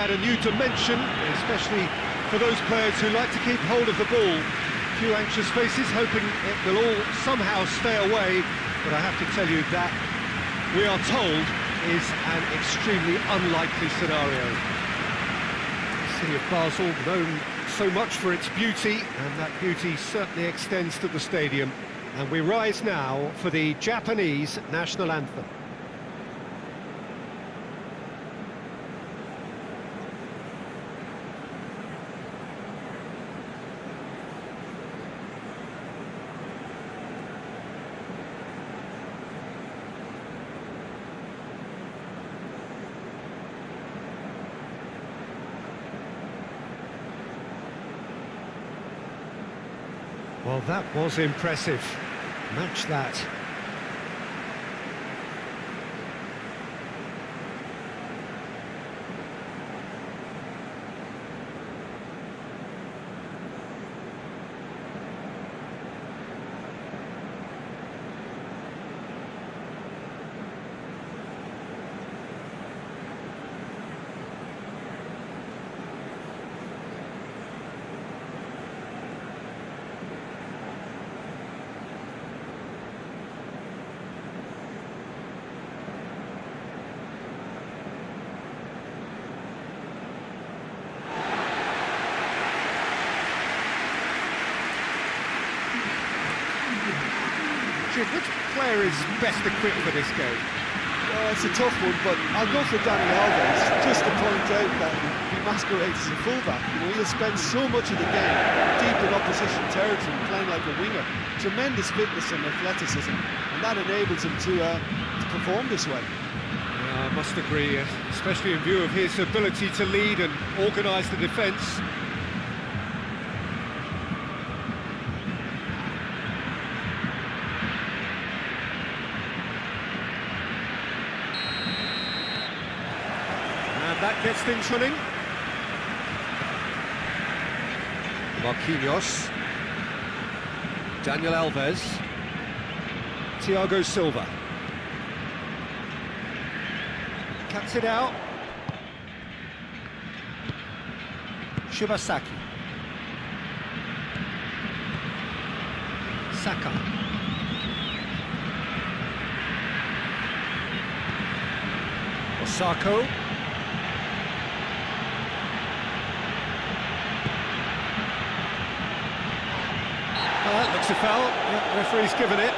add a new dimension, especially for those players who like to keep hold of the ball. A few anxious faces hoping it will all somehow stay away, but I have to tell you that we are told is an extremely unlikely scenario. The city of Basel, known so much for its beauty, and that beauty certainly extends to the stadium. And we rise now for the Japanese national anthem. Well, that was impressive. Match that. Jim, which player is best equipped for this game? Well, it's a tough one, but I'll go for Dani Alves, just to point out that he masquerades as a fullback. You know, he'll spend so much of the game deep in opposition territory, playing like a winger. Tremendous fitness and athleticism, and that enables him to perform this way. I must agree, especially in view of his ability to lead and organise the defence. That gets things running. Marquinhos. Daniel Alves. Thiago Silva. Cuts it out. Shibasaki. Saka. Osako. That looks a foul. Yeah, referee's given it.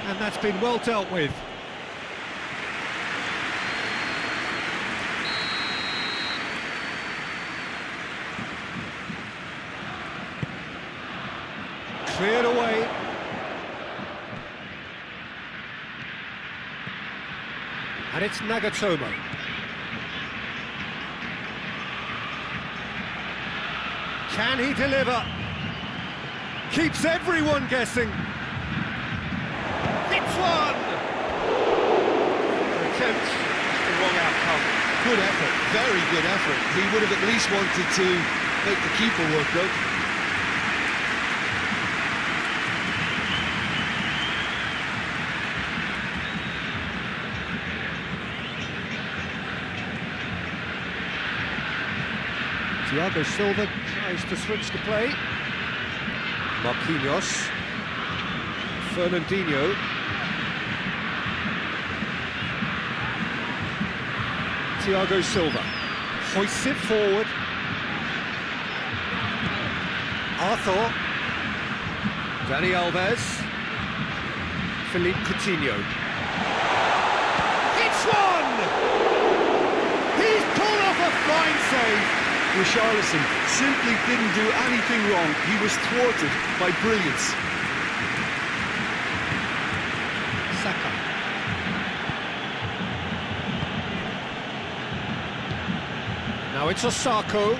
And that's been well dealt with. Cleared away. And it's Nagatomo. Can he deliver? Keeps everyone guessing. Hits one! Attempt, the wrong outcome. Good effort, very good effort. He would have at least wanted to make the keeper work though. Thiago Silva tries to switch the play. Marquinhos. Fernandinho. Thiago Silva. Hoists it forward. Arthur. Dani Alves. Philippe Coutinho. It's one! He's pulled off a fine save. Richarlison simply didn't do anything wrong. He was thwarted by brilliance. Saka. Now it's Osako.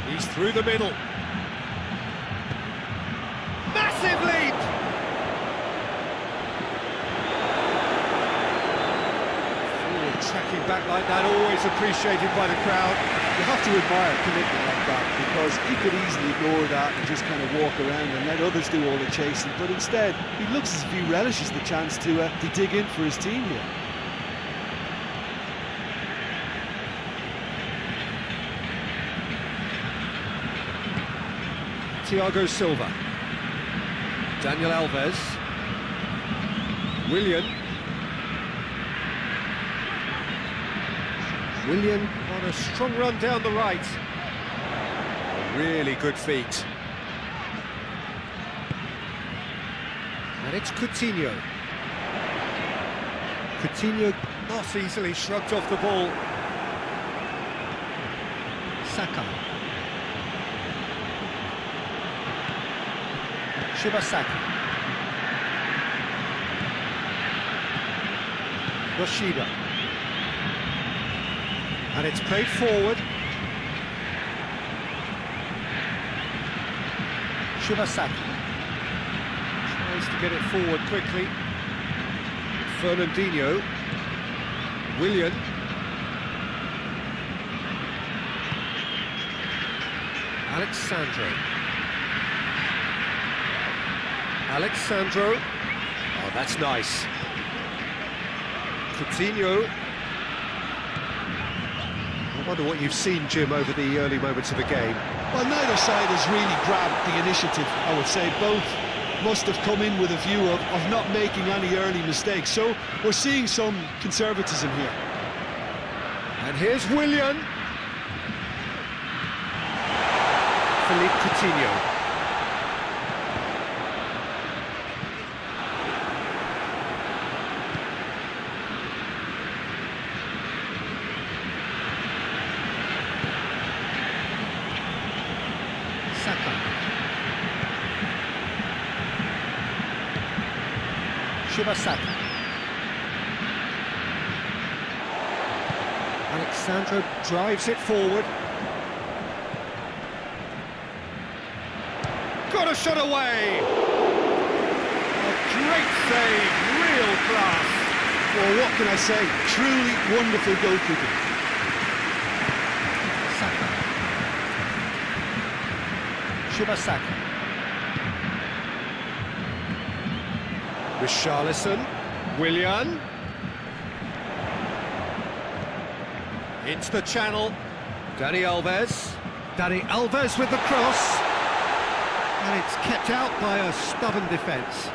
He's through the middle. Massive back like that, always appreciated by the crowd. You have to admire commitment like that, because he could easily ignore that and just kind of walk around and let others do all the chasing, but instead he looks as if he relishes the chance to dig in for his team here. Thiago Silva, Daniel Alves, Willian on a strong run down the right. Really good feet. And it's Coutinho. Coutinho not easily shrugged off the ball. Saka. Shibasaki. Yoshida. And it's played forward. Shibasaki tries to get it forward quickly. Fernandinho. Willian. Alexandro. Oh, that's nice. Coutinho. I wonder what you've seen, Jim, over the early moments of the game. Well, neither side has really grabbed the initiative, I would say. Both must have come in with a view of not making any early mistakes. So we're seeing some conservatism here. And here's Willian. Philippe Coutinho. Saka. Shibasaki. Alexandro drives it forward. Got a shot away! A great save, real class. Well, what can I say? Truly wonderful goalkeeping. Saka. Shibasaki. Richarlison. Willian. Into the channel. Dani Alves. Dani Alves with the cross. And it's kept out by a stubborn defence.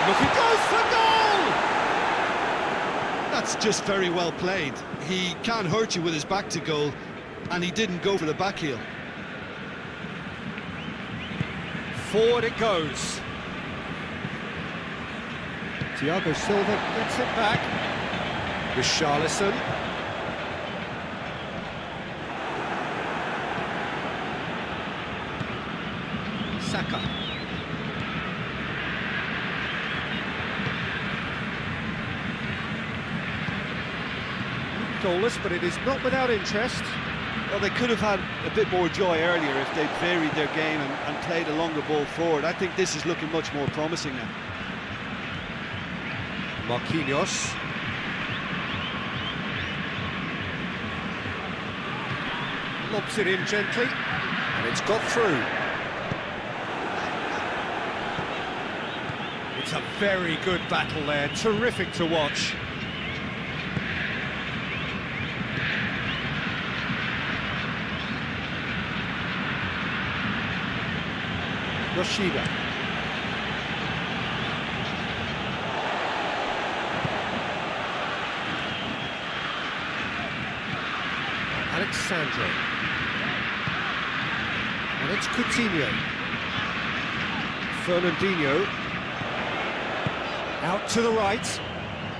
Look, he goes for goal! That's just very well played. He can't hurt you with his back to goal, and he didn't go for the back heel. Forward it goes. Thiago Silva gets it back. Richarlison. Saka. Goalless, but it is not without interest. Well, they could have had a bit more joy earlier if they'd varied their game and played a longer ball forward. I think this is looking much more promising now. Marquinhos. Lobs it in gently, and it's got through. It's a very good battle there, terrific to watch. Yoshida. Alexandro. And it's Coutinho. Fernandinho. Out to the right.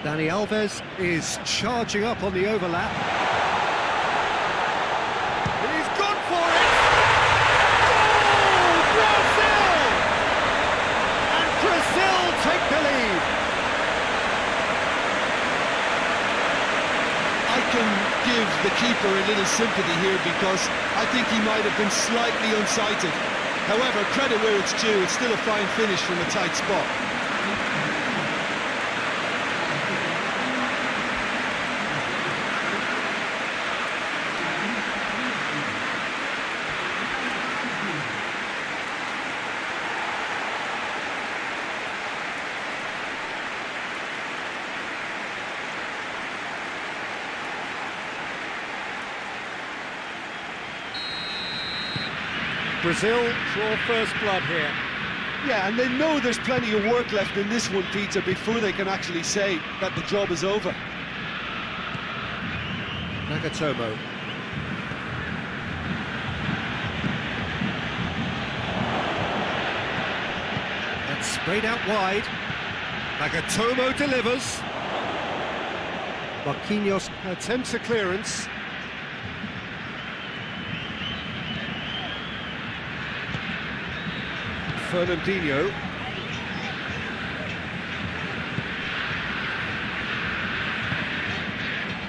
Dani Alves is charging up on the overlap. He's gone for it! Goal! Brazil! And Brazil take the lead. I can give the keeper a little sympathy here, because I think he might have been slightly unsighted. However, credit where it's due, it's still a fine finish from a tight spot. Brazil draw first blood here. Yeah, and they know there's plenty of work left in this one, Peter, before they can actually say that the job is over. Nagatomo. That's sprayed out wide. Nagatomo delivers. Marquinhos attempts a clearance. Fernandinho.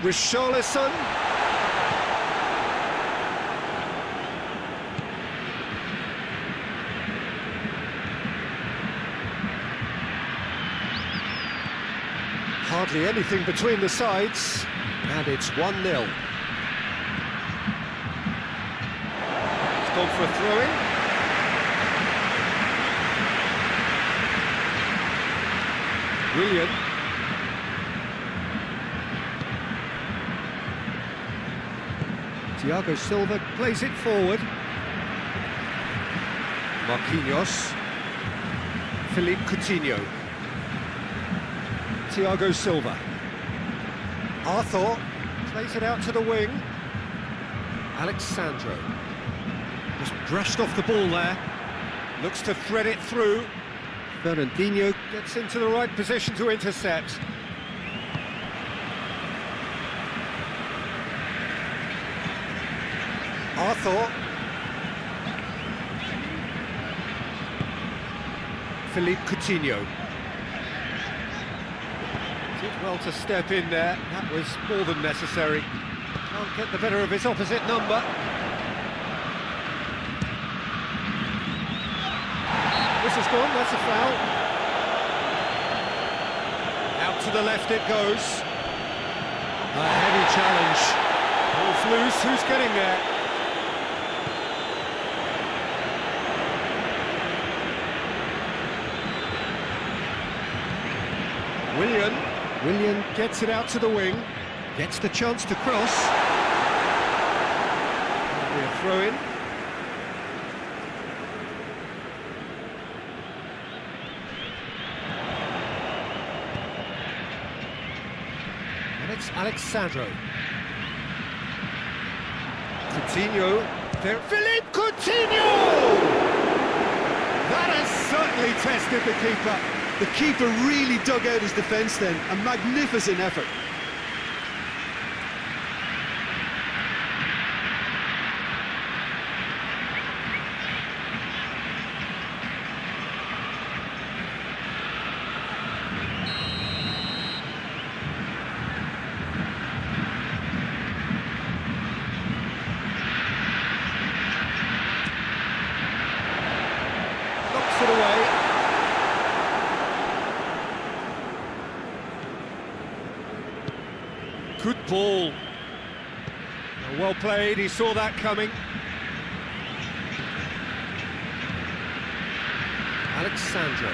Richarlison. Hardly anything between the sides, and it's 1-0. It's gone for a throw-in. Willian. Thiago Silva plays it forward. Marquinhos. Philippe Coutinho. Thiago Silva. Arthur plays it out to the wing. Alexandro. Just brushed off the ball there. Looks to thread it through. Fernandinho gets into the right position to intercept. Arthur. Philippe Coutinho. Did well to step in there. That was more than necessary. Can't get the better of his opposite number. This is gone, that's a foul. Out to the left it goes. A heavy challenge. Ball's loose, who's getting there? Willian gets it out to the wing. Gets the chance to cross. That'll be a throw-in. It's Alexandro. Coutinho. There. Philippe Coutinho! That has certainly tested the keeper. The keeper really dug out his defence then. A magnificent effort. Knocks it away. Good ball. Well played, he saw that coming. Alexandro.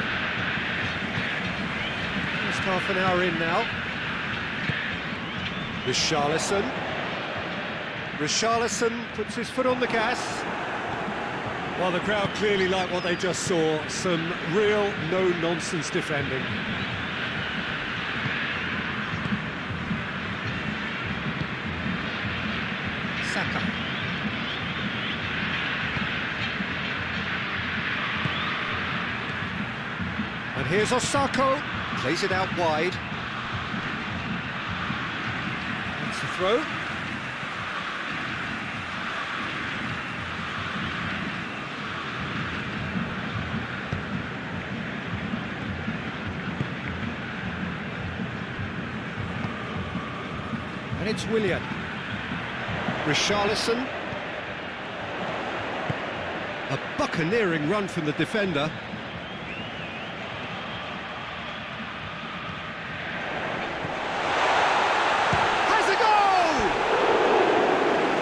Just half an hour in now. Richarlison. Richarlison puts his foot on the gas. Well, the crowd clearly like what they just saw. Some real no-nonsense defending. Saka. And here's Osako, plays it out wide. That's the throw. And it's Willian. Richarlison. A buccaneering run from the defender. Has a goal!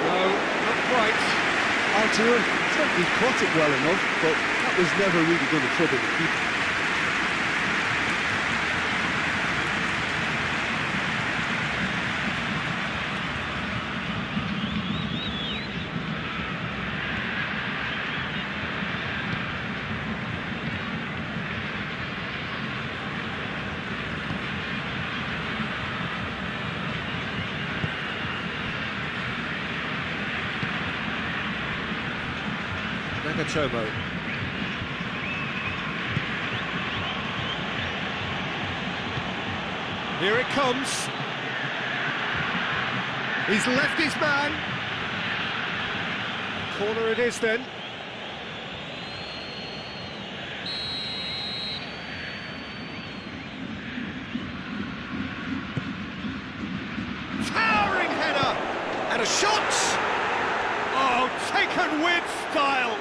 No, not quite. Arthur certainly caught it well enough, but that was never really going to trouble the keeper. Nagatomo. Here it comes. He's left his man. Corner it is then. Towering header! And a shot! Oh, taken with style!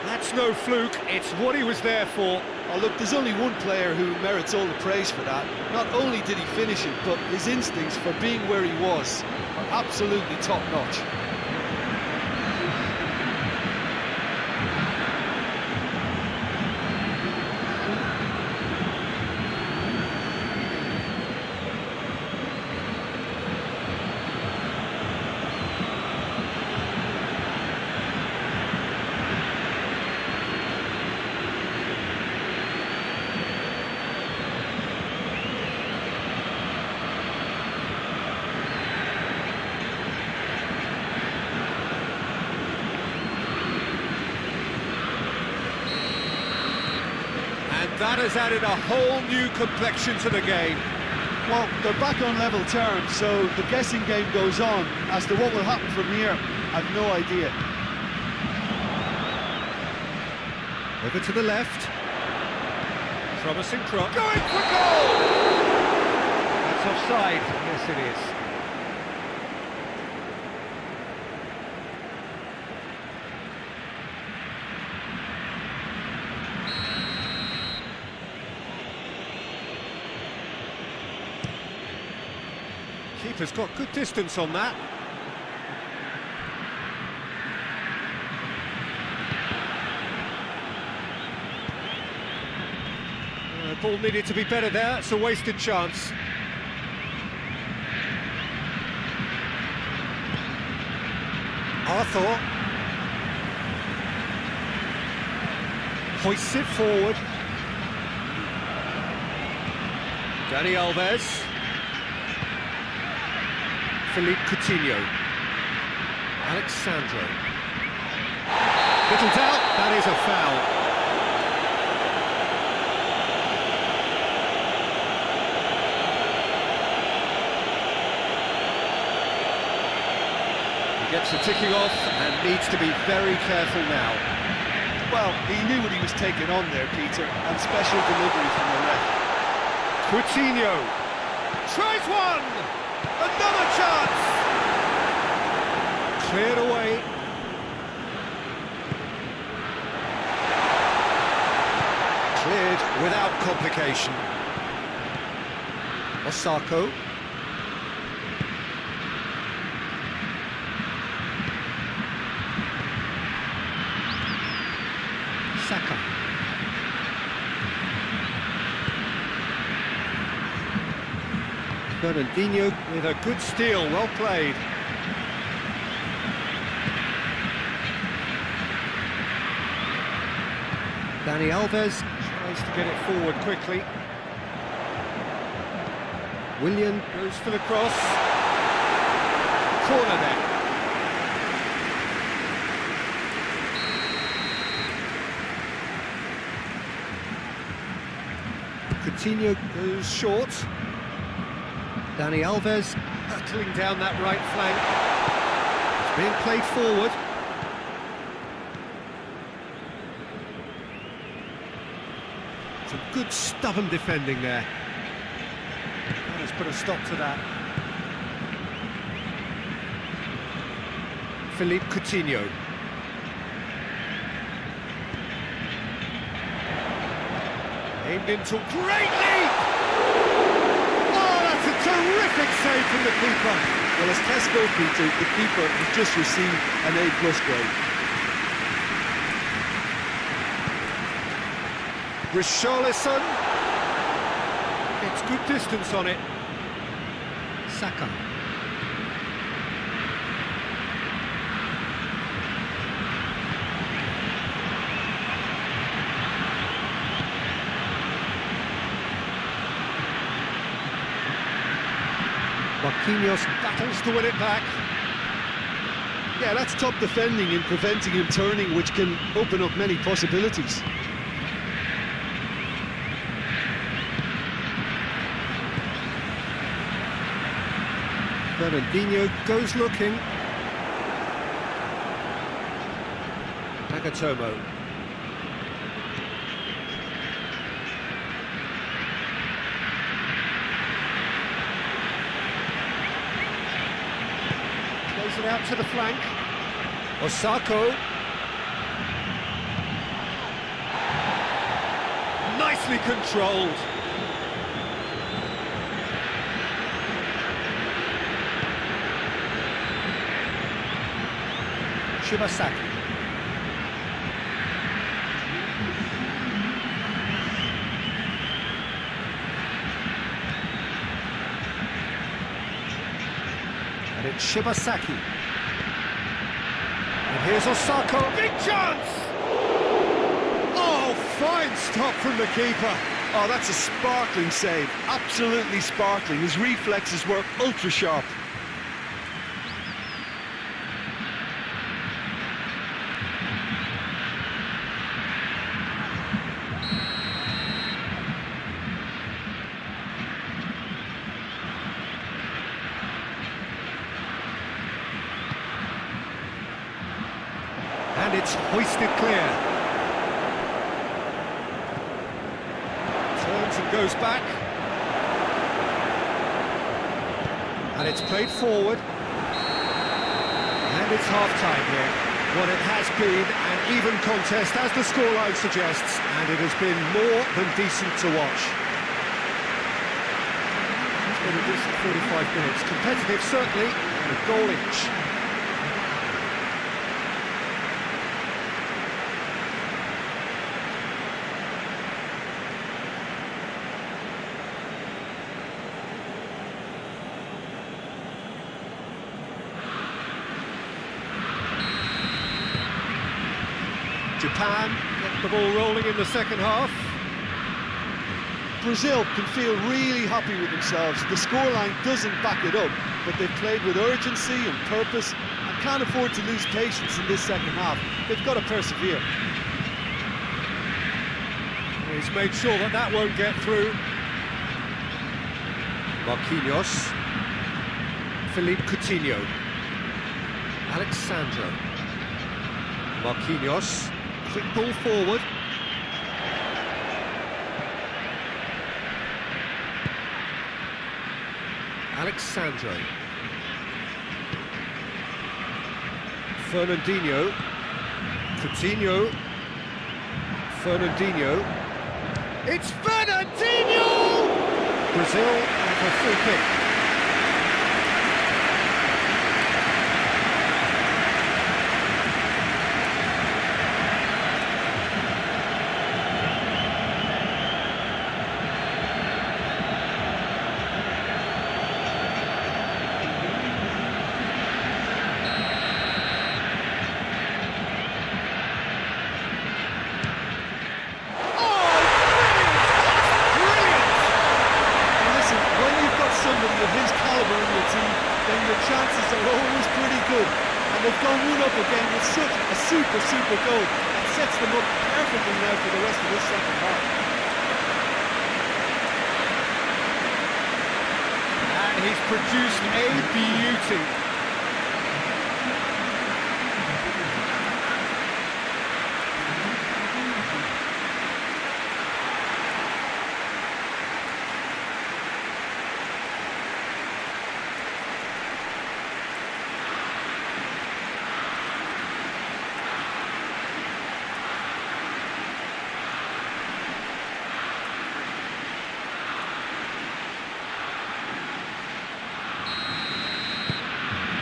That's no fluke, it's what he was there for. Oh, look, there's only one player who merits all the praise for that. Not only did he finish it, but his instincts for being where he was are absolutely top-notch. That has added a whole new complexion to the game. Well, they're back on level terms, so the guessing game goes on. As to what will happen from here, I've no idea. Over to the left. Promising cross. Going for goal! That's offside. Yes, it is. Keeper's got good distance on that. The ball needed to be better there, it's a wasted chance. Arthur hoists it forward. Dani Alves. Philippe Coutinho. Alexandro. Little doubt, that is a foul. He gets the ticking off and needs to be very careful now. Well, he knew what he was taking on there, Peter, and special delivery from the ref. Coutinho tries one! Another chance! Cleared away. Cleared without complication. Osako. Saka. Fernandinho with a good steal, well played. Dani Alves tries to get it forward quickly. Willian goes for the cross. Corner then. Coutinho goes short. Dani Alves hurtling down that right flank. It's being played forward. Some good stubborn defending there. That has put a stop to that. Philippe Coutinho. Aimed into great lead! Terrific save from the keeper. Well, as tests go, Peter, the keeper has just received an A+ grade. Richarlison gets good distance on it. Saka. Marquinhos battles to win it back. Yeah, that's top defending and preventing him turning, which can open up many possibilities. Fernandinho goes looking. Nagatomo. Plays it out to the flank. Osako. Nicely controlled. Shibasaki. And it's Shibasaki. And here's Osako. Big chance! Oh, fine stop from the keeper. Oh, that's a sparkling save. Absolutely sparkling. His reflexes were ultra sharp. And it's hoisted clear. Turns and goes back. And it's played forward. And it's half-time here. What it has been an even contest, as the scoreline suggests, and it has been more than decent to watch. It's been a decent 45 minutes. Competitive, certainly, and a goal each. Japan get the ball rolling in the second half. Brazil can feel really happy with themselves. The scoreline doesn't back it up, but they've played with urgency and purpose and can't afford to lose patience in this second half. They've got to persevere. He's made sure that that won't get through. Marquinhos. Philippe Coutinho. Alexandro. Marquinhos. Quick ball forward. Alexandro. Fernandinho. Coutinho. Fernandinho. It's Fernandinho! Brazil have a free kick. Chances are always pretty good, and they've gone one up again with such a super goal. That sets them up perfectly now for the rest of this second half. And he's produced a beauty.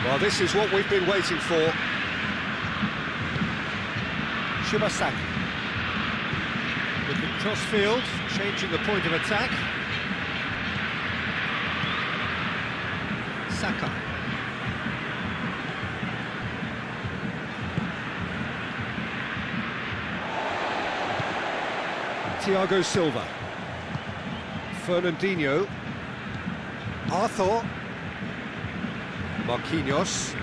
Well, this is what we've been waiting for. Shibasaki. Looking cross-field, changing the point of attack. Saka. Thiago Silva. Fernandinho. Arthur. Marquinhos.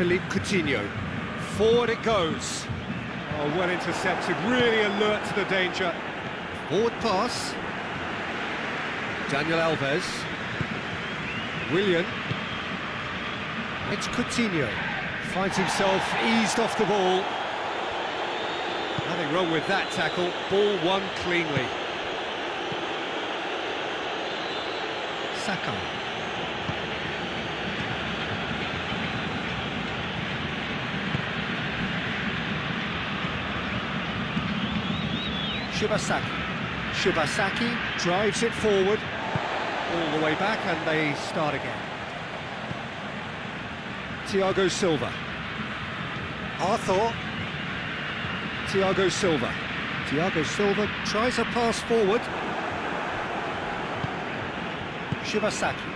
Philippe Coutinho. Forward it goes. Oh, well intercepted, really alert to the danger. Forward pass. Daniel Alves. Willian. It's Coutinho. Finds himself eased off the ball. Nothing wrong with that tackle. Ball won cleanly. Saka. Shibasaki drives it forward, all the way back, and they start again. Thiago Silva. Arthur. Thiago Silva. Thiago Silva tries a pass forward. Shibasaki.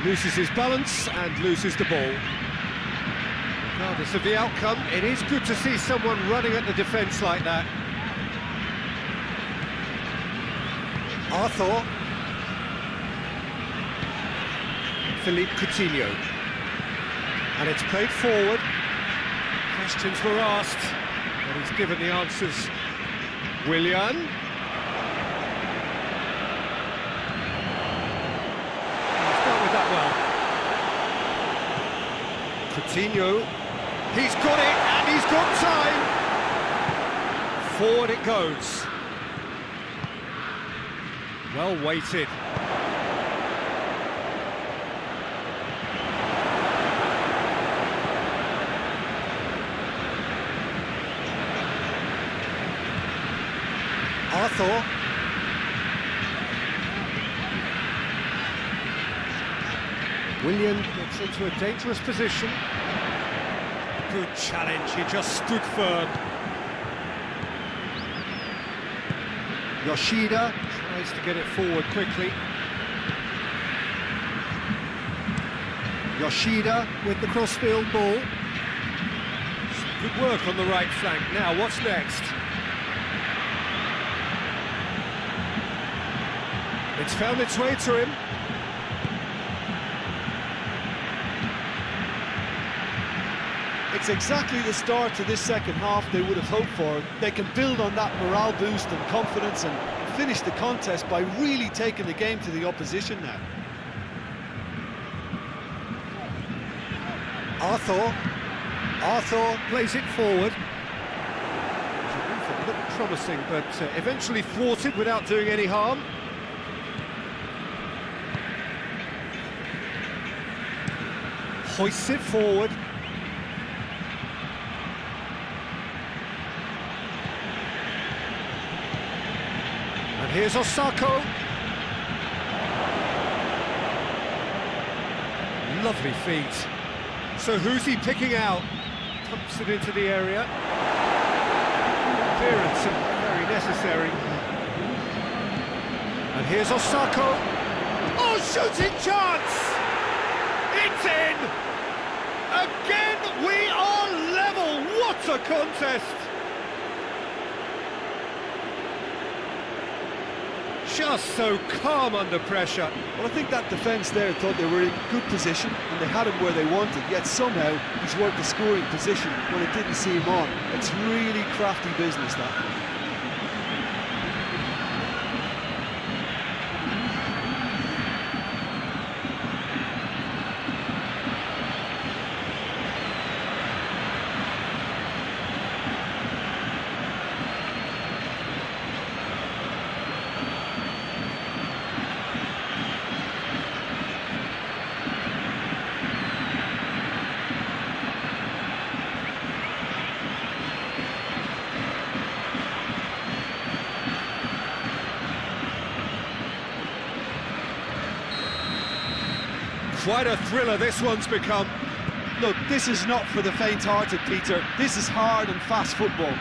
Loses his balance and loses the ball. Regardless of the outcome, it is good to see someone running at the defence like that. Arthur. Philippe Coutinho. And it's played forward. Questions were asked, but he's given the answers. Willian. That well. Coutinho, he's got it and he's got time. Forward it goes. Well weighted. Arthur. Willian gets into a dangerous position. Good challenge, he just stood firm. Yoshida tries to get it forward quickly. Yoshida with the crossfield ball. Some good work on the right flank. Now, what's next? It's found its way to him. It's exactly the start to this second half they would have hoped for. They can build on that morale boost and confidence and finish the contest by really taking the game to the opposition now. Arthur plays it forward. It looked promising, but eventually thwarted without doing any harm. Hoists it forward. And here's Osako. Lovely feet. So who's he picking out? Pumps it into the area. Clearance and very necessary. And here's Osako. Oh, shooting chance! It's in! Again, we are level! What a contest! Just so calm under pressure. Well, I think that defence there thought they were in good position and they had him where they wanted, yet somehow he's worked the scoring position when it didn't see him on. It's really crafty business, that. Quite a thriller this one's become. Look, this is not for the faint-hearted, Peter. This is hard and fast football.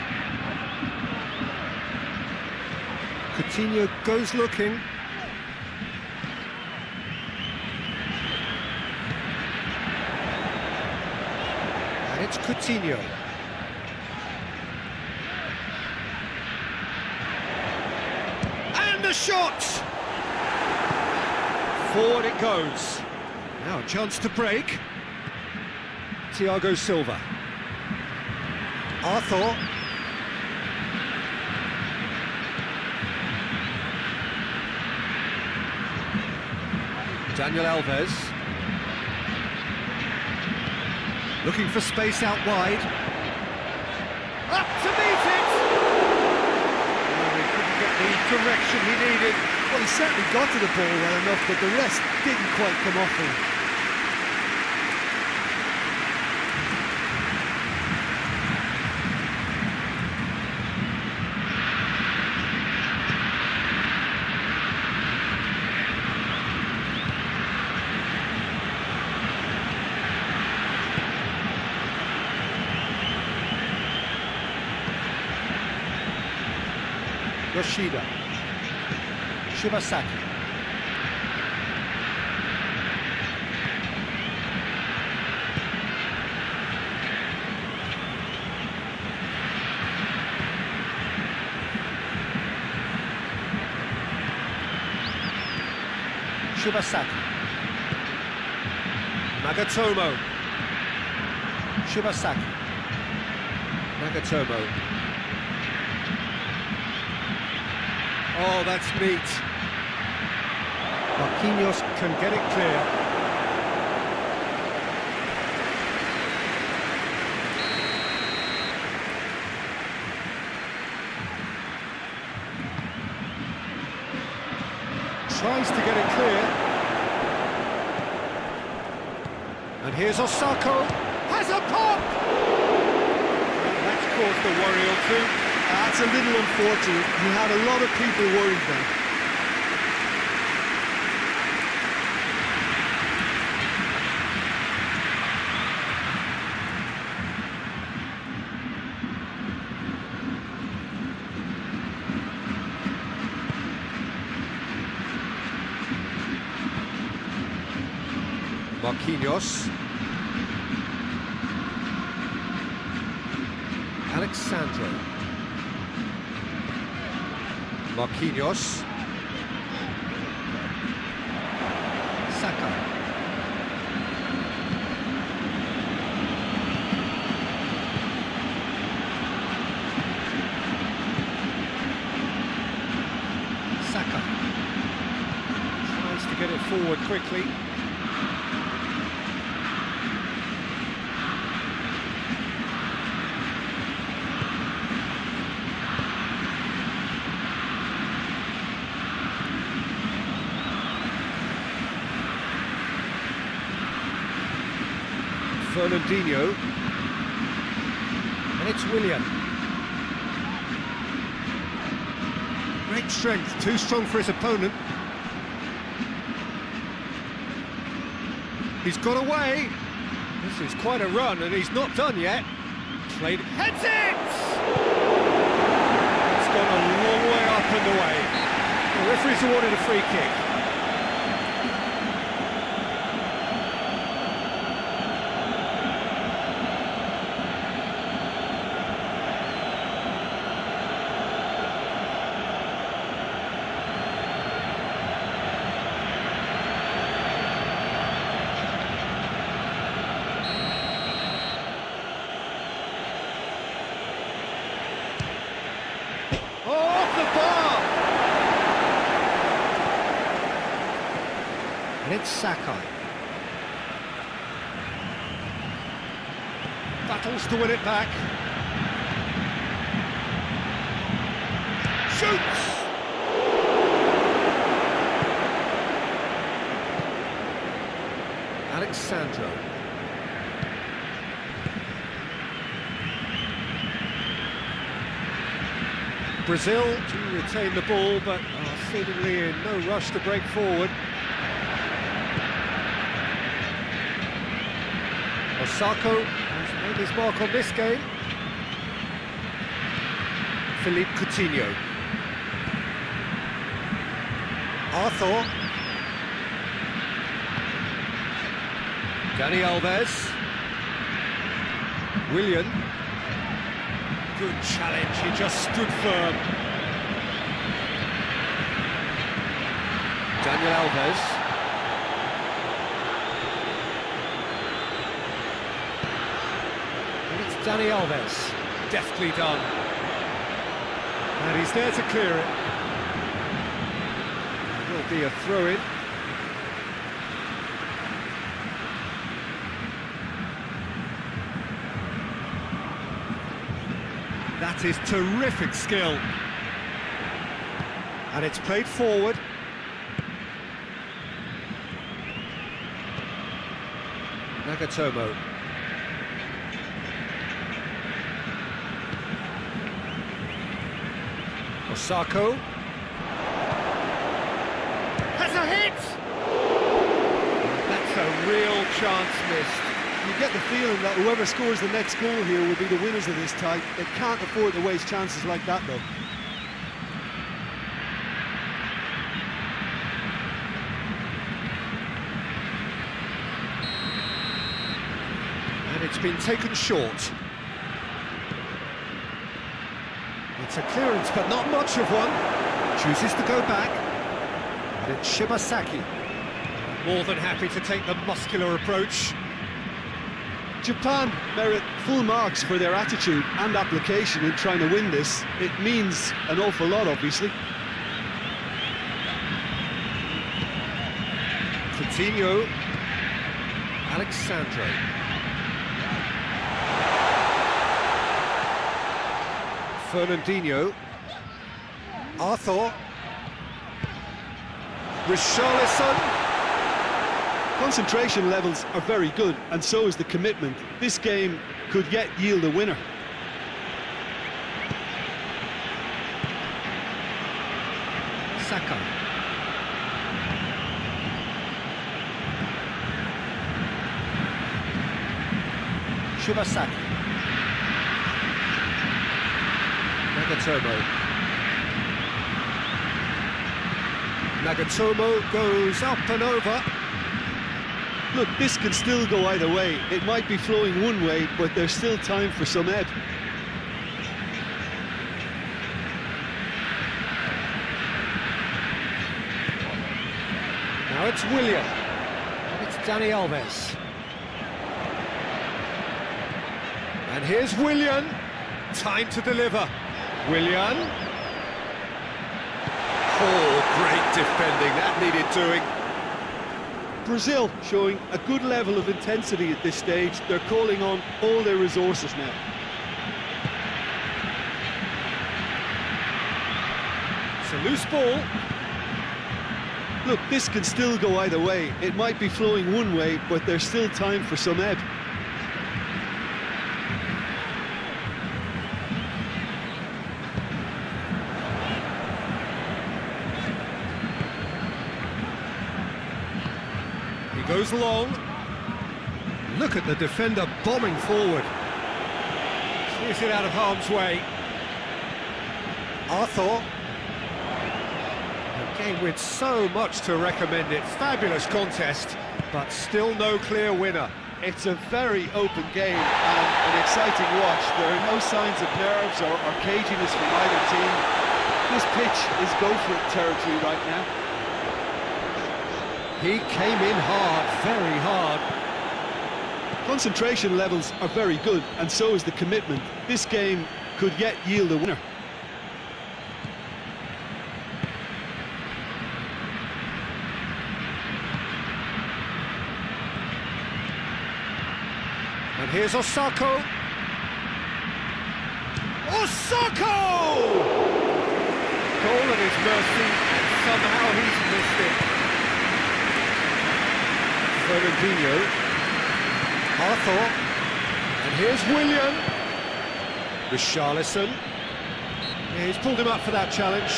Coutinho goes looking. Coutinho. And the shot! Forward it goes. Now a chance to break. Thiago Silva. Arthur. Daniel Alves. Looking for space out wide. Up to meet it! Oh, he couldn't get the direction he needed. Well, he certainly got to the ball well enough, but the rest didn't quite come off him. Yoshida. Shibasaki. Shibasaki. Nagatomo. Shibasaki. Nagatomo. Oh, that's neat. Marquinhos can get it clear. Tries to get it clear. And here's Osako. Has a pop! That's caused a worry or two. That's a little unfortunate. He had a lot of people worried then. Marquinhos. Alexandro. Marquinhos. Saka. Saka. Tries to get it forward quickly. Fernandinho, and it's Willian. Great strength, too strong for his opponent. He's got away. This is quite a run, and he's not done yet. Played, heads it! It's gone a long way up and away. The referee's awarded a free kick. And it's Sakai. Battles to win it back. Shoots! Alexandro. Brazil do retain the ball, but are seemingly in no rush to break forward. Osako has made his mark on this game. Philippe Coutinho. Arthur. Dani Alves. Willian. Good challenge, he just stood firm. Daniel Alves. And it's Dani Alves. Deftly done. And he's there to clear it. Will be a throw-in. That is terrific skill. And it's played forward. Nagatomo. Osako. Has a hit! That's a real chance missed. You get the feeling that whoever scores the next goal here will be the winners of this tie. They can't afford to waste chances like that, though. And it's been taken short. It's a clearance, but not much of one. Chooses to go back. And it's Shibasaki. More than happy to take the muscular approach. Japan merit full marks for their attitude and application in trying to win this. It means an awful lot, obviously. Coutinho. Alexandre. Fernandinho. Arthur. Richarlison. Concentration levels are very good, and so is the commitment. This game could yet yield a winner. Saka. Shibasaki. Nagatomo. Nagatomo goes up and over. Look, this can still go either way. It might be flowing one way, but there's still time for some ebb. Now it's Willian. And it's Dani Alves. And here's Willian. Time to deliver. Willian. Oh, great defending. That needed doing. Brazil showing a good level of intensity at this stage. They're calling on all their resources now. It's a loose ball. Look, this can still go either way. It might be flowing one way, but there's still time for some ebb. Goes long. Look at the defender bombing forward. Clears it out of harm's way. Arthur. A game with so much to recommend it. Fabulous contest, but still no clear winner. It's a very open game and an exciting watch. There are no signs of nerves or caginess from either team. This pitch is go-for-it territory right now. He came in hard, very hard. Concentration levels are very good, and so is the commitment. This game could yet yield a winner. And here's Osako. Osako! Goal at his mercy, and somehow he's missed it. Fernandinho. Arthur. And here's Willian. Richarlison. Yeah, he's pulled him up for that challenge.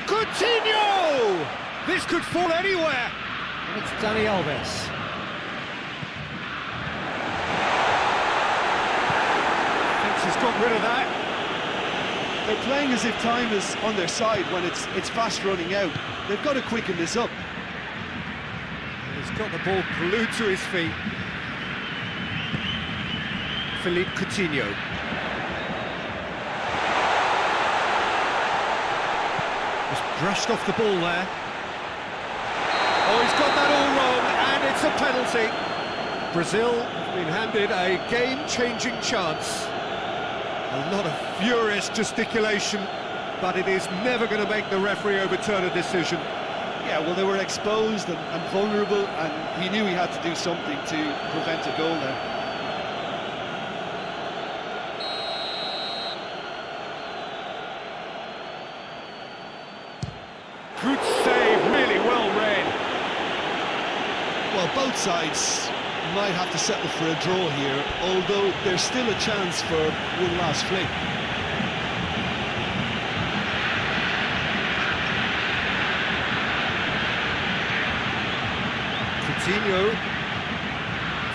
Coutinho! could fall anywhere. And it's Dani Alves. Has got rid of that. They're playing as if time is on their side when it's fast running out. They've got to quicken this up. He's got the ball glued to his feet. Philippe Coutinho. Just brushed off the ball there. Oh, he's got that all wrong, and it's a penalty. Brazil have been handed a game-changing chance. A lot of furious gesticulation, but it is never going to make the referee overturn a decision. Yeah, well, they were exposed and vulnerable, and he knew he had to do something to prevent a goal there. Good save, really well read. Well, both sides might have to settle for a draw here, although there's still a chance for one last flick. Coutinho,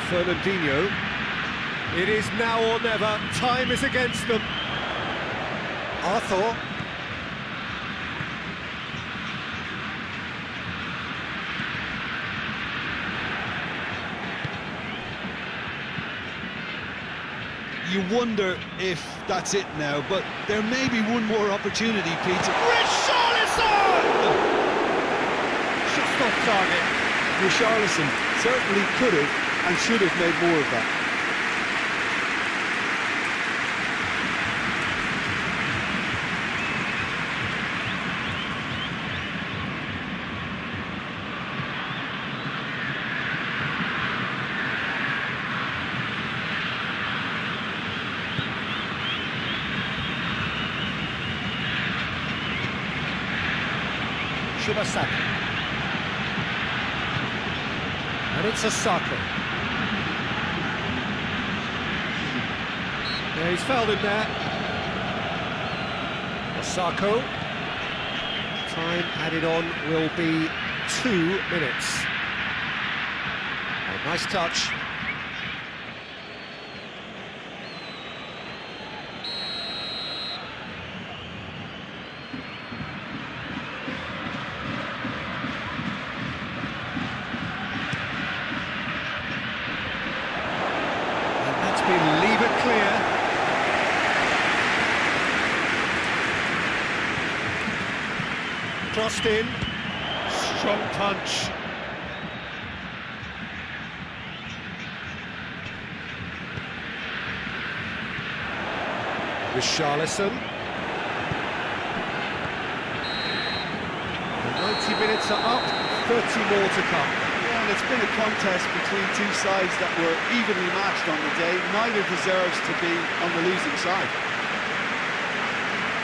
Fernandinho. It is now or never. Time is against them. Arthur. You wonder if that's it now, but there may be one more opportunity, Peter. Richarlison! Just off target. Richarlison certainly could have and should have made more of that. Shibasaki. And it's Osako. Yeah, he's fouled him there. Osako. Time added on will be 2 minutes. Oh, nice touch. Leave it clear. Crossed in. Strong punch. Richarlison. 90 minutes are up, 30 more to come. And it's been a contest between two sides that were evenly matched on the day. Neither deserves to be on the losing side.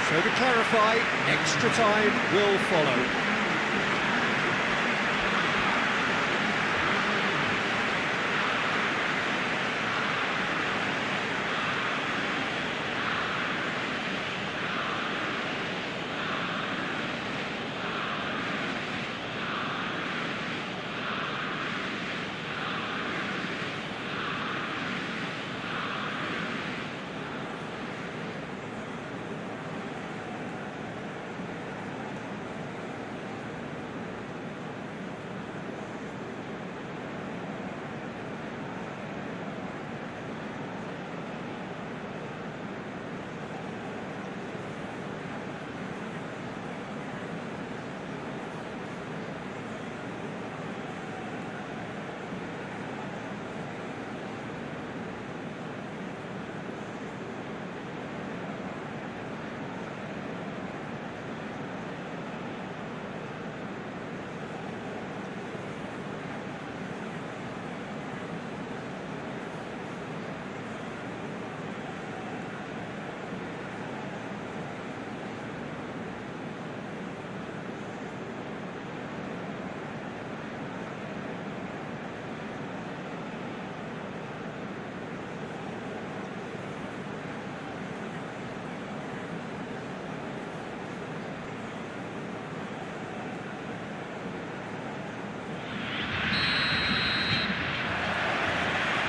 So to clarify, extra time will follow.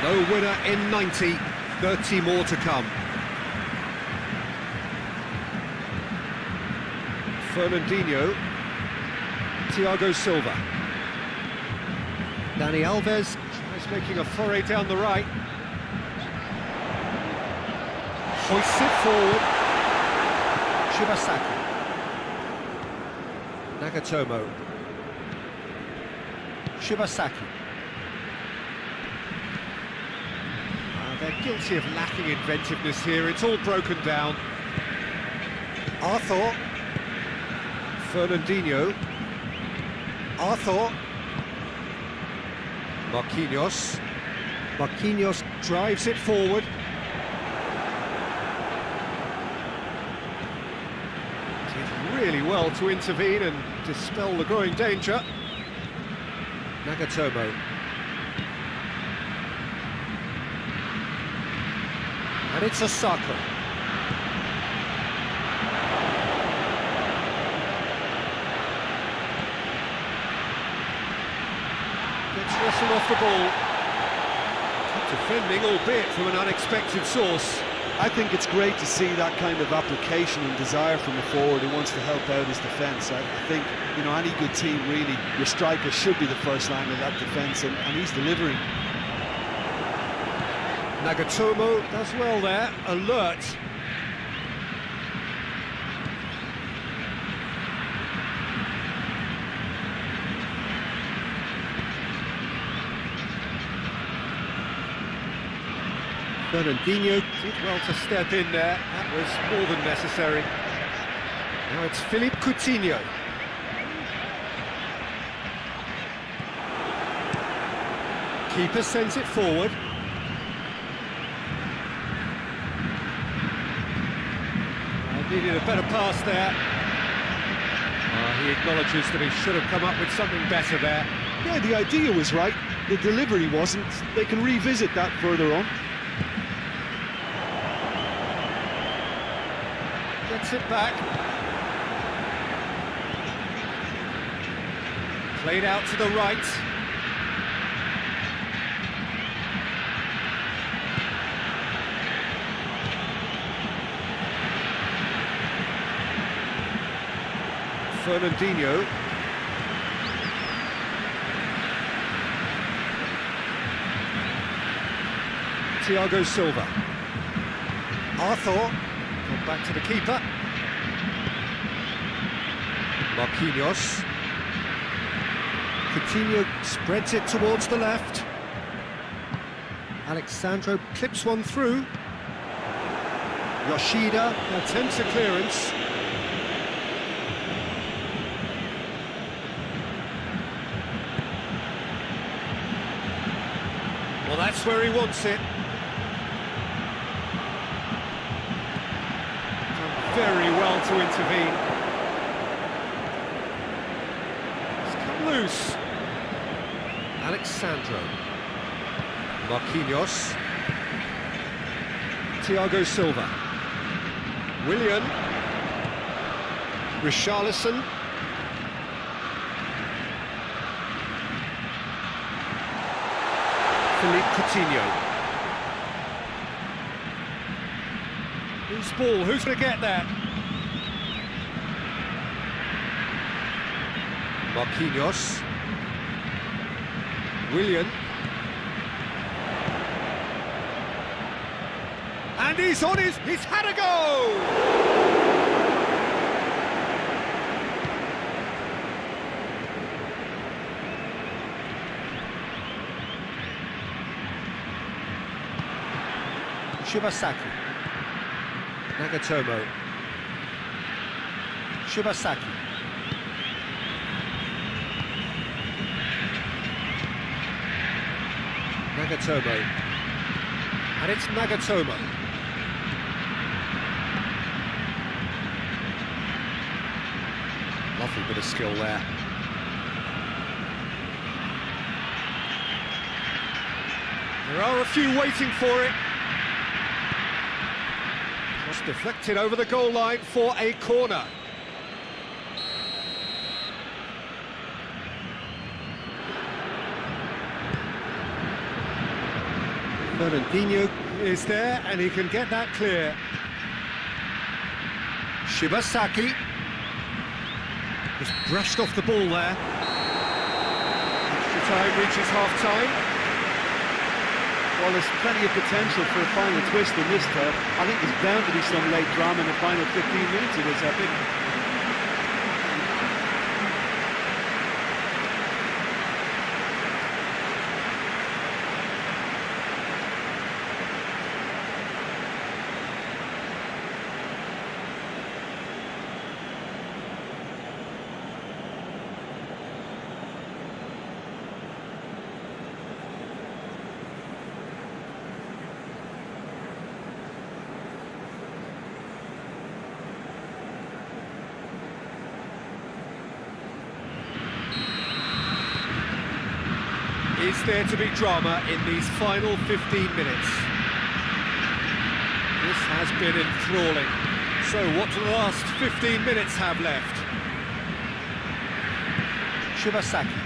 No winner in 90, 30 more to come. Fernandinho, Thiago Silva. Dani Alves tries making a foray down the right. Hoists it forward. Shibasaki. Nagatomo. Shibasaki. They're guilty of lacking inventiveness here. It's all broken down. Arthur. Fernandinho. Arthur. Marquinhos. Marquinhos drives it forward. Did really well to intervene and dispel the growing danger. Nagatomo. And it's a circle. Gets wrestled off the ball. Good defending, albeit from an unexpected source. I think it's great to see that kind of application and desire from a forward who wants to help out his defence. I think, you know, any good team, really, your striker should be the first line of that defence, and he's delivering. Nagatomo does well there, alert. Fernandinho did well to step in there, that was more than necessary. Now it's Philippe Coutinho. Keeper sends it forward. Needed a better pass there. He acknowledges that he should have come up with something better there. Yeah, the idea was right, the delivery wasn't. They can revisit that further on. Gets it back. Played out to the right. Fernandinho. Thiago Silva. Arthur. Gone back to the keeper. Marquinhos. Coutinho spreads it towards the left. Alexandro clips one through. Yoshida attempts a clearance. Well, that's where he wants it. Done very well to intervene. It's come loose. Alexandro. Marquinhos. Thiago Silva. Willian. Richarlison. Philippe Coutinho. Loose ball, who's going to get that? Marquinhos. Willian. And he's on he's had a go! Shibasaki. Nagatomo. Shibasaki. Nagatomo. And it's Nagatomo. Lovely bit of skill there. There are a few waiting for it. Just deflected over the goal line for a corner. Fernandinho is there, and he can get that clear. Shibasaki. Just brushed off the ball there. Extra time reaches half-time. Well, there's plenty of potential for a final twist in this term. I think there's bound to be some late drama in the final 15 minutes of this epic. Is there to be drama in these final 15 minutes? This has been enthralling. So what do the last 15 minutes have left? Shibasaki.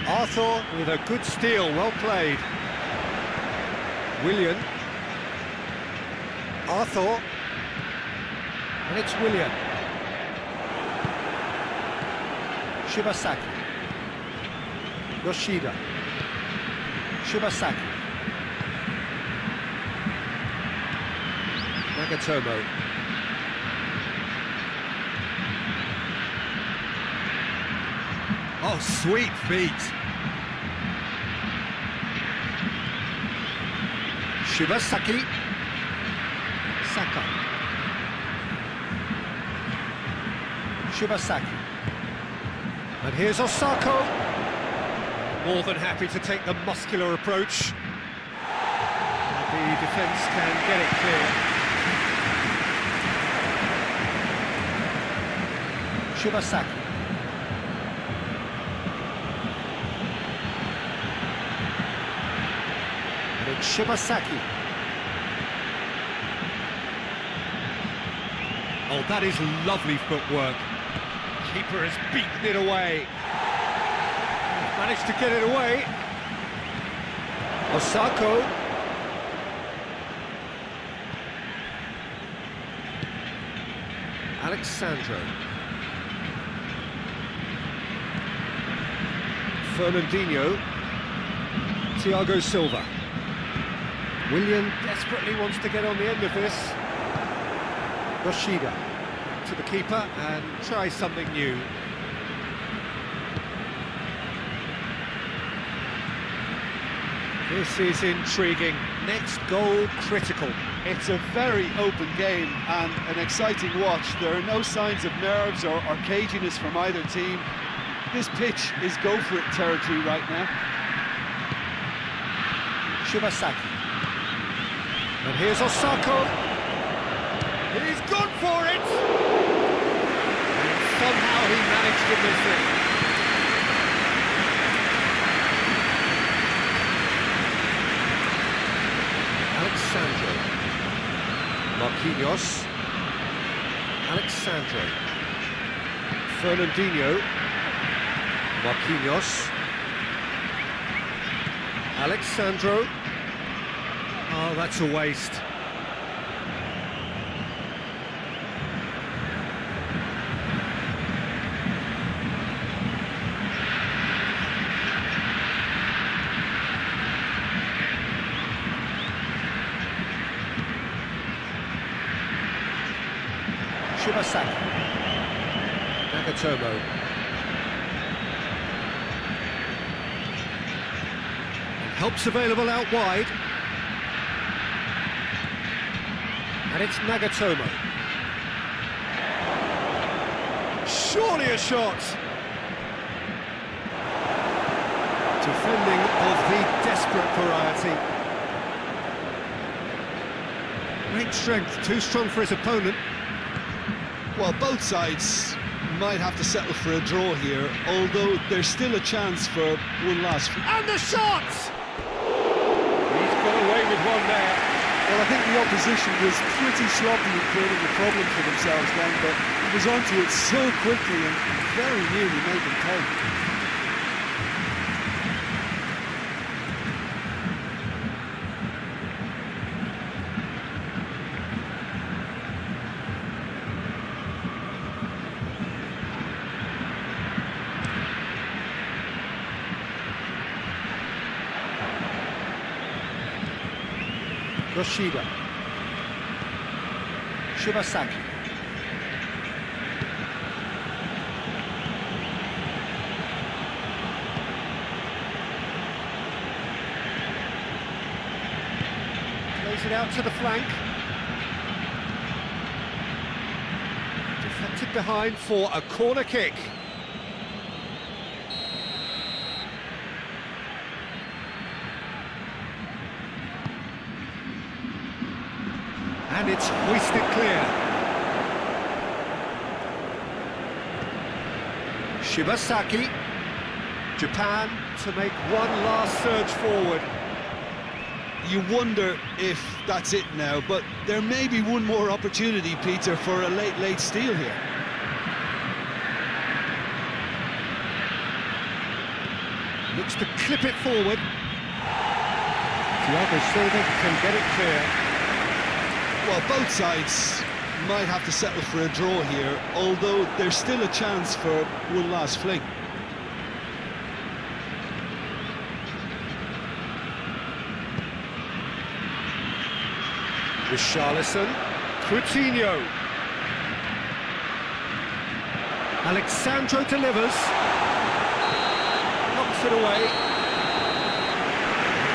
Arthur with a good steal, well played. Willian. Arthur. And it's Willian. Shibasaki. Yoshida. Shibasaki. Nagatomo. Oh, sweet feet. Shibasaki. Saka. Shibasaki. And here's Osako. More than happy to take the muscular approach. The defence can get it clear. Shibasaki. And it's Shibasaki. Oh, that is lovely footwork. Keeper has beaten it away. Managed to get it away. Osako. Alexandro. Fernandinho. Thiago Silva. Willian desperately wants to get on the end of this. Yoshida to the keeper and try something new. This is intriguing. Next goal critical. It's a very open game and an exciting watch. There are no signs of nerves or caginess from either team. This pitch is go-for-it territory right now. Shibasaki. And here's Osako. He's gone for it! And somehow he managed to miss it. Alexandro. Marquinhos. Alexandro. Fernandinho. Marquinhos. Alexandro. Oh, that's a waste. Shibasaki. Nagatomo. Help's available out wide. And it's Nagatomo. Surely a shot! Defending of the desperate variety. Great strength, too strong for his opponent. Well, both sides might have to settle for a draw here, although there's still a chance for one last... And the shot! He's got away with one there. Well, I think the opposition was pretty sloppy in creating a problem for themselves then, but he was onto it so quickly and very nearly made them pay. Yoshida. Shibasaki. Plays it out to the flank. Deflected behind for a corner kick. And it's hoisted clear. Shibasaki. Japan to make one last surge forward. You wonder if that's it now, but there may be one more opportunity, Peter, for a late steal here. Looks to clip it forward. Thiago Silva can get it clear. Well, both sides might have to settle for a draw here, although there's still a chance for one last fling. Richarlison, Coutinho. Alexandro delivers. Knocks it away.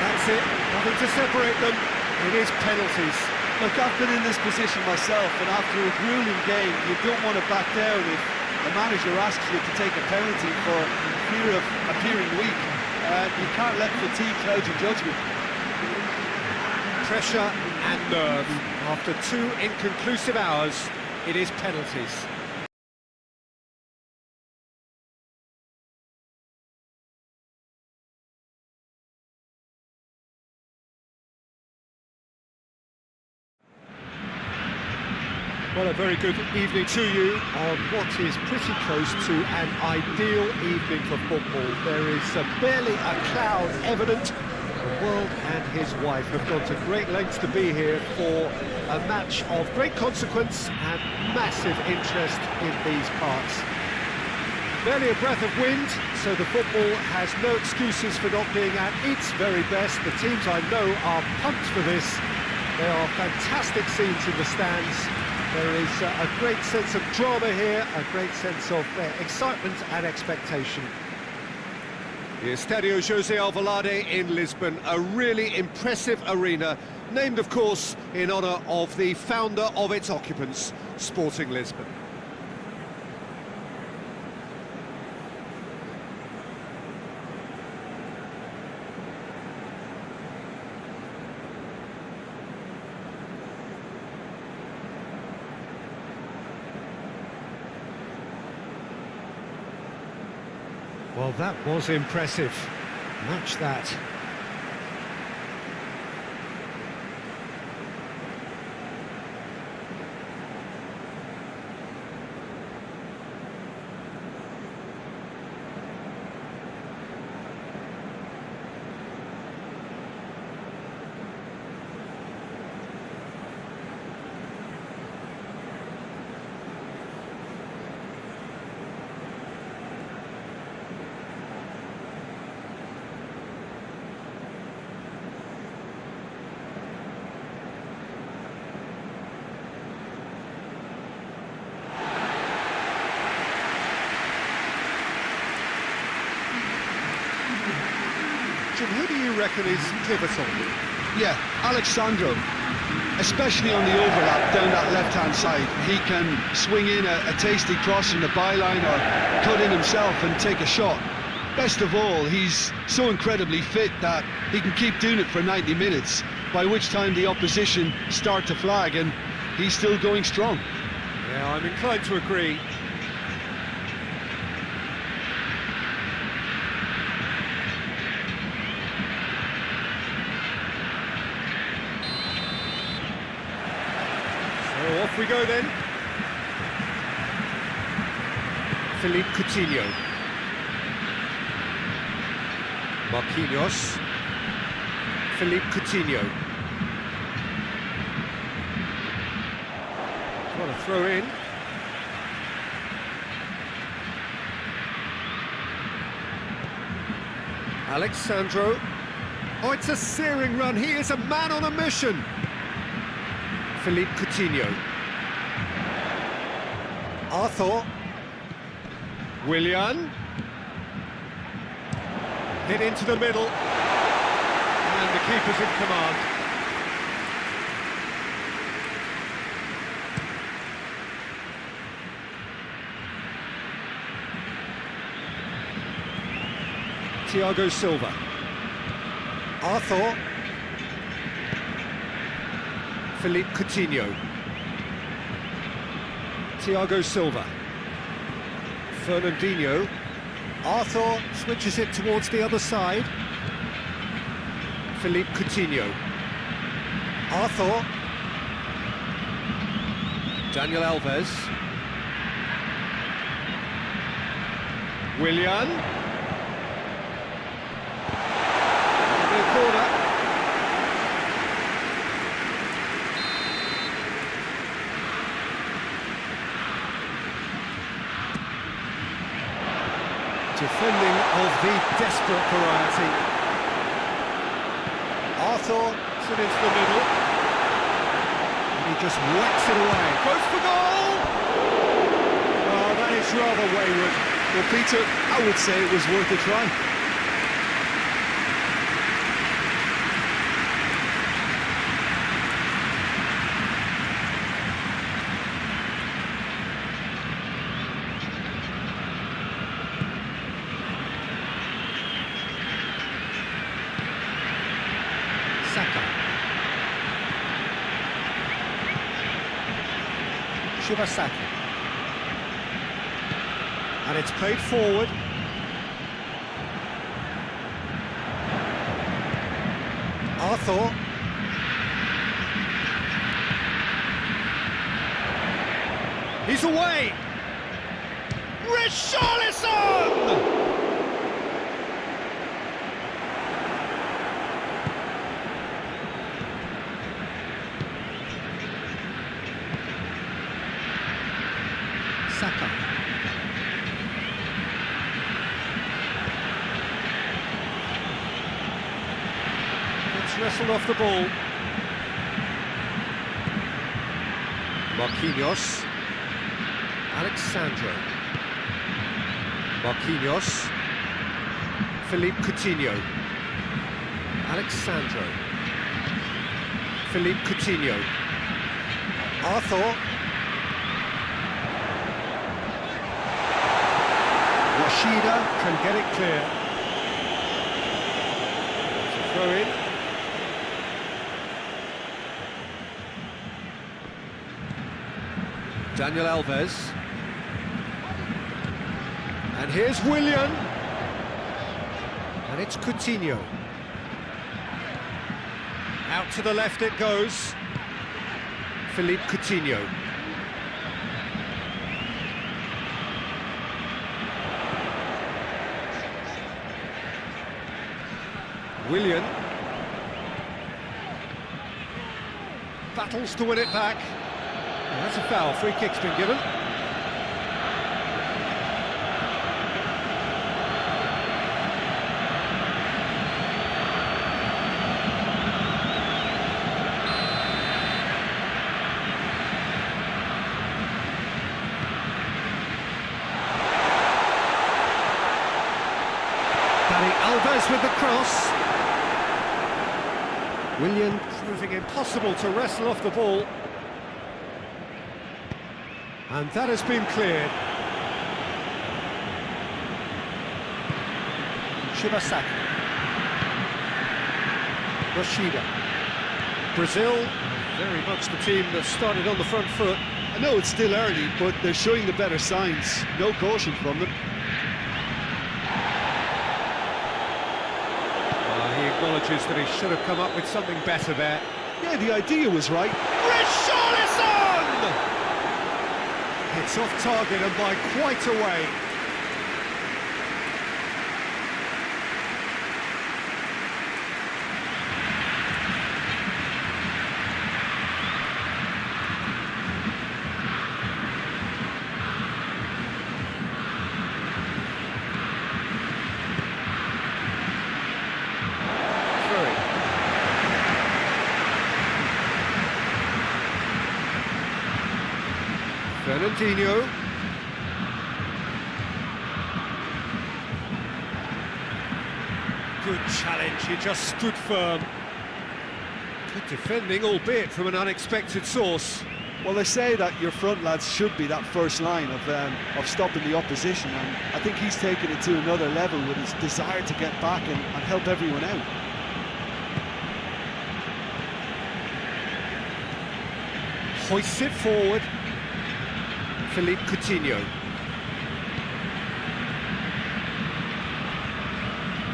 That's it, nothing to separate them. It is penalties. Look, I've been in this position myself, and after a grueling game, you don't want to back down if the manager asks you to take a penalty for fear of appearing weak. You can't let fatigue cloud your judgment. Pressure and nerve. After 2 inconclusive hours, it is penalties. Well, a very good evening to you on what is pretty close to an ideal evening for football. There is barely a cloud evident. The world and his wife have gone to great lengths to be here for a match of great consequence and massive interest in these parts. Barely a breath of wind, so the football has no excuses for not being at its very best. The teams I know are pumped for this. There are fantastic scenes in the stands. There is a great sense of drama here, a great sense of excitement and expectation. The Estadio José Alvalade in Lisbon, a really impressive arena, named, of course, in honour of the founder of its occupants, Sporting Lisbon. Well, that was impressive. Match that. Who do you reckon is pivotal? Yeah, Alexandro, especially on the overlap down that left-hand side. He can swing in a tasty cross from the byline or cut in himself and take a shot. Best of all, he's so incredibly fit that he can keep doing it for 90 minutes, by which time the opposition start to flag, and he's still going strong. Yeah, I'm inclined to agree. So off we go then. Philippe Coutinho. Marquinhos. Philippe Coutinho. What a throw in. Alexandro. Oh, it's a searing run. He is a man on a mission. Philippe Coutinho. Arthur. Willian. Hit into the middle. And the keeper's in command. Thiago Silva. Arthur. Philippe Coutinho. Thiago Silva. Fernandinho. Arthur switches it towards the other side. Philippe Coutinho. Arthur. Daniel Alves. Willian. Corner. Defending of the desperate variety. Arthur sent into the middle. And he just whacks it away. Goes for goal! Oh, that is rather wayward. Well, Peter, I would say it was worth a try. Saka. Shibasaki. And it's played forward. Arthur. He's away. Richarlison! Saka. It's wrestled off the ball. Marquinhos. Alexandro. Marquinhos. Philippe Coutinho. Alexandro. Philippe Coutinho. Arthur. Rashida can get it clear. It's a throw in. Daniel Alves. And here's Willian. And it's Coutinho. Out to the left it goes. Philippe Coutinho. Willian battles to win it back. And that's a foul. Free kick's been given. Dani Alves with the cross. Willian proving impossible to wrestle off the ball. And that has been cleared. Shibasaki. Rashida. Brazil, very much the team that started on the front foot. I know it's still early, but they're showing the better signs. No caution from them. He acknowledges that he should have come up with something better there. Yeah, the idea was right. Richarlison! It's off target and by quite a way. Fernandinho. Good challenge, he just stood firm. Good defending, albeit from an unexpected source. Well, they say that your front lads should be that first line of stopping the opposition, and I think he's taken it to another level with his desire to get back and help everyone out. Hoists it forward. Philippe Coutinho.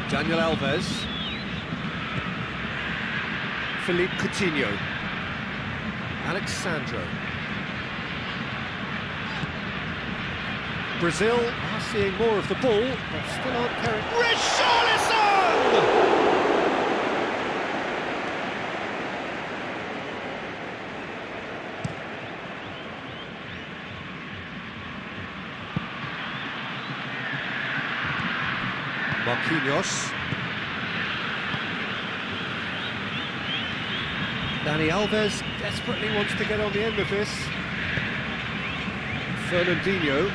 Daniel Alves. Philippe Coutinho. Alexandro. Brazil are seeing more of the ball, but still aren't carrying. Richarlison! Marquinhos. Dani Alves desperately wants to get on the end of this. Fernandinho.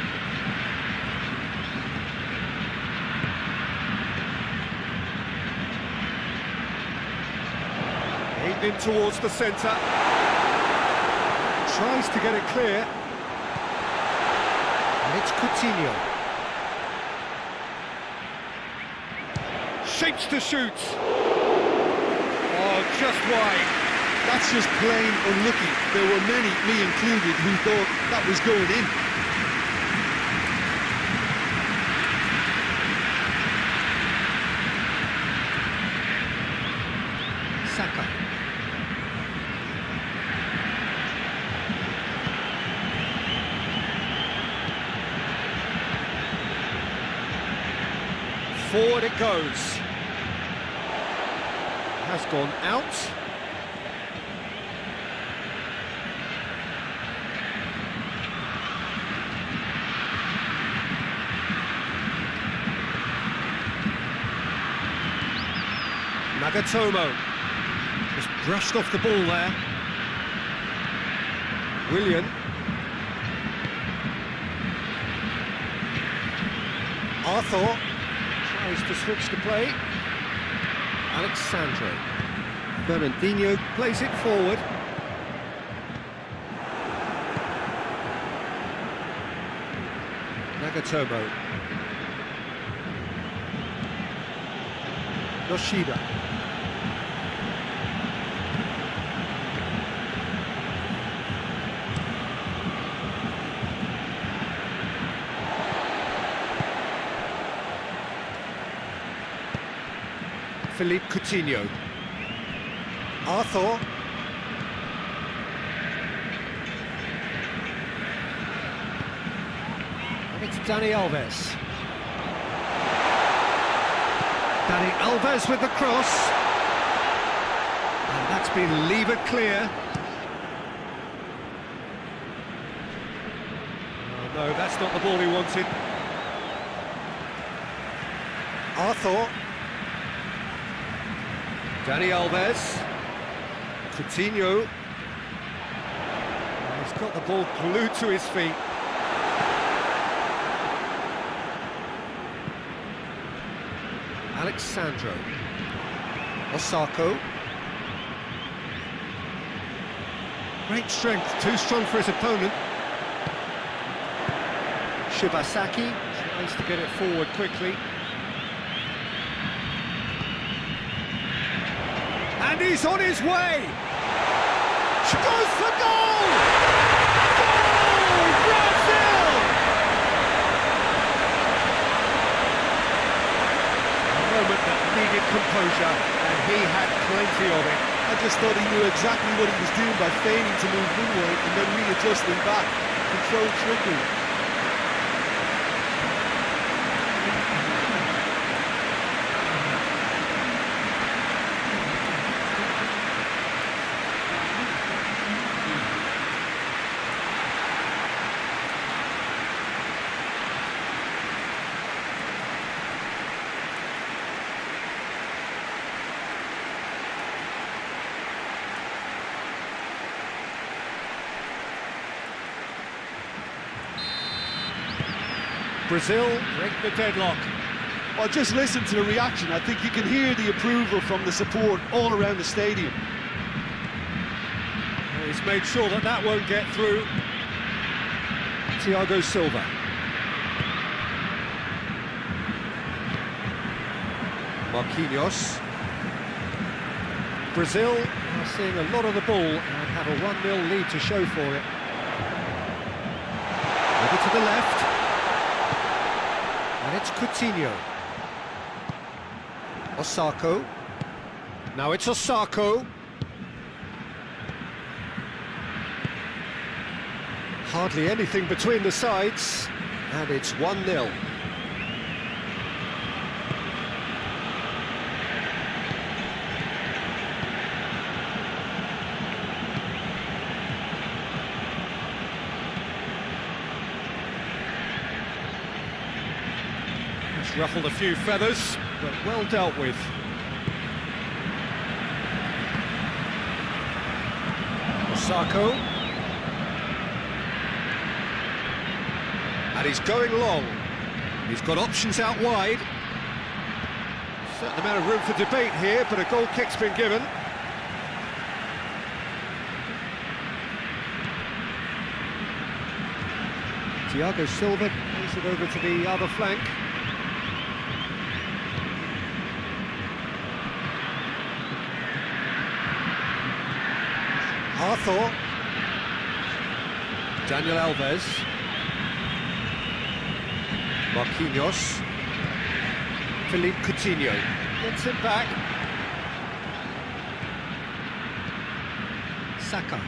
Aimed in towards the centre. Tries to get it clear. And it's Coutinho. Shapes to shoot. Oh, just wide. That's just plain unlucky. There were many, me included, who thought that was going in. Saka. Forward it goes. Has gone out. Nagatomo just brushed off the ball there. Willian. Arthur tries to switch the play. Alexandro. Fernandinho plays it forward. Nagatomo. Yoshida. Philippe Coutinho. Arthur. And it's Dani Alves. Dani Alves with the cross. And that's been levered clear. Oh no, that's not the ball he wanted. Arthur. Dani Alves. Coutinho. He's got the ball glued to his feet. Alexandro. Osako. Great strength, too strong for his opponent. Shibasaki tries to get it forward quickly. And he's on his way! She goes for goal! Goal! Brazil! A moment that needed composure, and he had plenty of it. I just thought he knew exactly what he was doing by feigning to move one way and then readjusting back. Controlled trickery. Brazil break the deadlock. Well, just listen to the reaction. I think you can hear the approval from the support all around the stadium. He's made sure that that won't get through. Thiago Silva. Marquinhos. Brazil are seeing a lot of the ball and have a 1-0 lead to show for it. Over to the left. And it's Coutinho. Osako. Now it's Osako. Hardly anything between the sides, and it's 1-0. It's ruffled a few feathers, but well dealt with. Osako. And he's going long. He's got options out wide. Certain amount of room for debate here, but a goal kick's been given. Thiago Silva plays it over to the other flank. Arthur. Daniel Alves. Marquinhos. Philippe Coutinho gets it back. Saka.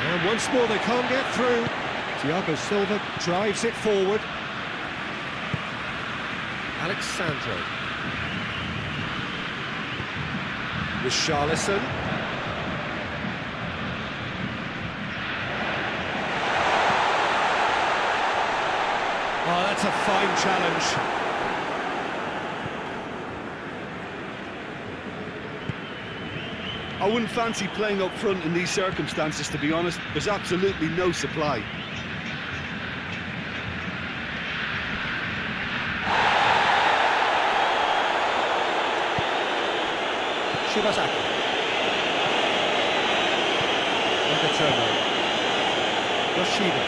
And once more they can't get through. Thiago Silva drives it forward. Alexandro. Richarlison. Oh, that's a fine challenge. I wouldn't fancy playing up front in these circumstances, to be honest. There's absolutely no supply. Shibasaki. Nagatomo. Yoshida.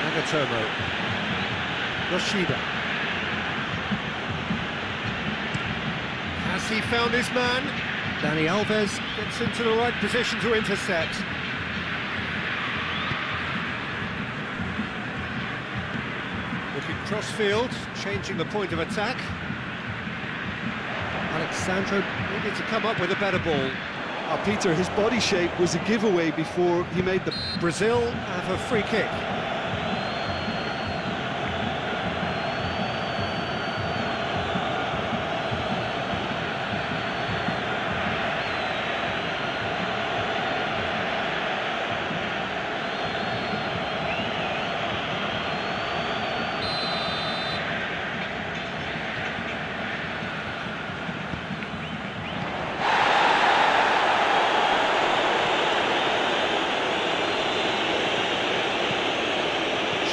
Nagatomo. Yoshida. Has he found his man? Dani Alves gets into the right position to intercept. Looking cross-field, changing the point of attack. Alexandro needed to come up with a better ball. Peter, his body shape was a giveaway before he made the... Brazil have a free kick.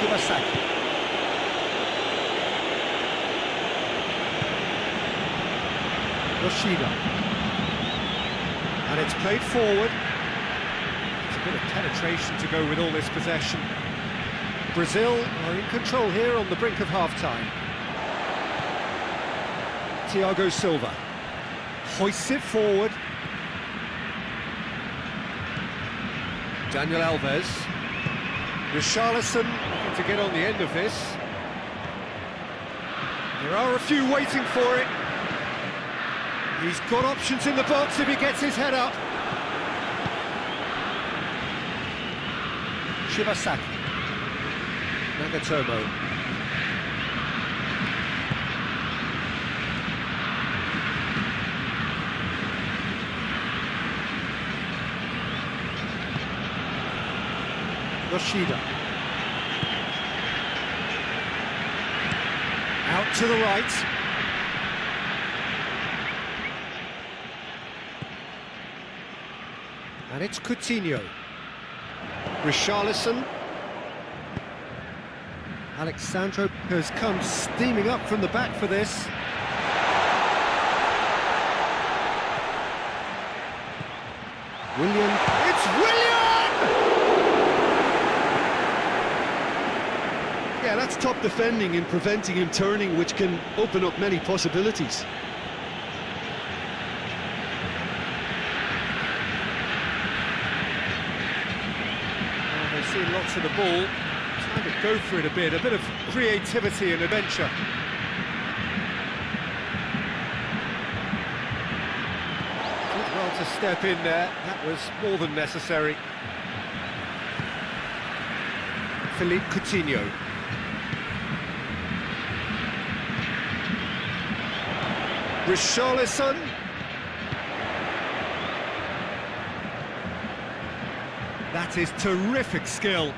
Shibasaki. Yoshida. And it's played forward. It's a bit of penetration to go with all this possession. Brazil are in control here on the brink of half-time. Thiago Silva hoists it forward. Daniel Alves. Richarlison looking to get on the end of this. There are a few waiting for it. He's got options in the box if he gets his head up. Shibasaki. Nagatomo. Yoshida. to the right. And it's Coutinho. Richarlison. Alexandro has come steaming up from the back for this. Willian. It's Willian! Yeah, that's top defending and preventing him turning, which can open up many possibilities. Well, they've seen lots of the ball, trying to go for it a bit of creativity and adventure. Did well to step in there, that was more than necessary. Philippe Coutinho. Richarlison. That is terrific skill.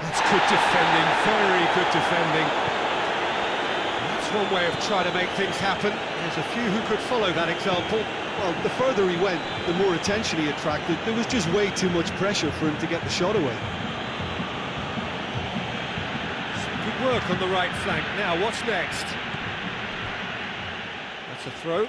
That's good defending, very good defending. That's one way of trying to make things happen. There's a few who could follow that example. Well, the further he went, the more attention he attracted. There was just way too much pressure for him to get the shot away. Good work on the right flank. Now, what's next? That's a throw.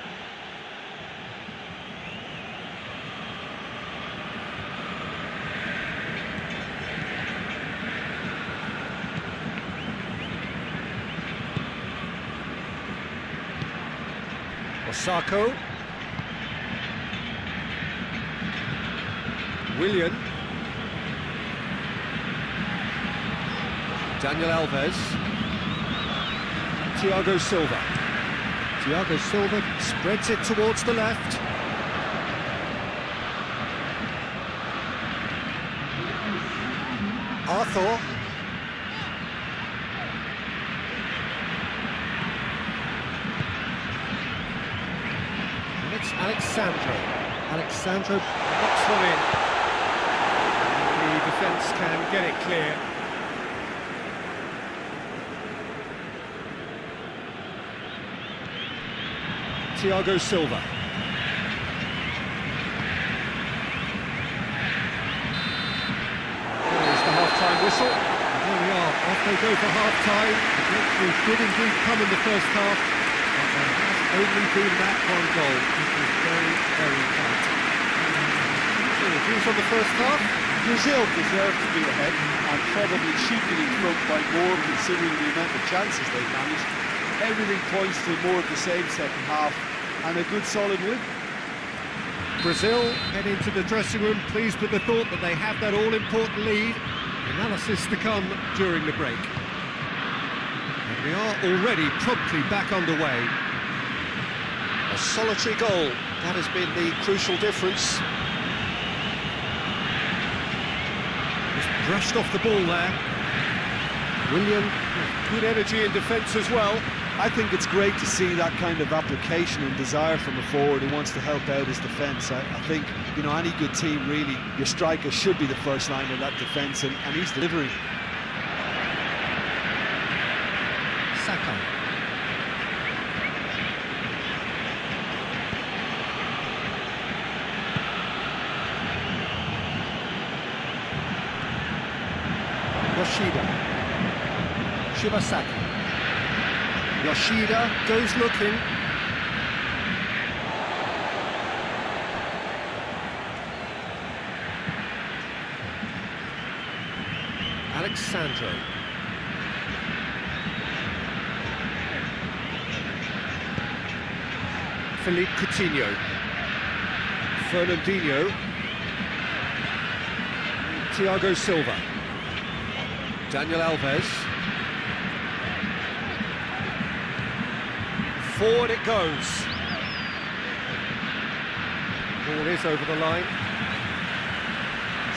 Osako. Willian. Daniel Alves. Thiago Silva. Thiago Silva spreads it towards the left. Arthur. And it's Alexandro. Alexandro knocks one in. And the defence can get it clear. Thiago Silva. There's the half-time whistle. And there we are, off they go for half-time. The breakthrough did indeed come in the first half, but there has only been that one goal. It was very, very tight. So, the views on the first half? Brazil deserved to be ahead and probably should be in front by more considering the amount of chances they've managed. Everything points to more of the same second half and a good solid win. Brazil head into the dressing room pleased with the thought that they have that all-important lead. Analysis to come during the break. And we are already promptly back underway. A solitary goal, that has been the crucial difference. Just brushed off the ball there. Willian, good energy in defence as well. I think it's great to see that kind of application and desire from a forward who wants to help out his defence. I think, you know, any good team, really, your striker should be the first line of that defence, and he's delivering. Saka. Yoshida. Shibasaki. Yoshida goes looking. Alexandro. Philippe Coutinho. Fernandinho. Thiago Silva. Daniel Alves. Forward it goes. Ball is over the line.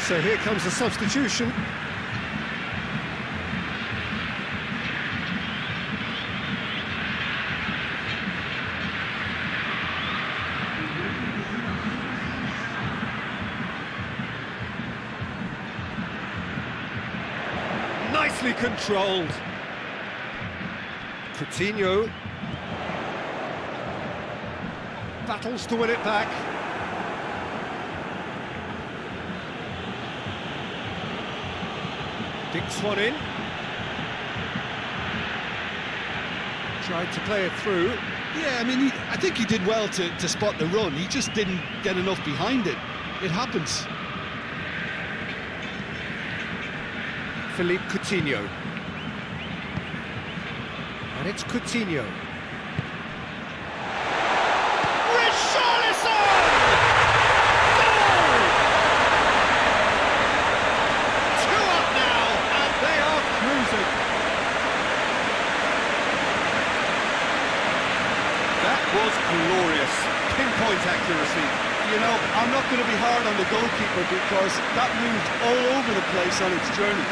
So here comes the substitution. Nicely controlled. Coutinho battles to win it back. Dinks one in. Tried to play it through. Yeah, I mean, I think he did well to spot the run. He just didn't get enough behind it. It happens. Philippe Coutinho. And it's Coutinho. Richarlison! Goal! 2 up now, and they are cruising. That was glorious. Pinpoint accuracy. You know, I'm not going to be hard on the goalkeeper because that moved all over the place on its journey.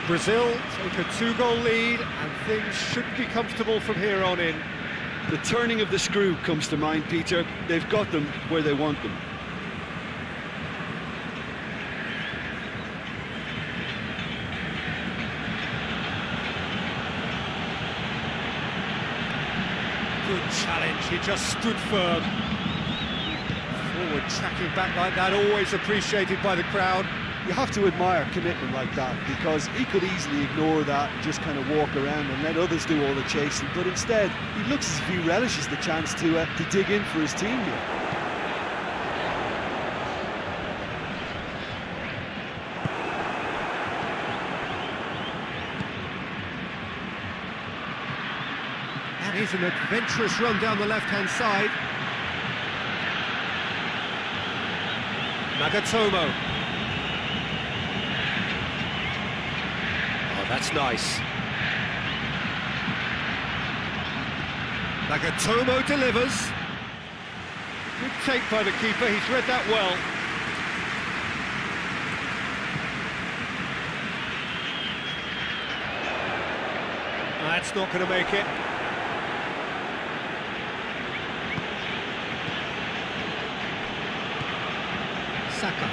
Brazil take a 2-goal lead, and things should be comfortable from here on in. The turning of the screw comes to mind, Peter. They've got them where they want them. Good challenge, he just stood firm. Forward tracking back like that, always appreciated by the crowd. You have to admire commitment like that because he could easily ignore that and just kind of walk around and let others do all the chasing, but instead he looks as if he relishes the chance to dig in for his team here. And here's an adventurous run down the left-hand side. Nagatomo. That's nice. Nagatomo delivers. Good take by the keeper, he's read that well. That's not going to make it. Saka.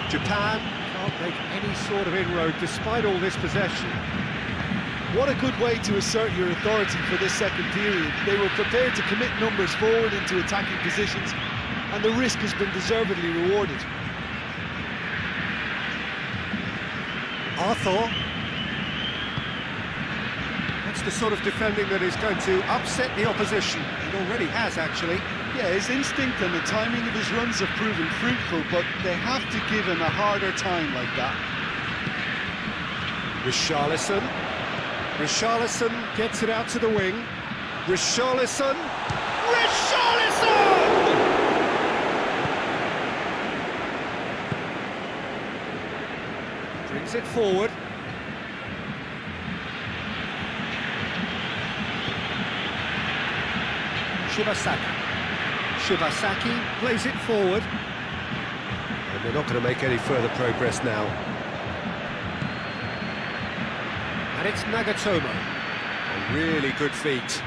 Japan can't make any sort of inroad despite all this possession. What a good way to assert your authority for this second period. They were prepared to commit numbers forward into attacking positions, and the risk has been deservedly rewarded. Arthur. That's the sort of defending that is going to upset the opposition. It already has, actually. Yeah, his instinct and the timing of his runs have proven fruitful, but they have to give him a harder time like that. Richarlison. Richarlison gets it out to the wing. Richarlison. Richarlison! Brings it forward. Shibasaki plays it forward. And they're not going to make any further progress now. And it's Nagatomo. A really good feat.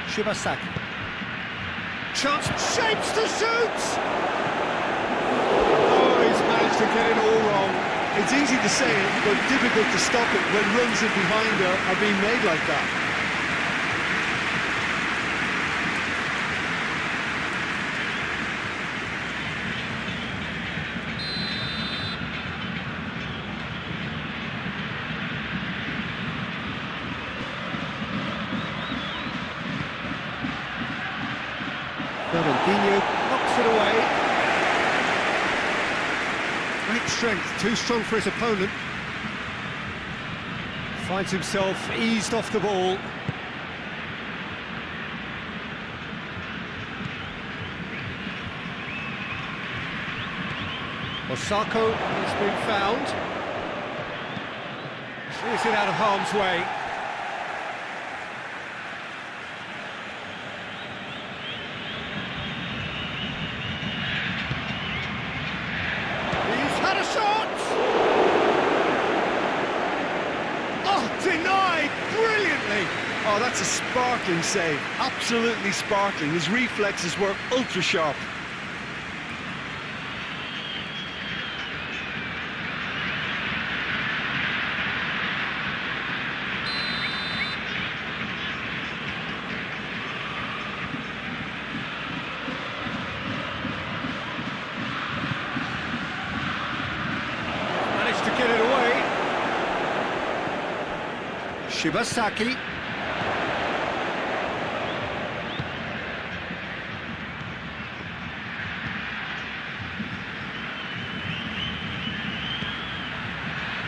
Shibasaki. Chance, shapes to shoot! Oh, he's managed to get it all wrong. It's easy to say it, but difficult to stop it when runs in behind are being made like that. Fernandinho knocks it away. Great strength, too strong for his opponent. Finds himself eased off the ball. Osako has been found. Clears it out of harm's way. He's had a shot! Oh, denied brilliantly! Oh, that's a sparkling save. Absolutely sparkling. His reflexes were ultra sharp. Managed to get it away. Shibasaki.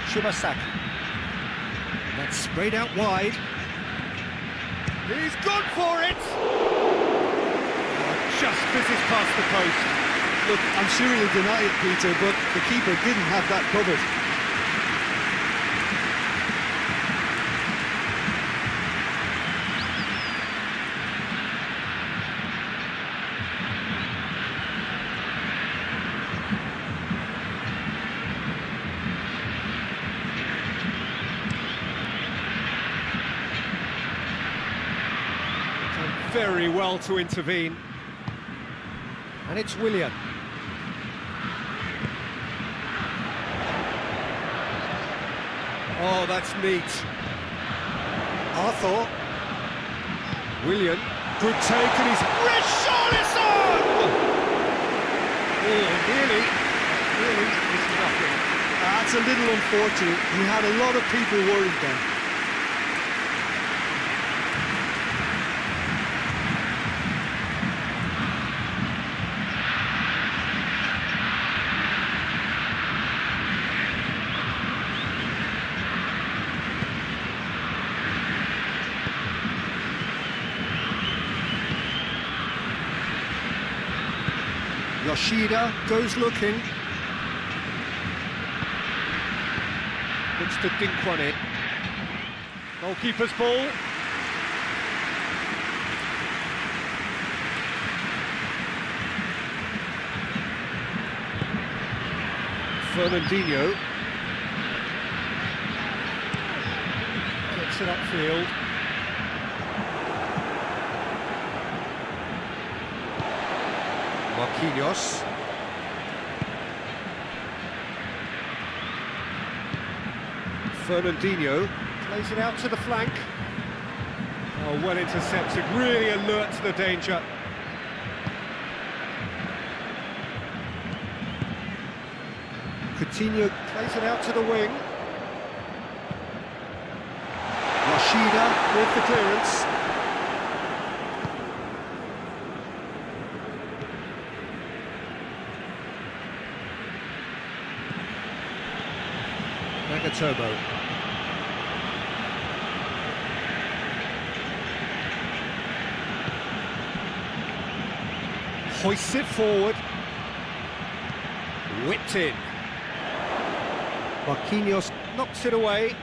Shibasaki. That's sprayed out wide. He's gone for it! Just fizzes past the post. Look, I'm sure he'll deny it, Peter, but the keeper didn't have that covered. Very well to intervene. And it's Willian. Oh, that's neat. Arthur. Willian. Good take, and he's... Richarlison! Oh, nearly. Really, this is nothing. That's a little unfortunate. He had a lot of people worried then. Yoshida goes looking. Looks to dink one in. Goalkeeper's ball. Fernandinho. Gets it upfield. Marquinhos. Fernandinho plays it out to the flank. Oh, well intercepted, really alert to the danger. Coutinho plays it out to the wing. Yoshida with the clearance. Nagatomo. Hoists it forward. Whipped in. Marquinhos knocks it away.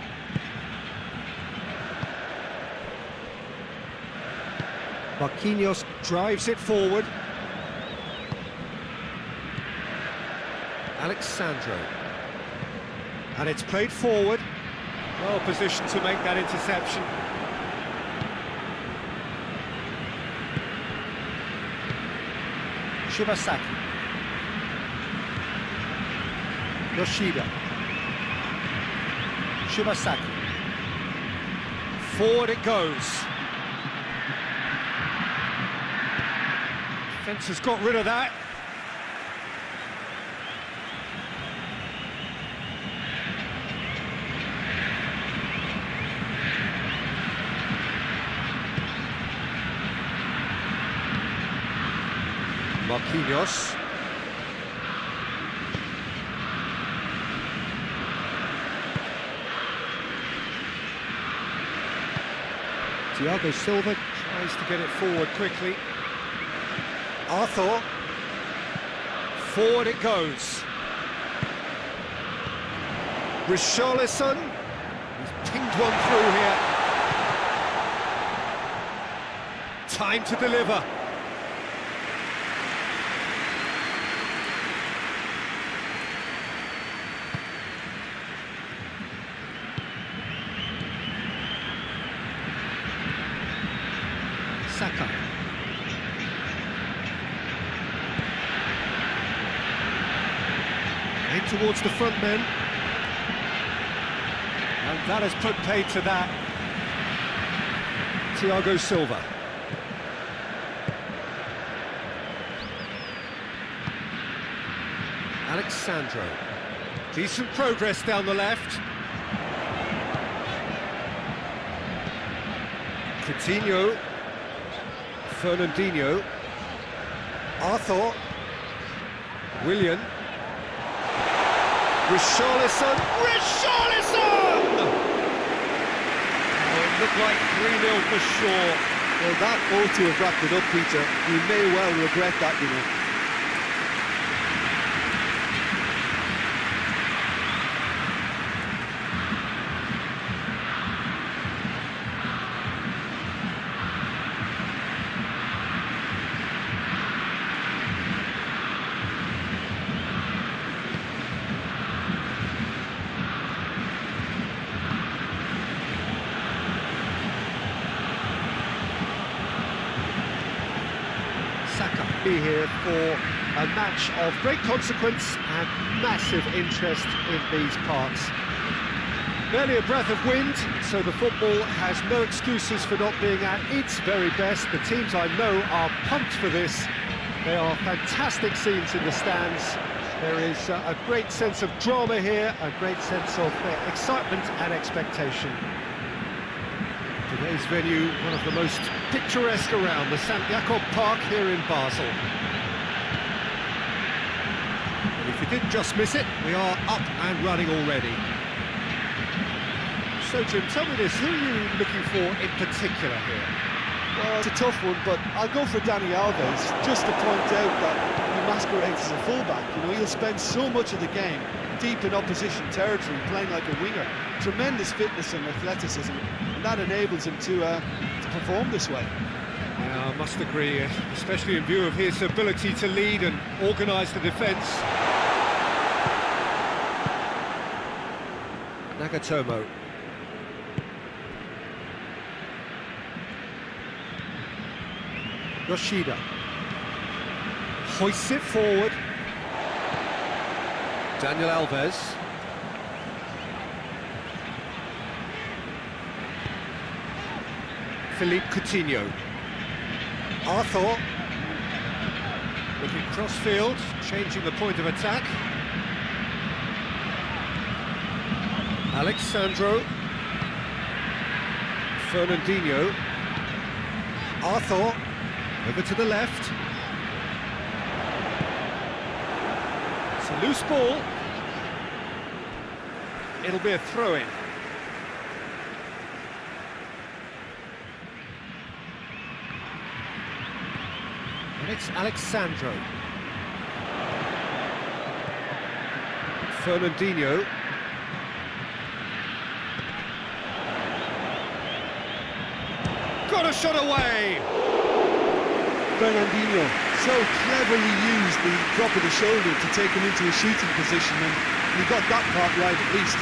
Marquinhos drives it forward. Alexandro. And it's played forward. Well positioned to make that interception. Shibasaki. Yoshida. Shibasaki. Forward it goes. Defence has got rid of that. Marquinhos. Thiago Silva tries to get it forward quickly. Arthur. Forward it goes. Richarlison, he's pinged one through here. Time to deliver. Saka. In towards the front men. And that has put paid to that. Thiago Silva. Alexandro. Decent progress down the left. Coutinho. Fernandinho. Arthur. Willian. Richarlison. Richarlison! Oh, it looked like 3-0 for sure. Well, that ought to have wrapped it up, Peter. You may well regret that, you know. Saka be here for a match of great consequence and massive interest in these parts. Barely a breath of wind, so the football has no excuses for not being at its very best. The teams I know are pumped for this. There are fantastic scenes in the stands. There is a great sense of drama here, a great sense of excitement and expectation. Today's venue, one of the most picturesque around, the St. Jacob Park here in Basel. And if you did just miss it, we are up and running already. So Jim, tell me this, who are you looking for in particular here? Well, it's a tough one, but I'll go for Dani Alves, just to point out that he masquerades as a fullback. You know, he'll spend so much of the game deep in opposition territory, playing like a winger. Tremendous fitness and athleticism, and that enables him to perform this way. Yeah, I must agree, especially in view of his ability to lead and organise the defence. Nagatomo. Yoshida hoists it forward. Daniel Alves. Philippe Coutinho. Arthur. Looking cross-field, changing the point of attack. Alexandro. Fernandinho. Arthur. Over to the left. It's a loose ball. It'll be a throw-in. And it's Alexandro. Fernandinho. Got a shot away! Fernandinho so cleverly used the drop of the shoulder to take him into a shooting position, and he got that part right at least.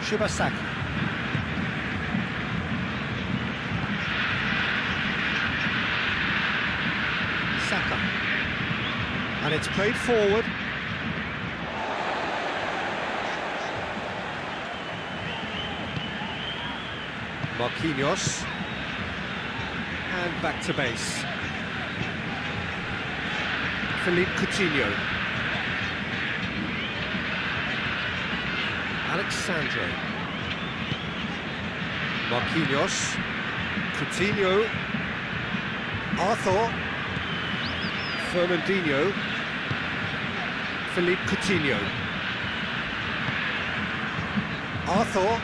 Shibasaki. Saka. And it's played forward. Marquinhos. And back to base. Philippe Coutinho. Alexandro. Marquinhos. Coutinho. Arthur. Fernandinho. Philippe Coutinho. Arthur.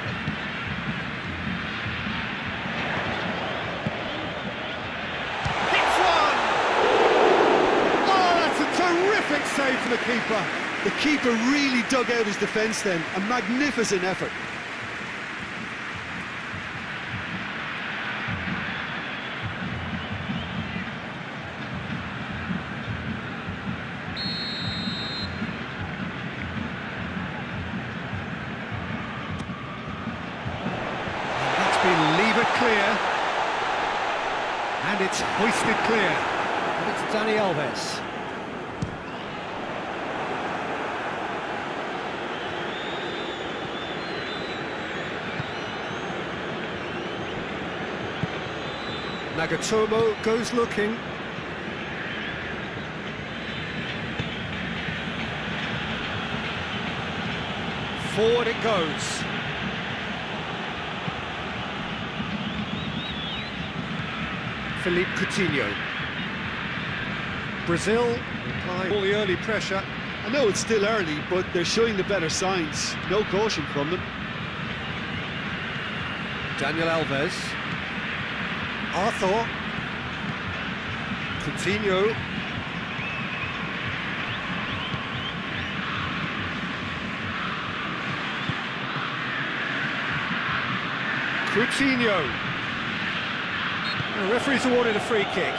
Hits one! Oh, that's a terrific save from the keeper. The keeper really dug out his defence then, a magnificent effort. Clear, and it's hoisted clear, and it's Dani Alves. Nagatomo goes looking. Forward it goes. Philippe Coutinho. Brazil applying all the early pressure. I know it's still early, but they're showing the better signs. No caution from them. Daniel Alves. Arthur. Coutinho. Coutinho. The referee's awarded a free kick.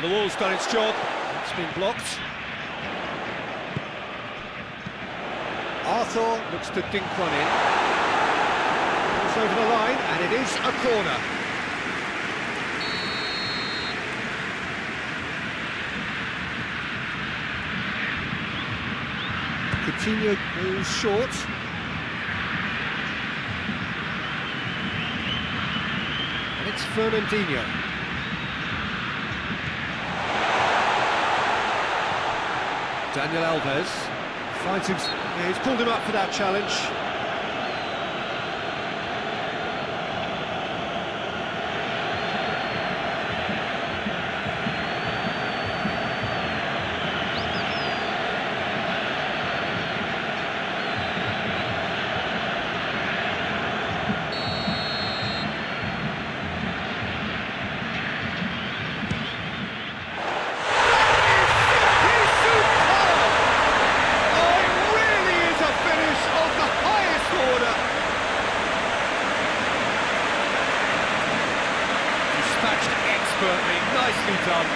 The wall's done its job. It's been blocked. Arthur looks to dink one in. It's over the line, and it is a corner. Coutinho goes short. And it's Fernandinho. Daniel Alves finds him. Yeah, he's pulled him up for that challenge. Nicely done.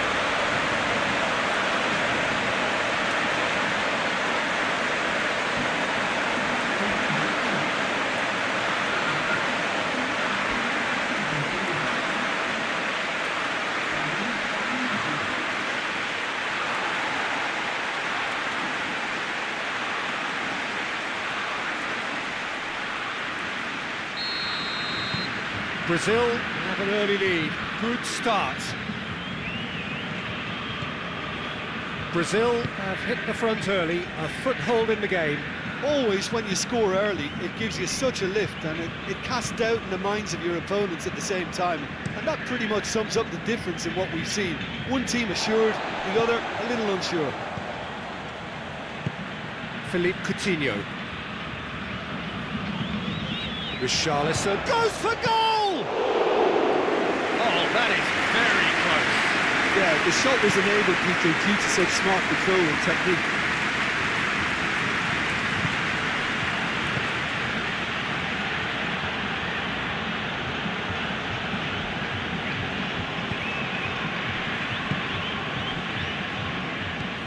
Brazil have an early lead. Good start. Brazil have hit the front early, a foothold in the game. Always when you score early, it gives you such a lift, and it casts doubt in the minds of your opponents at the same time. And that pretty much sums up the difference in what we've seen. One team assured, the other a little unsure. Philippe Coutinho. Richarlison goes for goal! Oh, that is very close. Yeah, the shot was enabled, Peter, due to such smart control and technique.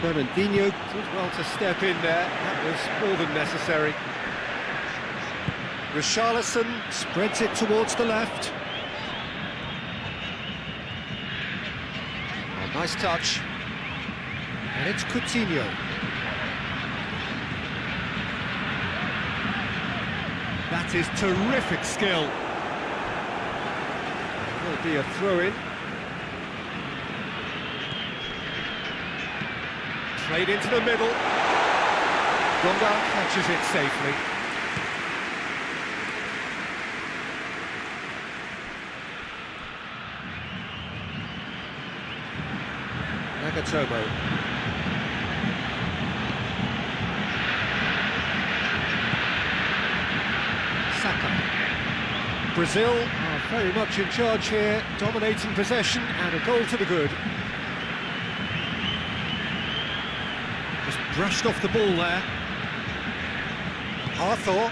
Fernandinho did well to step in there. That was more than necessary. Richarlison spreads it towards the left. Oh, nice touch. And it's Coutinho. That is terrific skill. Will be a throw-in. Played into the middle. Joynal catches it safely. Nagatomo. Saka. Brazil are very much in charge here, dominating possession and a goal to the good. Just brushed off the ball there. Arthur.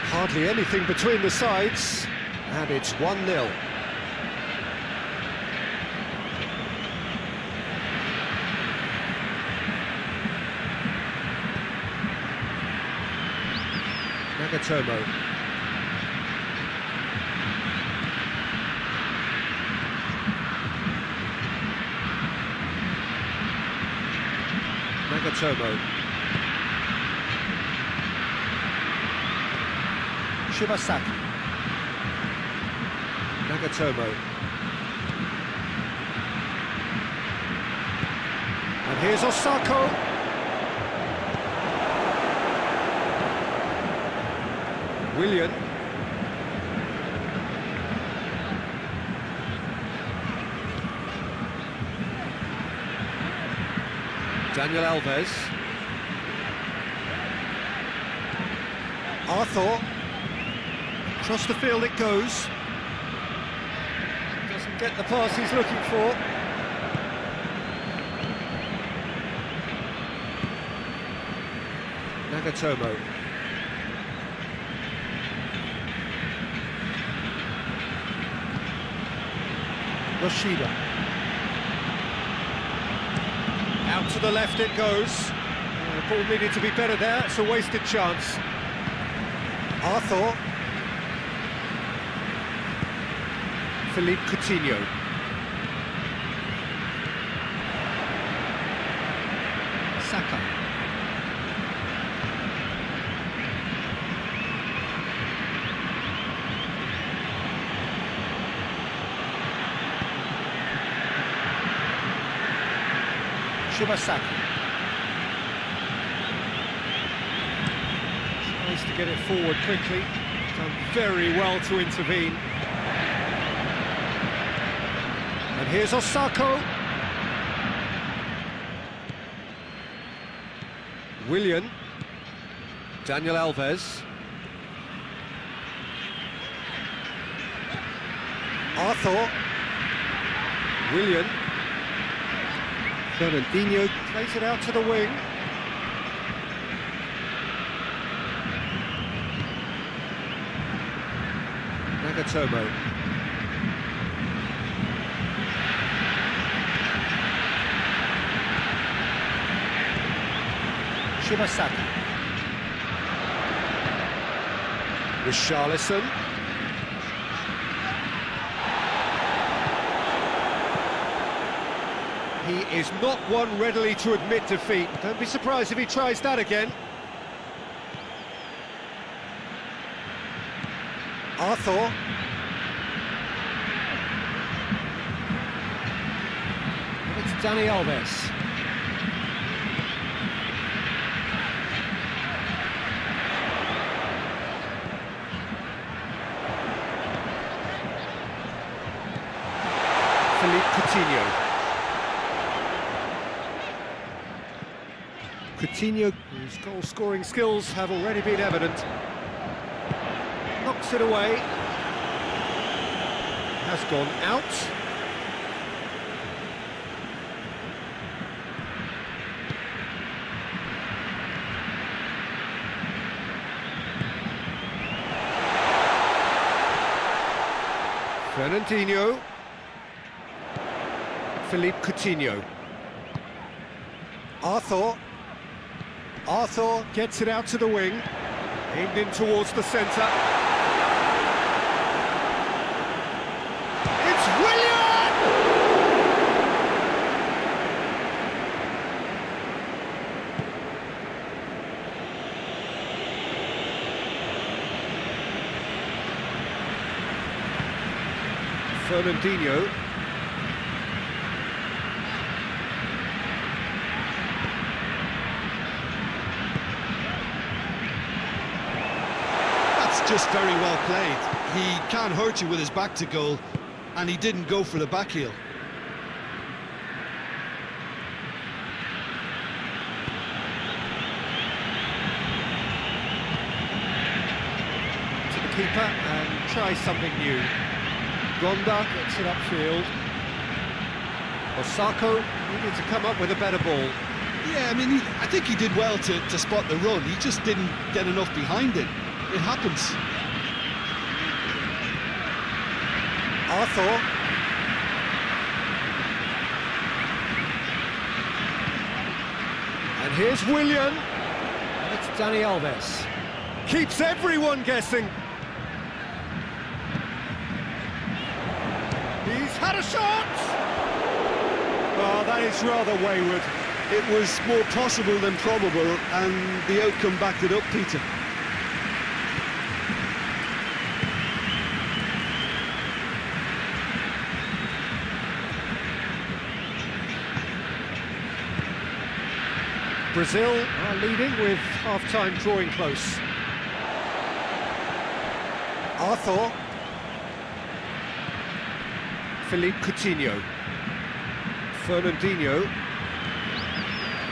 Hardly anything between the sides, and it's 1-0. Nagatomo. Nagatomo. Shibasaki. Nagatomo. And here's Osako. Willian. Daniel Alves. Arthur. Across the field it goes. Doesn't get the pass he's looking for. Nagatomo. Rashida. Out to the left it goes. The ball needed to be better there, it's a wasted chance. Arthur. Philippe Coutinho. Saka. Shibasaki. Tries to get it forward quickly. Done very well to intervene. And here's Osako. Willian. Daniel Alves. Arthur. Willian. Fernandinho plays it out to the wing. Nagatomo. Shibasaki. Richarlison. He is not one readily to admit defeat. Don't be surprised if he tries that again. Arthur. And it's Dani Alves. Philippe Coutinho. Coutinho, whose goal-scoring skills have already been evident, knocks it away, has gone out. Fernandinho. Philippe Coutinho. Arthur gets it out to the wing, aimed in towards the centre. It's Willian! Fernandinho. That's just very well played. He can't hurt you with his back to goal, and he didn't go for the back heel. To the keeper and try something new. Gonda gets it upfield. Osako needed to come up with a better ball. Yeah, I mean, I think he did well to spot the run. He just didn't get enough behind it. It happens. Arthur. And here's Willian. And it's Dani Alves. Keeps everyone guessing. He's had a shot! Oh, that is rather wayward. It was more possible than probable, and the outcome backed it up, Peter. Brazil are leading with half-time drawing close. Arthur. Philippe Coutinho. Fernandinho.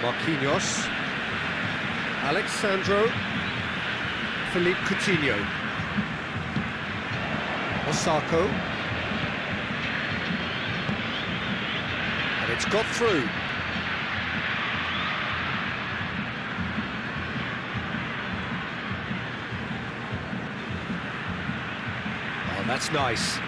Marquinhos. Alexandro. Philippe Coutinho. Osako. And it's got through. Oh, that's nice.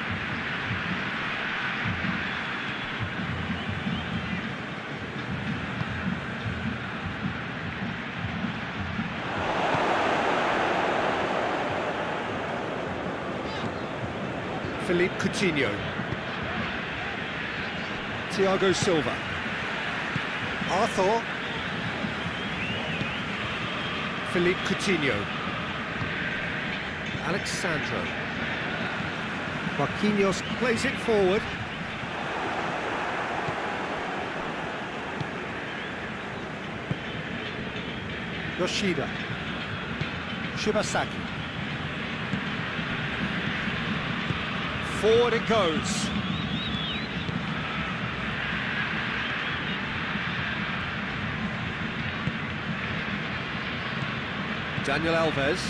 Philippe Coutinho. Thiago Silva. Arthur. Philippe Coutinho. Alexandro. Marquinhos plays it forward. Yoshida. Shibasaki. Forward it goes. Daniel Alves.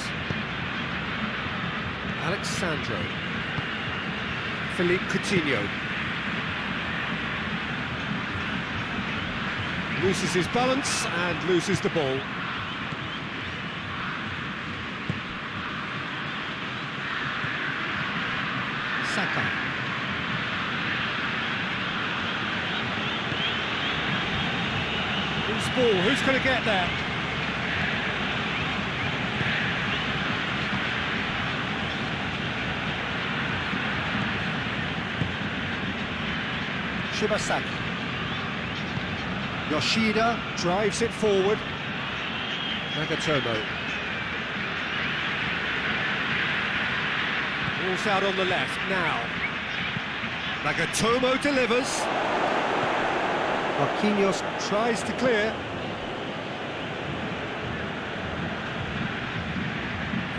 Alexandro. Philippe Coutinho. Loses his balance and loses the ball. Saka. Loose ball, who's going to get there? Shibasaki. Yoshida drives it forward. Nagatomo. Ball's out on the left now. Nagatomo delivers. Marquinhos tries to clear.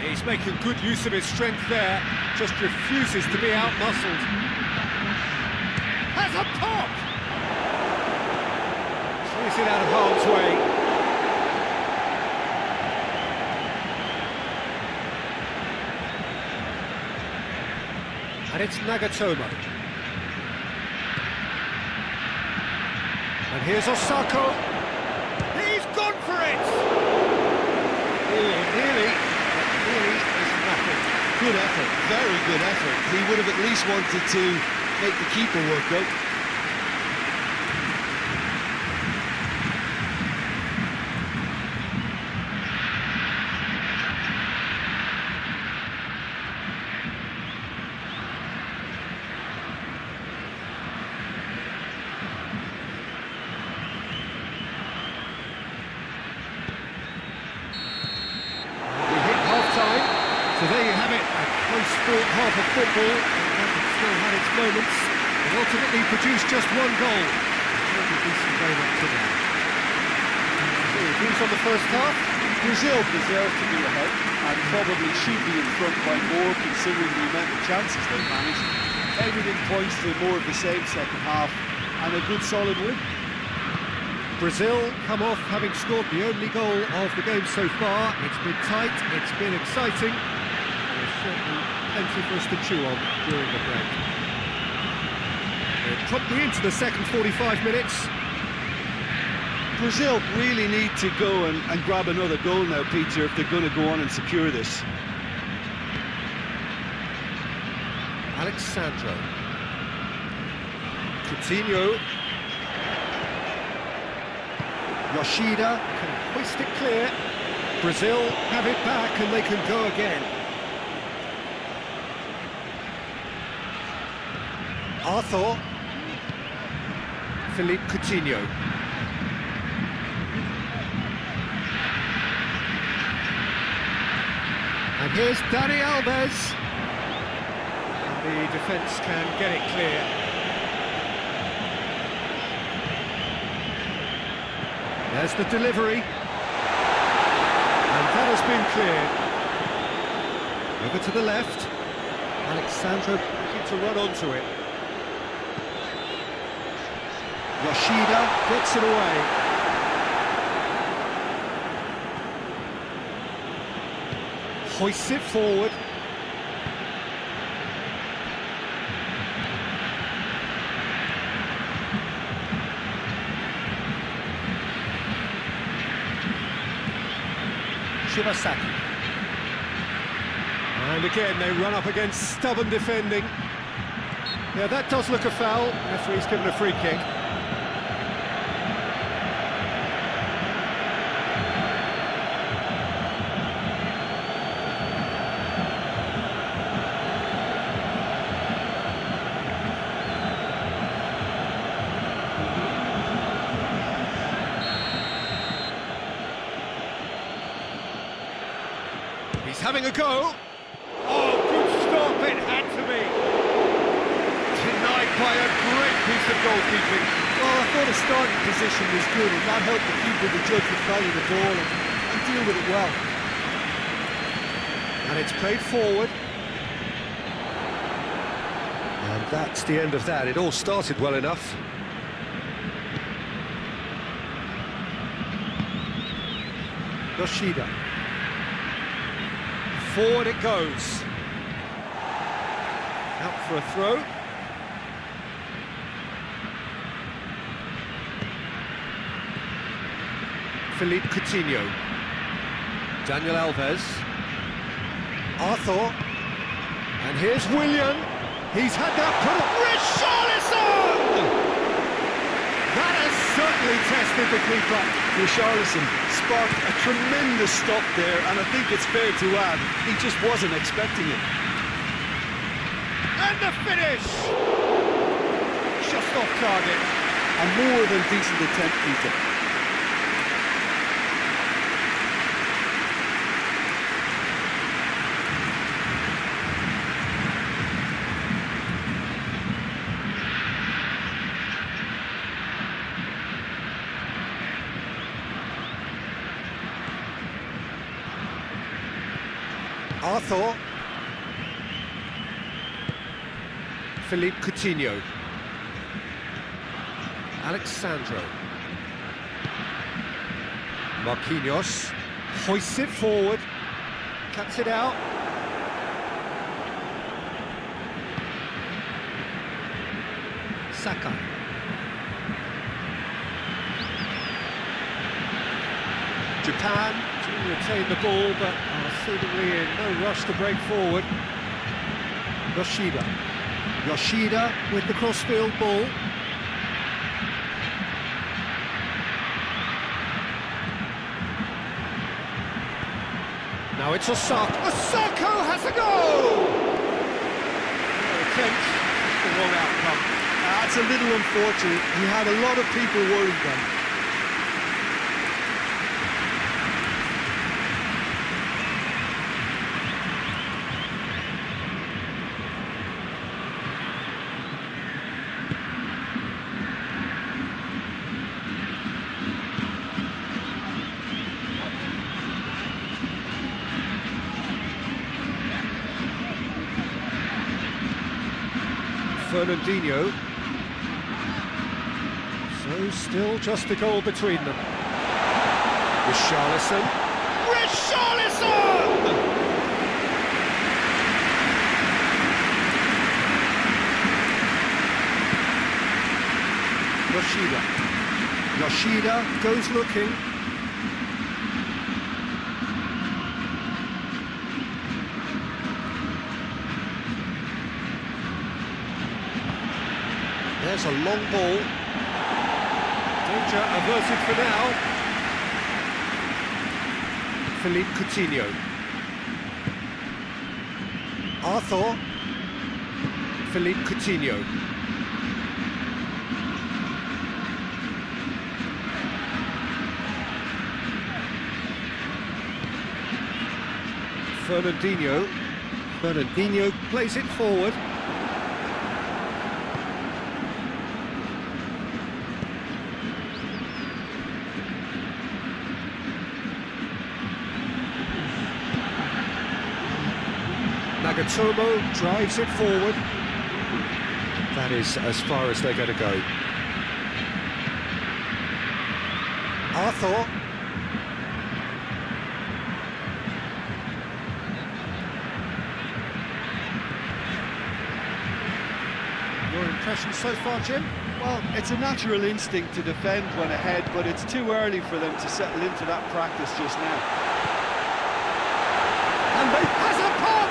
He's making good use of his strength there, just refuses to be out-muscled. Has a pop! Clears it out of harm's way. And it's Nagatomo. And here's Osako. He's gone for it! Oh, nearly is nothing. Good effort, very good effort. He would have at least wanted to make the keeper work out. We hit half-time, so there you have it, a close-fought half of football. still had its moments, and ultimately produced just one goal. A decent game up to now. So, views on the first half? Brazil deserve to be ahead and probably should be in front by more considering the amount of chances they've managed. Everything points to more of the same second half and a good solid win. Brazil come off having scored the only goal of the game so far. It's been tight, it's been exciting, and there's certainly plenty for us to chew on during the break. We're promptly into the second 45 minutes. Brazil really need to go and grab another goal now, Peter, if they're going to go on and secure this. Alexandro. Coutinho. Yoshida can hoist it clear. Brazil have it back and they can go again. Arthur. Philippe Coutinho. And here's Dani Alves. And the defence can get it clear. There's the delivery. And that has been cleared. Over to the left. Alexandro looking to run onto it. Yoshida gets it away. Hoists it forward. Shibasaki. And again they run up against stubborn defending. Yeah, that does look a foul. Referee's given a free kick. He's having a go. Oh, good stop, it had to be. Denied by a great piece of goalkeeping. Well, I thought the starting position was good and that helped the keeper to judge the value of the ball and deal with it well. And it's played forward. And that's the end of that. It all started well enough. Yoshida. Forward it goes. Out for a throw. Philippe Coutinho. Daniel Alves. Arthur. And here's Willian. He's had that put up. Richarlison! That has certainly tested the keeper. Richarlison sparked a tremendous stop there, and I think it's fair to add, he just wasn't expecting it. And the finish! Just off target. A more than decent attempt, Peter. Arthur. Philippe Coutinho. Alexandro. Marquinhos hoists it forward, cuts it out. Saka. Japan to retain the ball, but are seemingly in no rush to break forward. Yoshida. Yoshida with the crossfield ball. Now it's Osako. Osako has a goal! Attempt, the wrong outcome. That's a little unfortunate. He had a lot of people worried then. Fernandinho. So still just a goal between them. Richarlison. Richarlison! Yoshida goes looking. There's a long ball. Danger averted for now. Philippe Coutinho. Arthur. Philippe Coutinho. Fernandinho. Fernandinho plays it forward. Nagatomo drives it forward. That is as far as they're going to go. Arthur. Your impression so far, Jim? Well, it's a natural instinct to defend when ahead, but it's too early for them to settle into that practice just now. And they has a pop!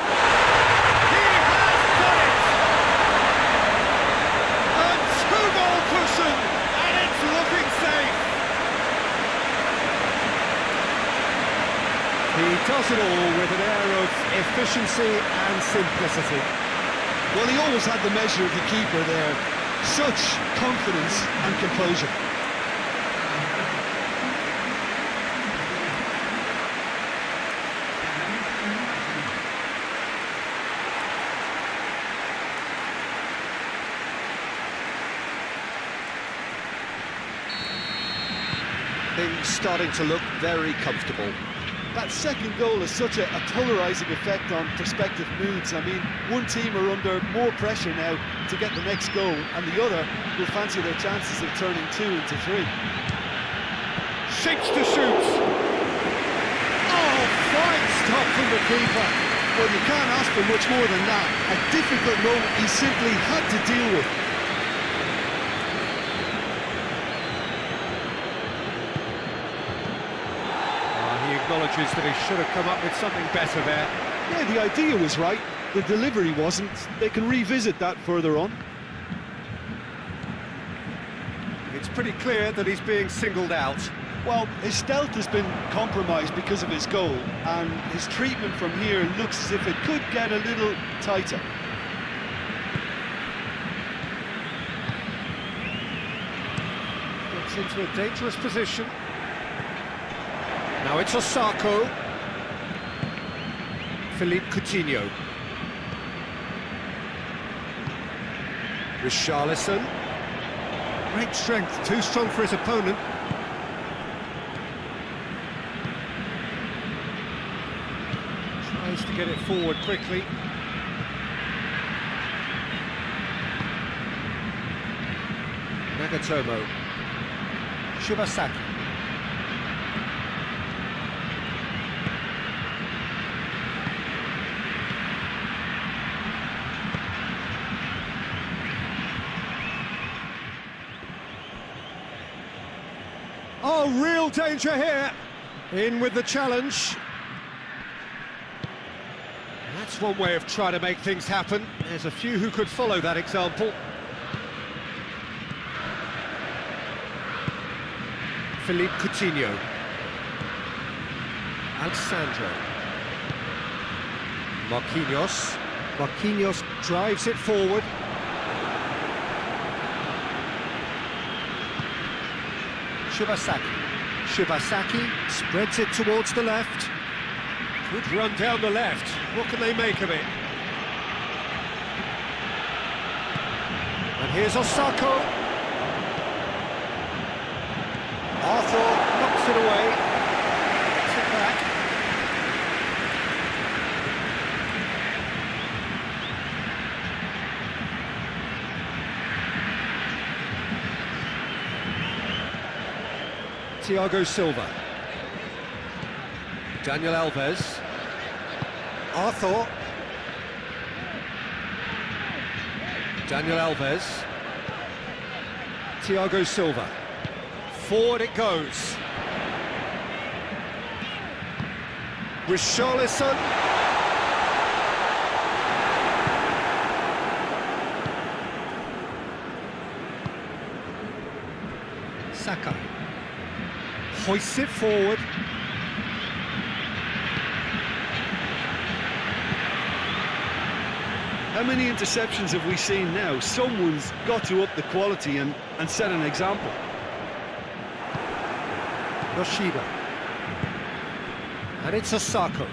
He has done it! A two-goal cushion, and it's looking safe! He does it all with an air of efficiency and simplicity. Well, he always had the measure of the keeper there. Such confidence and composure. Things starting to look very comfortable. That second goal has such a polarising effect on prospective moods. I mean, one team are under more pressure now to get the next goal, and the other will fancy their chances of turning 2 into 3. Shapes to shoot! Oh, fine stop from the keeper! Well, you can't ask for much more than that. A difficult moment he simply had to deal with. Acknowledges that he should have come up with something better there. Yeah, the idea was right, the delivery wasn't. They can revisit that further on. It's pretty clear that he's being singled out. Well, his stealth has been compromised because of his goal, and his treatment from here looks as if it could get a little tighter. Gets into a dangerous position. Now it's Osako. Philippe Coutinho. Richarlison. Great strength, too strong for his opponent. Tries to get it forward quickly. Nagatomo. Shibasaki. Oh, real danger here. In with the challenge. That's one way of trying to make things happen. There's a few who could follow that example. Philippe Coutinho. Alessandro. Marquinhos. Marquinhos drives it forward. Shibasaki spreads it towards the left. Good run down the left. What can they make of it? And here's Osako. Arthur knocks it away. Gets it back. Thiago Silva. Daniel Alves. Arthur. Daniel Alves. Thiago Silva. Forward it goes. Richarlison. Saka. Hoists it forward. How many interceptions have we seen now? Someone's got to up the quality and set an example. Yoshida. And it's Osako.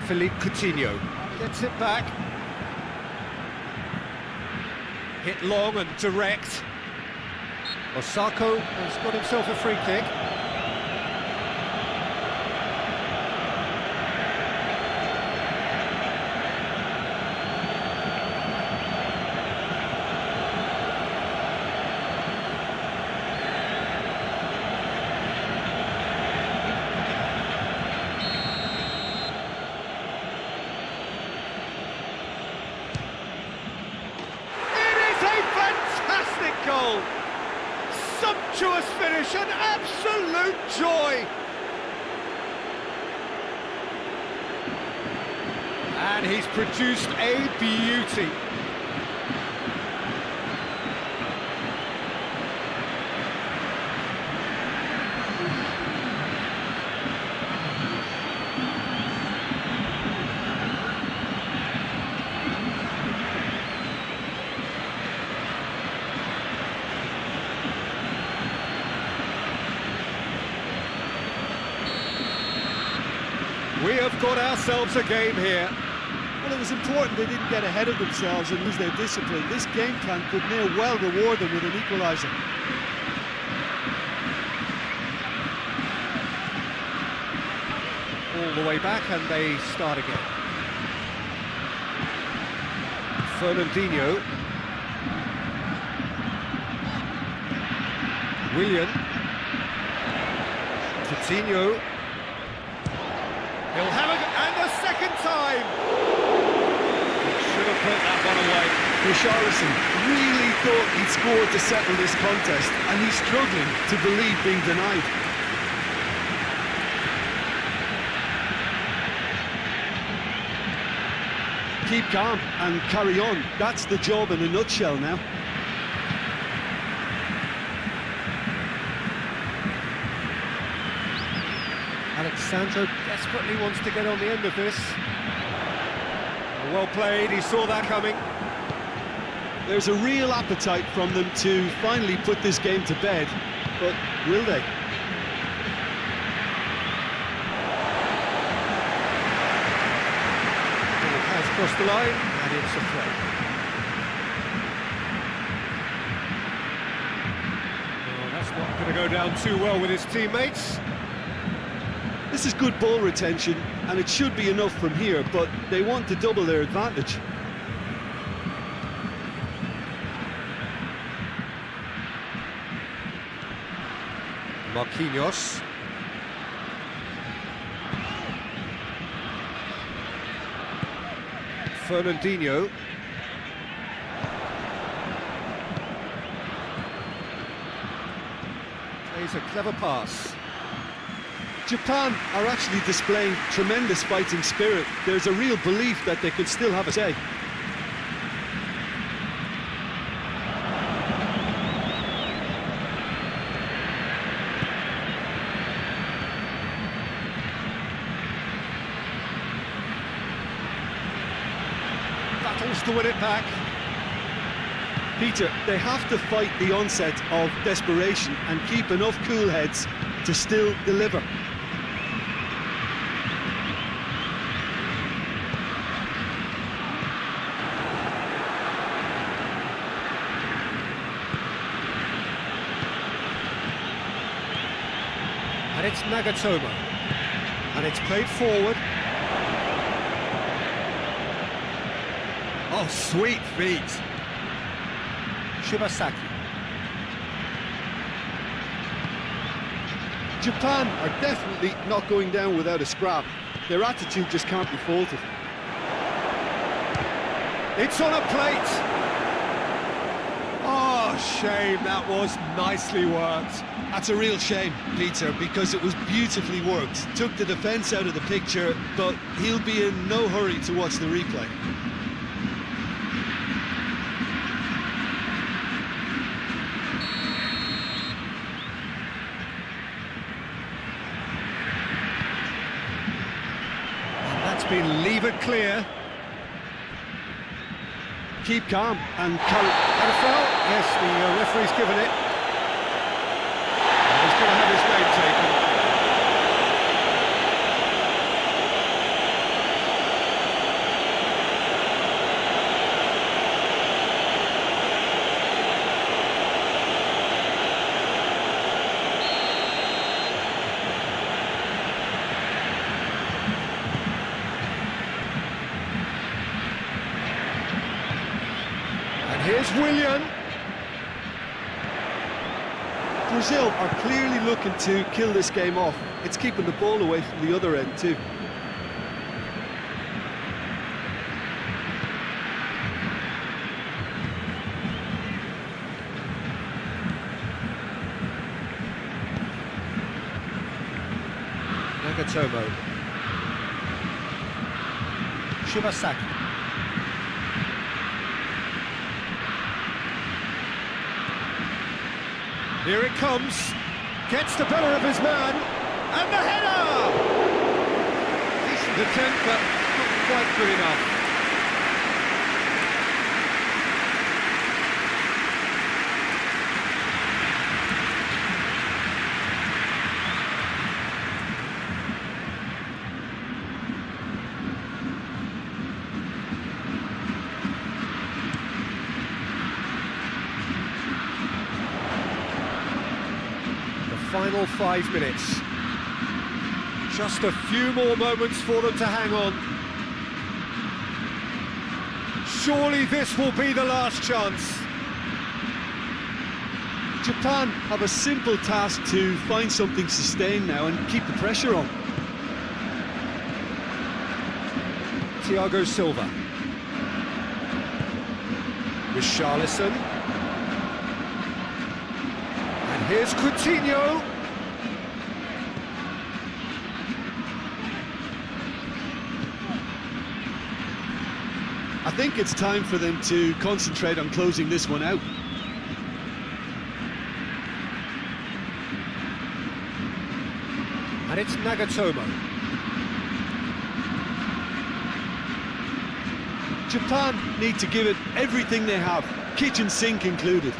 Philippe Coutinho gets it back. Hit long and direct. Osako has got himself a free kick. Goal. Sumptuous finish, an absolute joy. And he's produced a beauty. We have got ourselves a game here. Well, it was important they didn't get ahead of themselves and lose their discipline. This game plan could near well reward them with an equaliser. All the way back and they start again. Fernandinho. Willian. Coutinho. He'll have and a second time! Should have put that one away. Richarlison really thought he'd scored to settle this contest, and he's struggling to believe being denied. Keep calm and carry on. That's the job in a nutshell now. Alexandro desperately wants to get on the end of this. Well played, he saw that coming. There's a real appetite from them to finally put this game to bed, but will they? It has crossed the line, and it's a throw. Well, that's not going to go down too well with his teammates. This is good ball retention, and it should be enough from here, but they want to double their advantage. Marquinhos. Fernandinho. Plays a clever pass. Japan are actually displaying tremendous fighting spirit. There's a real belief that they could still have a say. Battles to win it back. Peter, they have to fight the onset of desperation and keep enough cool heads to still deliver. And it's Nagatomo. And it's played forward. Oh, sweet feet. Shibasaki. Japan are definitely not going down without a scrap. Their attitude just can't be faulted. It's on a plate. Oh, shame, that was nicely worked. That's a real shame, Peter, because it was beautifully worked. Took the defence out of the picture, but he'll be in no hurry to watch the replay. That's been levered clear. Keep calm and carry... And a foul? Yes, the referee's given it. And he's going to have his name taken. Here's Willian. Brazil are clearly looking to kill this game off. It's keeping the ball away from the other end too. Nagatomo. Shibasaki. Here it comes, gets the better of his man, and the header! Decent attempt, but not quite good enough. Final 5 minutes. Just a few more moments for them to hang on. Surely this will be the last chance. Japan have a simple task to find something sustained now and keep the pressure on. Thiago Silva. Richarlison. And here's Coutinho. I think it's time for them to concentrate on closing this one out. And it's Nagatomo. Japan need to give it everything they have, kitchen sink included.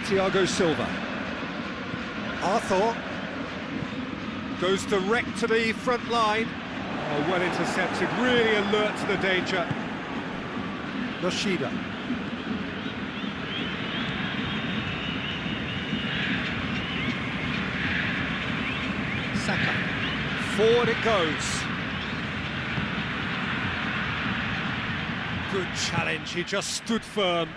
Thiago Silva. Arthur goes direct to the front line. Oh, well intercepted, really alert to the danger. Yoshida. Saka. Forward it goes. Good challenge, he just stood firm.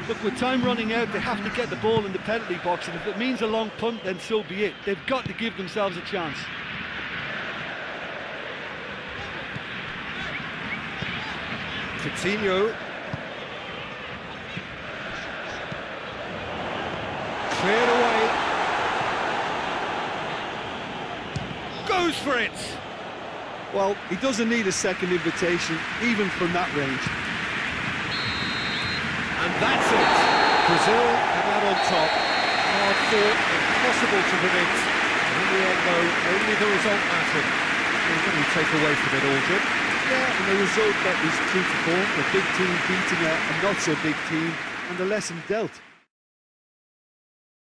Look, with time running out, they have to get the ball in the penalty box, and if it means a long punt, then so be it. They've got to give themselves a chance. Coutinho. Cleared away. Goes for it. Well, he doesn't need a second invitation, even from that range. And that's it. Brazil come out on top. Hard fought, impossible to predict. And in the end, though, only the result mattered. What do you take away from it all, Jim? Yeah, and the result that was true to form, a big team beating a not-so-big team, and the lesson dealt.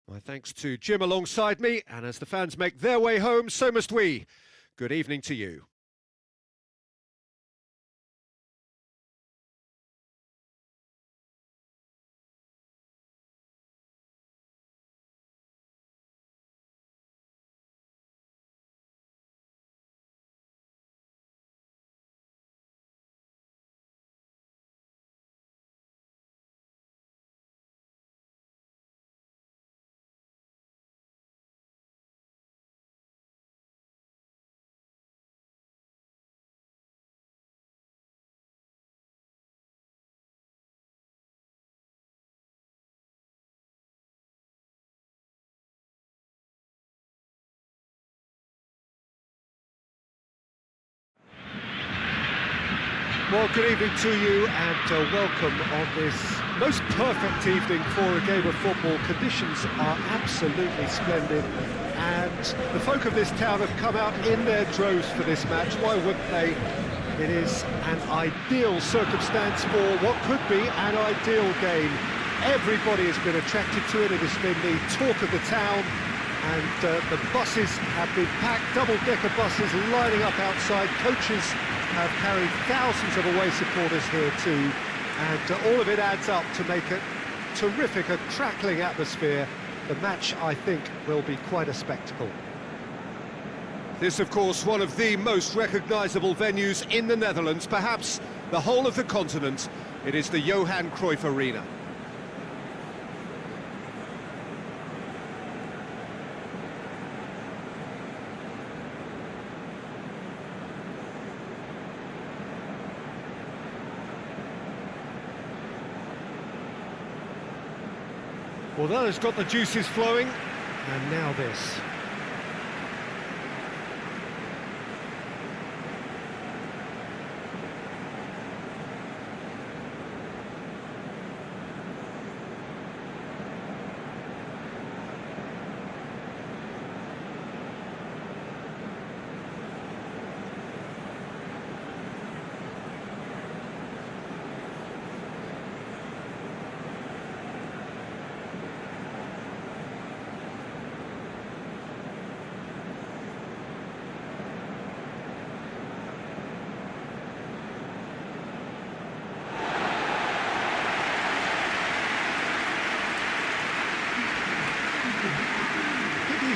My thanks to Jim alongside me, and as the fans make their way home, so must we. Good evening to you. Well, good evening to you and welcome on this most perfect evening for a game of football. Conditions are absolutely splendid and the folk of this town have come out in their droves for this match. Why wouldn't they? It is an ideal circumstance for what could be an ideal game. Everybody has been attracted to it. It has been the talk of the town, and the buses have been packed, double-decker buses lining up outside. Coaches have carried thousands of away supporters here too, and all of it adds up to make a terrific, a crackling atmosphere. The match, I think, will be quite a spectacle. This, of course, one of the most recognisable venues in the Netherlands, perhaps the whole of the continent. It is the Johan Cruyff Arena. Well, that has got the juices flowing, and now this.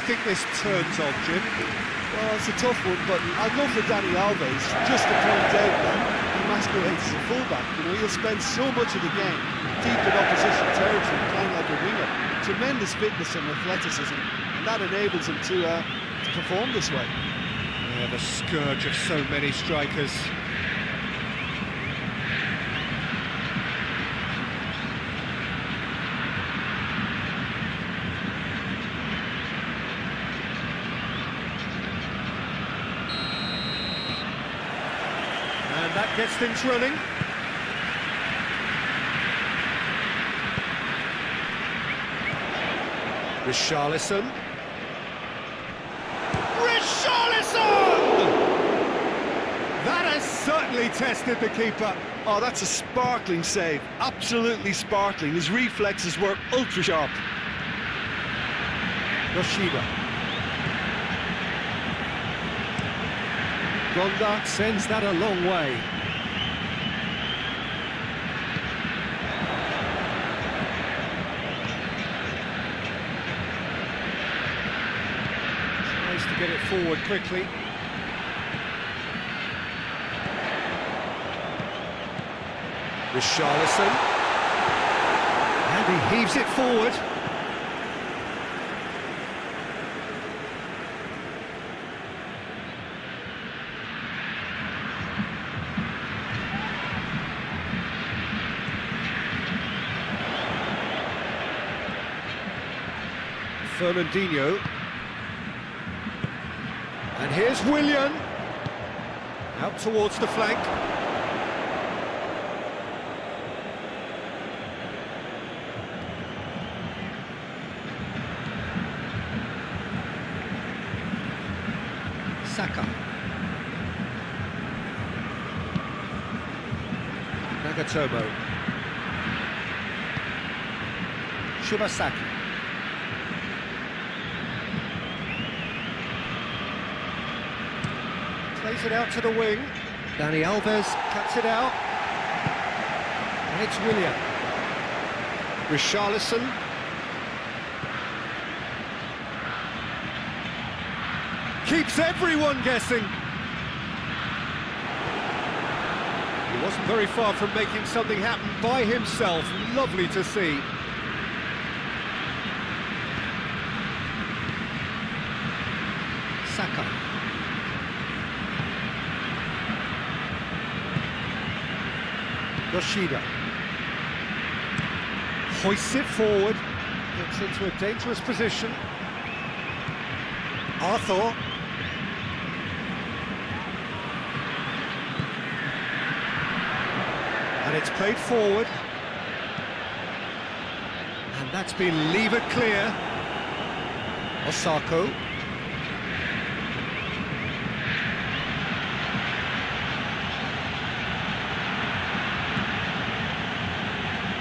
Think this turns on, Jim? Well, it's a tough one, but I'd love for Dani Alves just to point out that he masquerades as a fullback. You know, he'll spend so much of the game deep in opposition territory, playing like a winger. Tremendous fitness and athleticism, and that enables him to perform this way. Yeah, the scourge of so many strikers. And that gets things running. Richarlison. Richarlison! That has certainly tested the keeper. Oh, that's a sparkling save. Absolutely sparkling. His reflexes were ultra sharp. Yoshida. Gonda sends that a long way. Tries to get it forward quickly. Richarlison. And he heaves it forward. Fernandinho. And here's Willian. Out towards the flank. Saka. Nagatomo. Shibasaki. Plays it out to the wing. Dani Alves cuts it out. And it's Willian. Richarlison. Keeps everyone guessing. He wasn't very far from making something happen by himself. Lovely to see. Saka. Yoshida. Hoists it forward. Gets into a dangerous position. Arthur. And it's played forward. And that's been levered clear. Osako.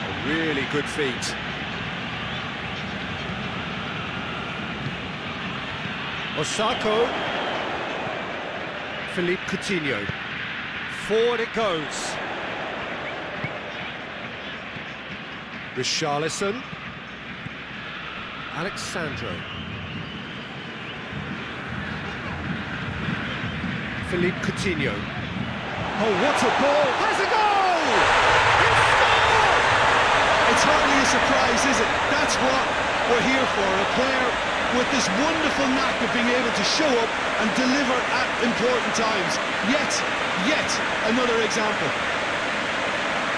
A really good feat. Osako. Philippe Coutinho. Forward it goes. Richarlison. Alexandro. Philippe Coutinho. Oh, what a ball! Has a goal! It's scored! It's hardly a surprise, is it? That's what we're here for, a player with this wonderful knack of being able to show up and deliver at important times. Yet another example.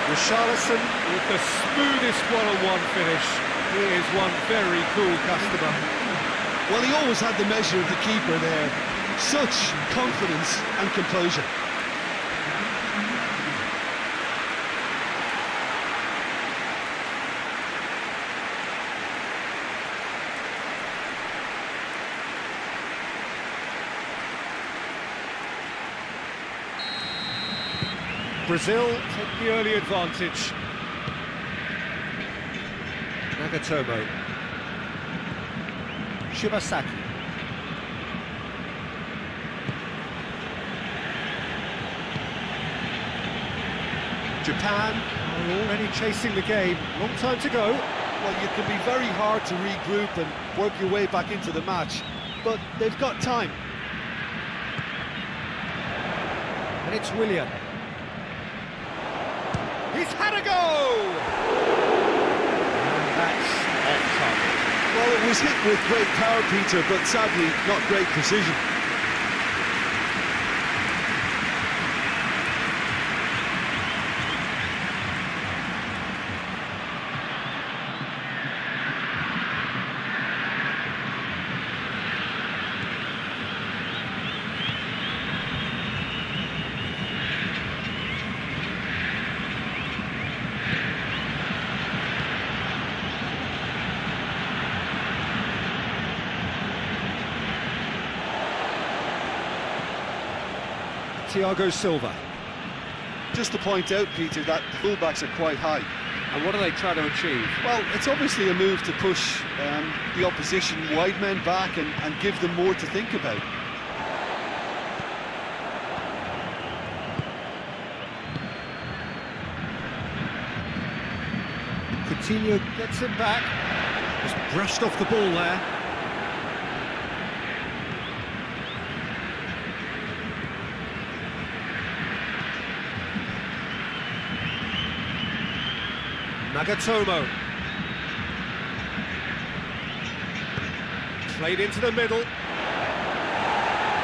Richarlison with the smoothest one-on-one finish. He is one very cool customer. Well, he always had the measure of the keeper there. Such confidence and composure. Brazil take the early advantage. Nagatomo. Shibasaki. Japan are already chasing the game. Long time to go. Well, you can be very hard to regroup and work your way back into the match, but they've got time. And it's Willian. He's had a go! And that's off target. Well, it was hit with great power, Peter, but sadly not great precision. Thiago Silva. Just to point out, Peter, that the fullbacks are quite high. And what are they trying to achieve? Well, it's obviously a move to push the opposition wide men back and give them more to think about. Coutinho gets it back. Just brushed off the ball there. Nagatomo. Played into the middle.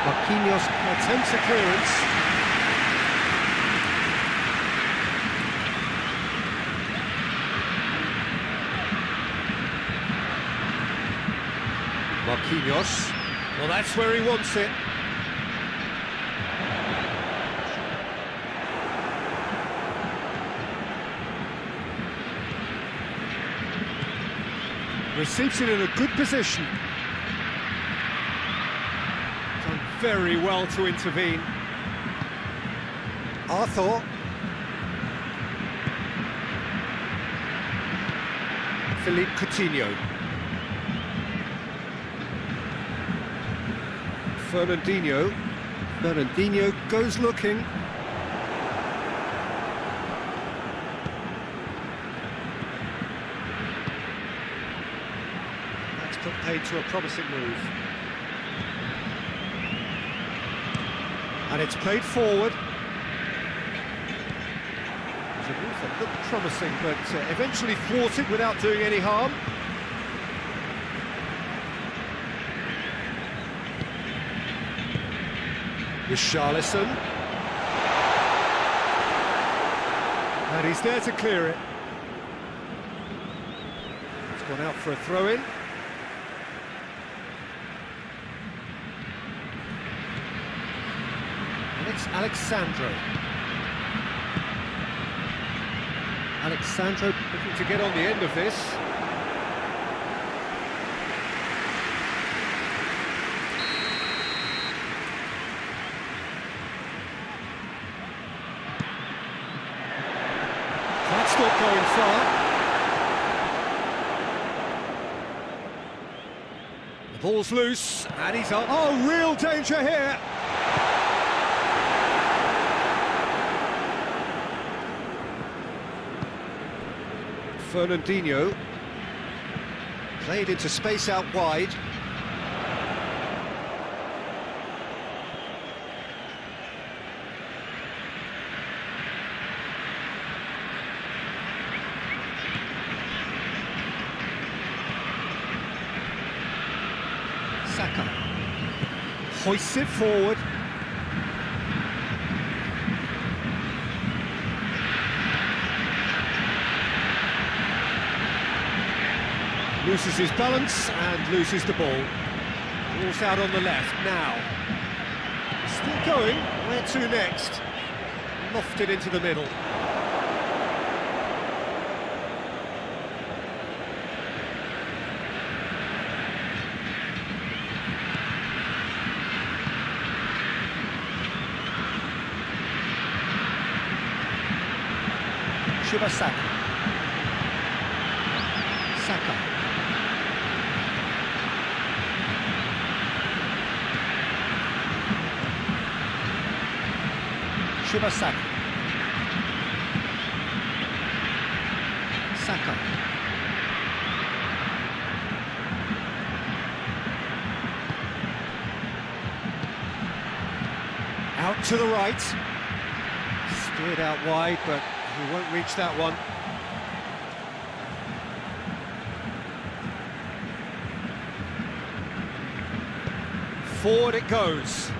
Marquinhos attempts a clearance. Marquinhos. Well, that's where he wants it. Receives it in a good position. Done very well to intervene. Arthur. Philippe Coutinho. Fernandinho. Fernandinho goes looking. Put paid to a promising move. And it's played forward. It was a move that looked promising, but eventually thwarted without doing any harm. Richarlison. And he's there to clear it. It's gone out for a throw-in. And it's Alexandro. Alexandro looking to get on the end of this. That's not going far. The ball's loose, and he's up. Oh, real danger here! Fernandinho played into space out wide. Saka hoists it forward. Loses his balance and loses the ball. Ball's out on the left now. Still going. Where to next? Lofted into the middle. Shibasaki. Saka. Shibasaki. Saka. Out to the right. Steered out wide, but he won't reach that one. Forward it goes.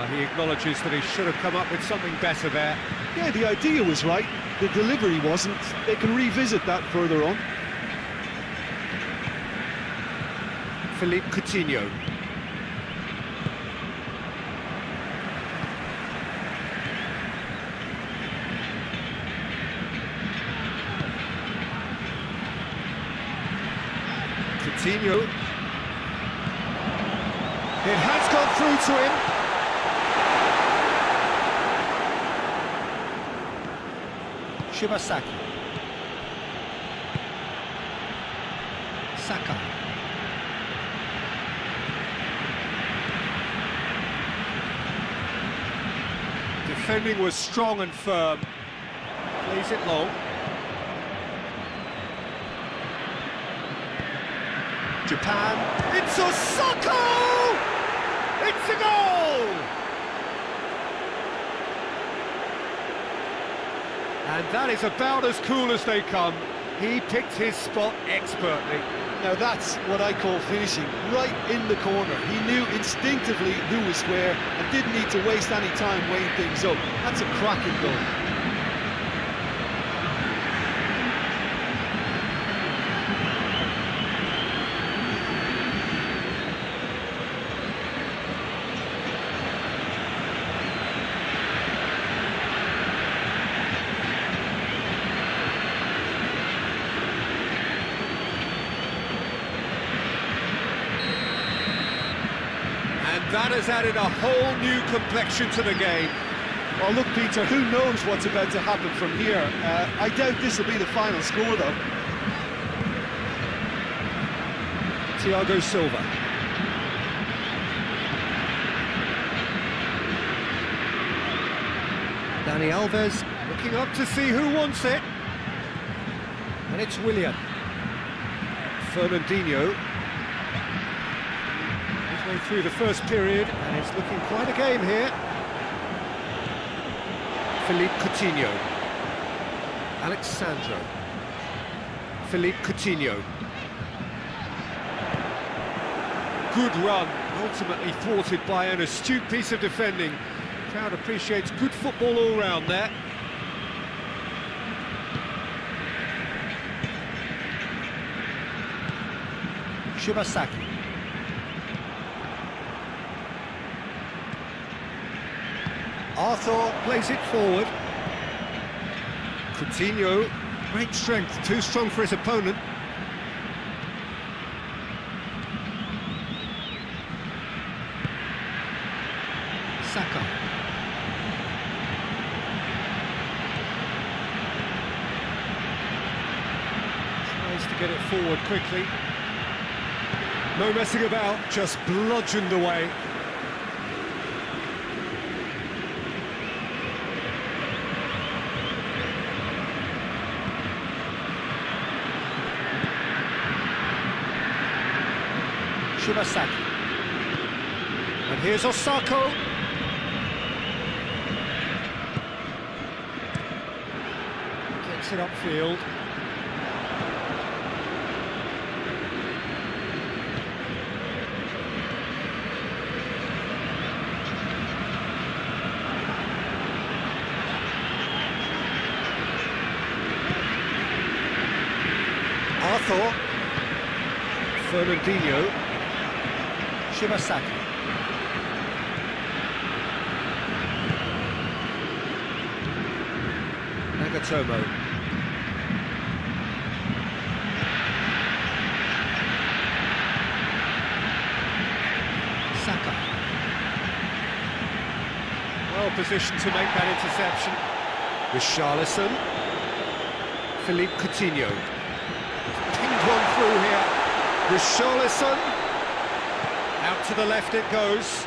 He acknowledges that he should have come up with something better there. Yeah, the idea was right, the delivery wasn't. They can revisit that further on. Philippe Coutinho. Coutinho. It has gone through to him. Shibasaki. Saka. Defending was strong and firm. Plays it long. Japan. It's Osaka! It's a goal! And that is about as cool as they come. He picked his spot expertly. Now that's what I call finishing, right in the corner. He knew instinctively who was where and didn't need to waste any time weighing things up. That's a cracking goal. That has added a whole new complexion to the game. Well, look, Peter, who knows what's about to happen from here? I doubt this will be the final score, though. Thiago Silva. Dani Alves looking up to see who wants it. And it's Willian. Fernandinho. Way through the first period, and it's looking quite a game here. Philippe Coutinho. Alexandro. Philippe Coutinho. Good run, ultimately thwarted by an astute piece of defending. Crowd appreciates good football all round there. Shibasaki. Arthur plays it forward. Coutinho, great strength, too strong for his opponent. Saka. Tries to get it forward quickly. No messing about, just bludgeoned away. Shibasaki. And here's Osako. Gets it upfield. Arthur. Fernandinho. Shibasaki. Nagatomo. Saka. Well positioned to make that interception. Richarlison. Philippe Coutinho. Pinged one through here. Richarlison. Out to the left it goes.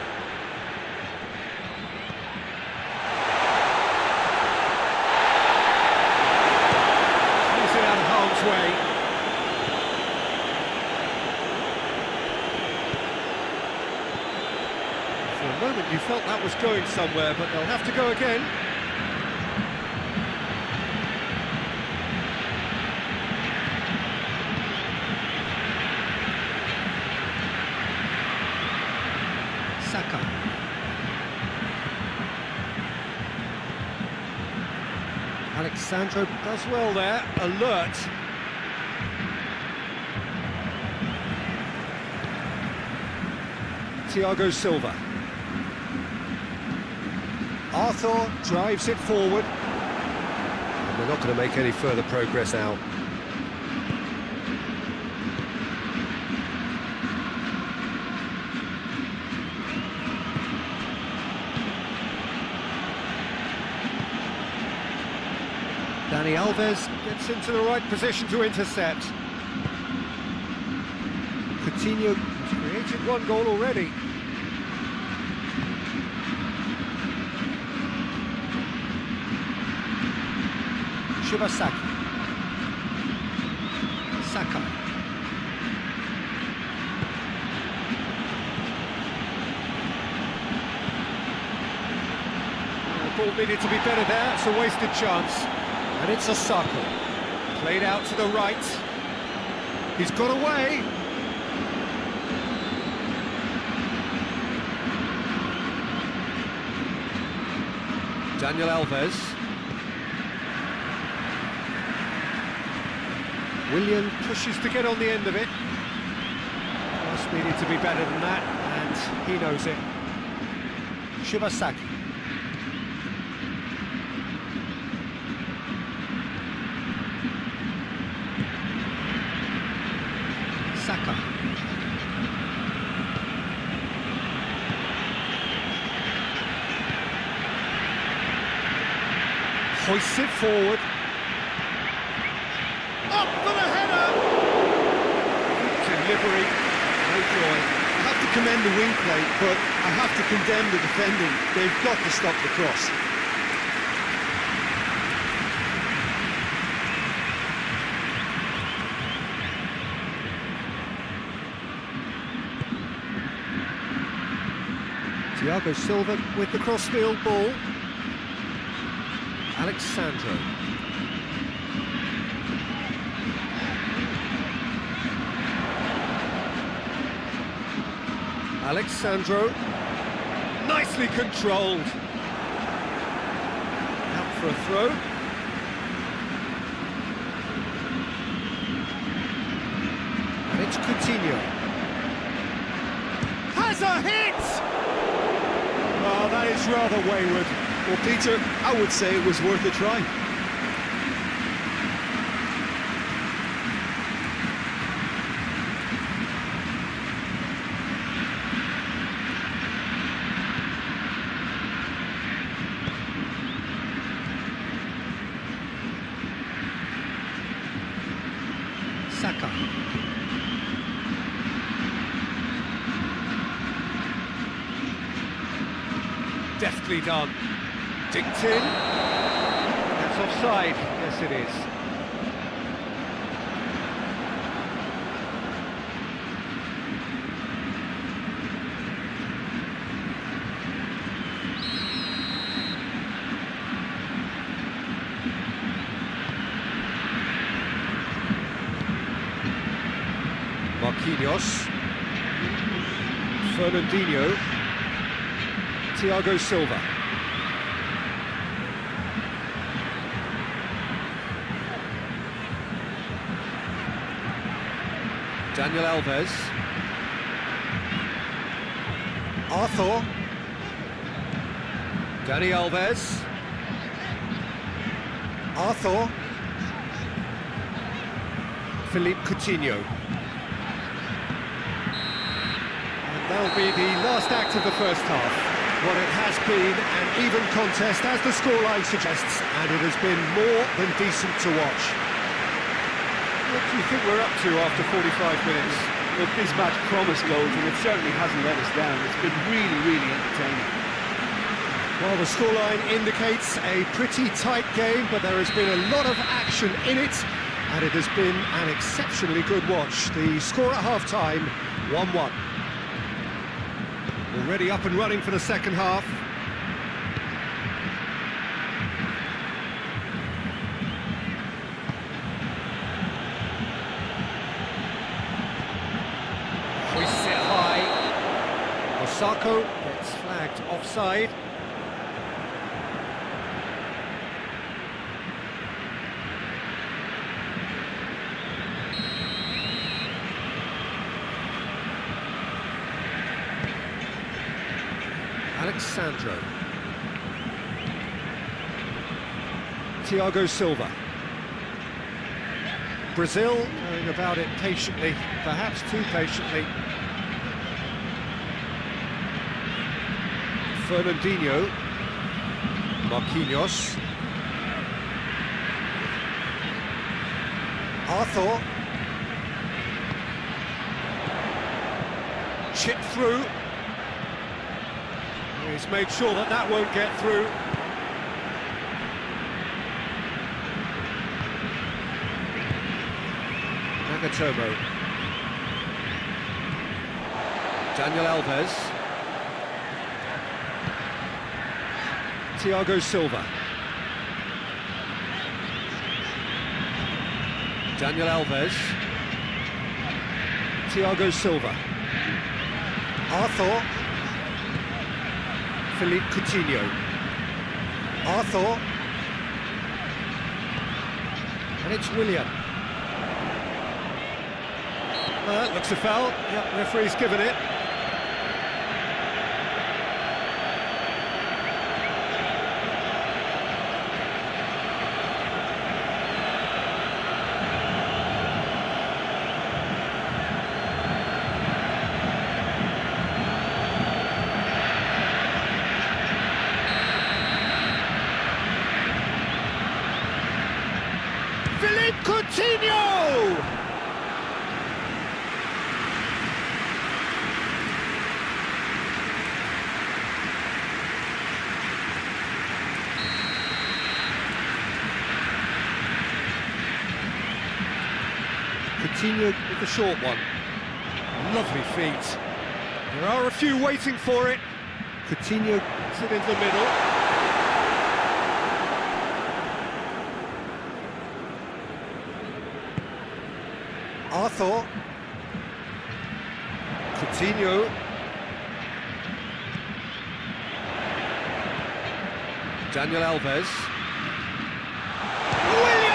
He's it out of harm's way. For a moment you felt that was going somewhere, but they'll have to go again. Saka. Alexandro does well there, alert. Thiago Silva. Arthur drives it forward. And they're not going to make any further progress now. Dani Alves gets into the right position to intercept. Coutinho has created one goal already. Shibasaki. Saka. The ball needed to be better there, it's a wasted chance. And it's Osako, played out to the right. He's got away. Daniel Alves. Willian pushes to get on the end of it. Just needed to be better than that, and he knows it. Shibasaki. Saka. Hoists it forward. Up for the header! Delivery, no joy. I have to commend the wing play, but I have to condemn the defending. They've got to stop the cross. Thiago Silva with the crossfield ball. Alexandro. Alexandro. Nicely controlled. Out for a throw. And it's Coutinho. Has a hit! Oh, that is rather wayward. Well, Peter, I would say it was worth a try. Saka. Deftly done. Dinked in. That's offside. Yes, it is. Marquinhos, Fernandinho, Thiago Silva. Daniel Alves. Arthur. Dani Alves. Arthur. Philippe Coutinho. That'll be the last act of the first half. What it has been an even contest, as the scoreline suggests, and it has been more than decent to watch. What do you think we're up to after 45 minutes? Look, this match promised goals, and it certainly hasn't let us down. It's been really, really entertaining. Well, the scoreline indicates a pretty tight game, but there has been a lot of action in it, and it has been an exceptionally good watch. The score at half-time, 1-1. Already up and running for the second half. Hoists it high. Osako gets flagged offside. Alexandro. Thiago Silva. Brazil going about it patiently, perhaps too patiently. Fernandinho. Marquinhos. Arthur. Chip through. He's made sure that that won't get through. Nagatomo. Daniel Alves. Thiago Silva. Daniel Alves. Thiago Silva. Arthur. Philippe Coutinho. Arthur. And it's Willian. Well, that looks a foul. Yep, referee's given it. Philippe Coutinho! Coutinho with the short one. Lovely feet. There are a few waiting for it. Coutinho puts it into the middle. Arthur. Coutinho. Daniel Alves. Willian!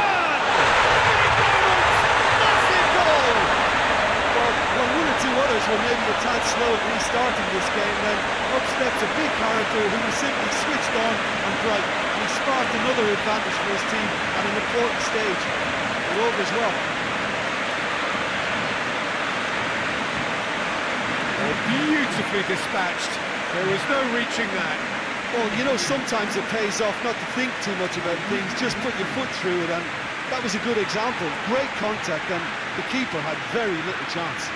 Massive goal! Well, one or two others were maybe a tad slow at restarting this game, then up steps a big character who was simply switched on and bright, and he sparked another advantage for his team at an important stage. They're over as well. Oh, beautifully dispatched. There was no reaching that. Well, you know, sometimes it pays off not to think too much about things, just put your foot through it, and that was a good example. Great contact, and the keeper had very little chance.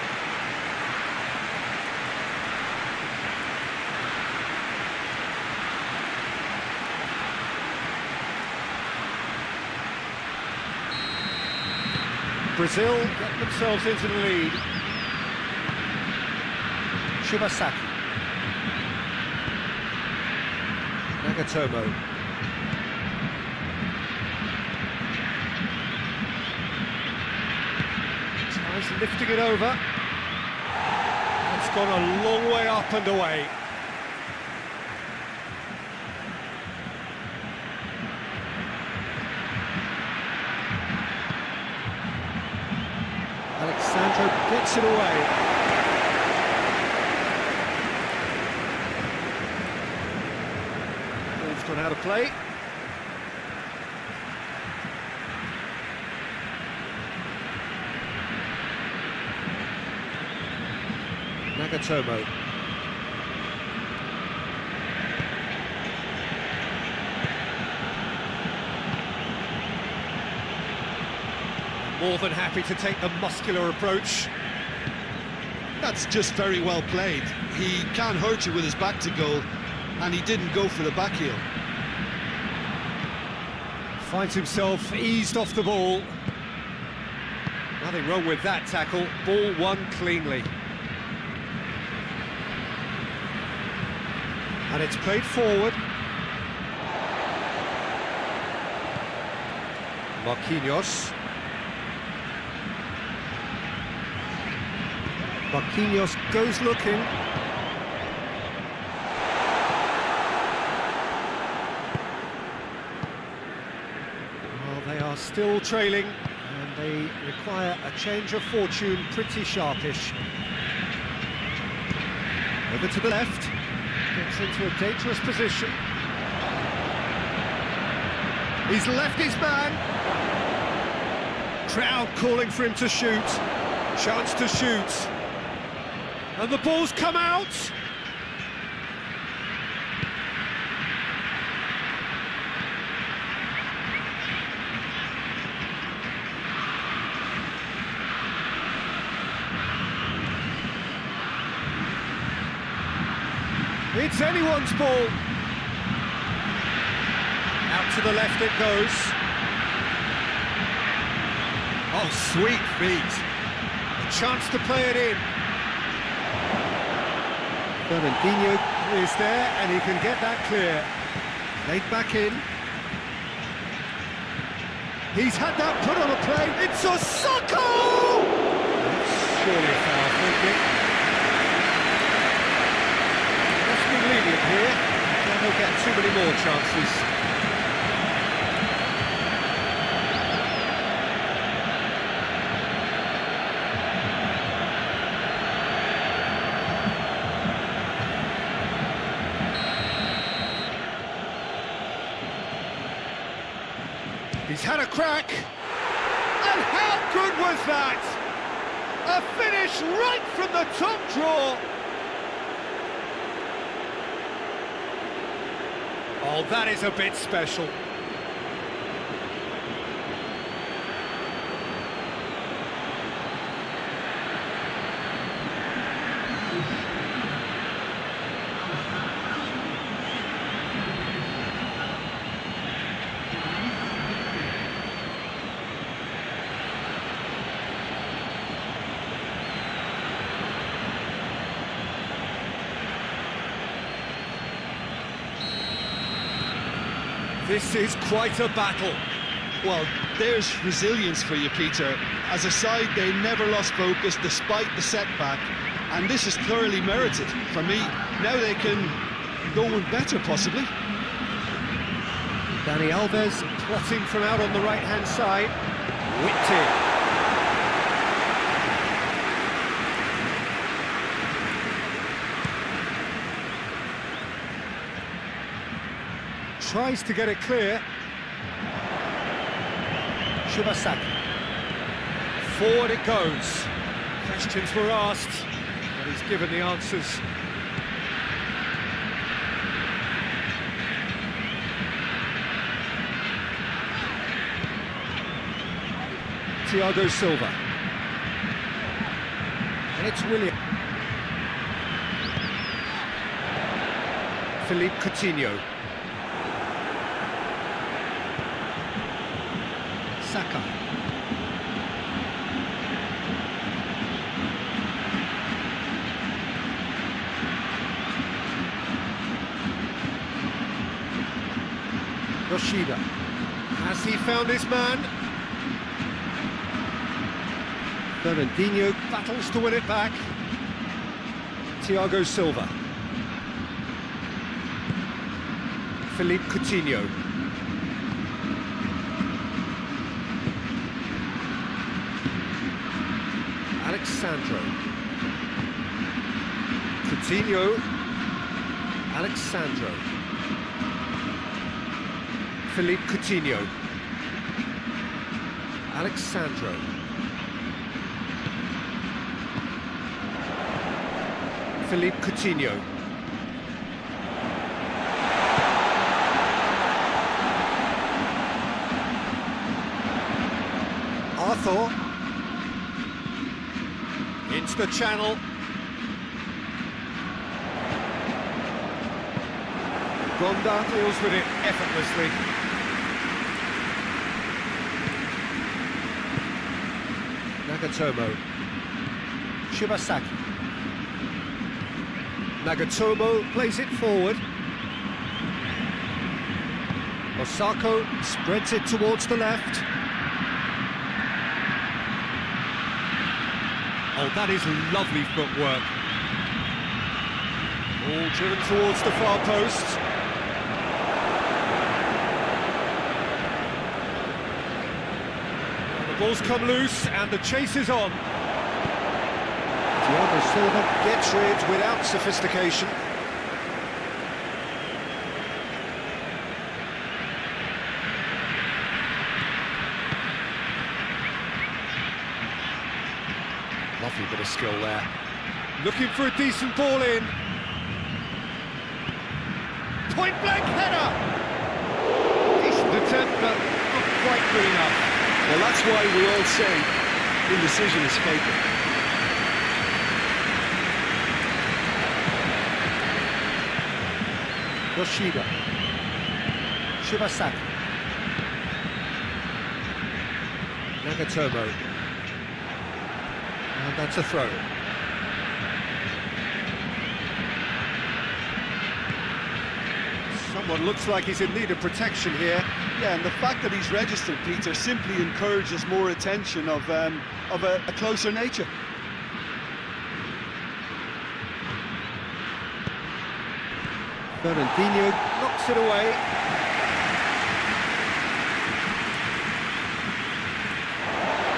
Brazil get themselves into the lead. Shibasaki. Nagatomo. Tries lifting it over. It's gone a long way up and away. Alexandro gets it away. Ball's gone out of play. Nagatomo. More than happy to take the muscular approach. That's just very well played. He can't hurt you with his back to goal, and he didn't go for the back heel. Finds himself eased off the ball. Nothing wrong with that tackle. Ball won cleanly. And it's played forward. Marquinhos. Marquinhos goes looking. Well, they are still trailing, and they require a change of fortune, pretty sharpish. Over to the left, gets into a dangerous position. He's left his man. Crowd calling for him to shoot. Chance to shoot. And the ball's come out! It's anyone's ball! Out to the left it goes. Oh, sweet feet. A chance to play it in. Fernandinho is there, and he can get that clear. Laid back in. He's had that put on a play. It's Osako! Surely a foul, free kick. Must be lenient here. Then he'll get too many more chances. He's had a crack, and how good was that? A finish right from the top draw. Oh, that is a bit special. This is quite a battle. Well, there's resilience for you, Peter. As a side, they never lost focus despite the setback, and this is thoroughly merited. For me, now they can go one better, possibly. Dani Alves plotting from out on the right-hand side. Whipped in. Tries to get it clear. Shibasaki. Forward it goes. Questions were asked, but he's given the answers. Thiago Silva. And it's William. Philippe Coutinho. Saka. Yoshida. Has he found his man? Fernandinho battles to win it back. Thiago Silva. Philippe Coutinho. Alexandro. Coutinho. Alexandro. Philippe Coutinho. Alexandro. Philippe Coutinho. Arthur. Into the channel. Gonda deals with it effortlessly. Nagatomo. Shibasaki. Nagatomo plays it forward. Osako spreads it towards the left. Oh, that is lovely footwork. All driven towards the far post. The ball's come loose and the chase is on. Thiago Silva gets rid without sophistication. Lovely bit of skill there. Looking for a decent ball in. Point blank header! Decent attempt, but not quite good enough. Well, that's why we all say indecision is fatal. Yoshida. Shibasaki. Nagatomo. And that's a throw. Someone looks like he's in need of protection here. Yeah, and the fact that he's registered, Peter, simply encourages more attention of a closer nature. Fernandinho knocks it away.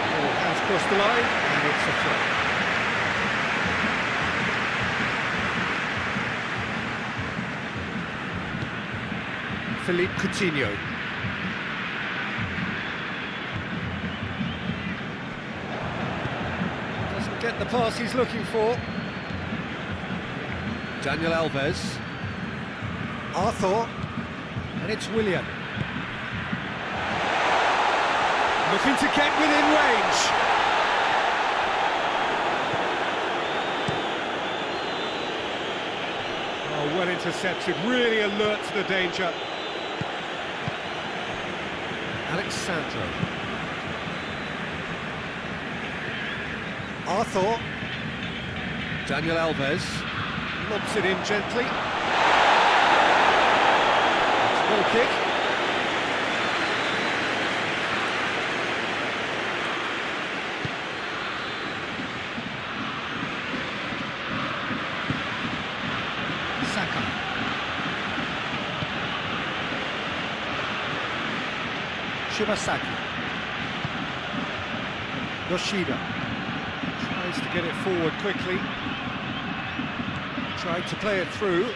Ball has crossed the line, and it's a throw. Philippe Coutinho. Doesn't get the pass he's looking for. Daniel Alves. Arthur. And it's William. Looking to get within range. Oh, well intercepted, really alert to the danger. Alexandro. Arthur. Daniel Alves. Lobs it in gently. It's a goal kick. Saka. Shibasaki. Yoshida tries to get it forward quickly. Tried to play it through.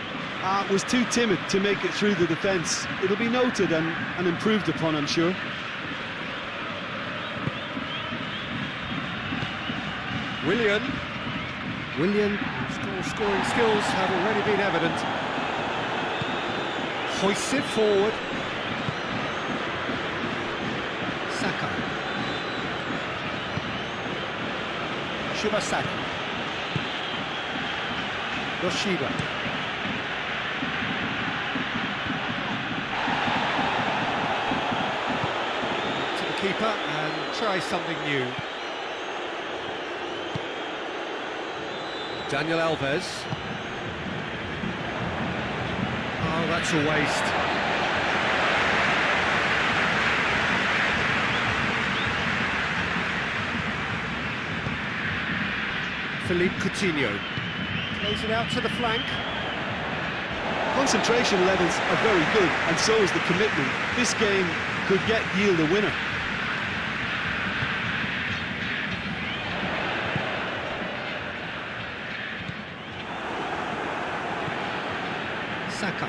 Was too timid to make it through the defence. It'll be noted and improved upon, I'm sure. Willian, whose scoring skills have already been evident. Hoists it forward. Saka. Shibasaki. Yoshida. To the keeper and try something new. Daniel Alves. Oh, that's a waste. Philippe Coutinho plays it out to the flank. Concentration levels are very good, and so is the commitment. This game could yield a winner. Saka.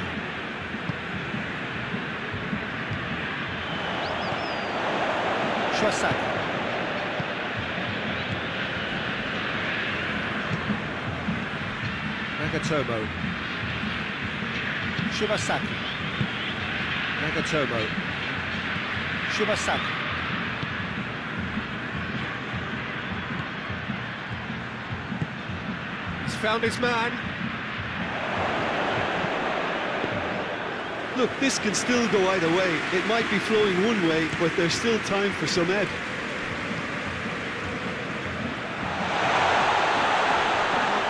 Shibasaki. Nagatomo. Shibasaki. Nagatomo. Shibasaki. He's found his man. Look, this can still go either way. It might be flowing one way, but there's still time for some ebb.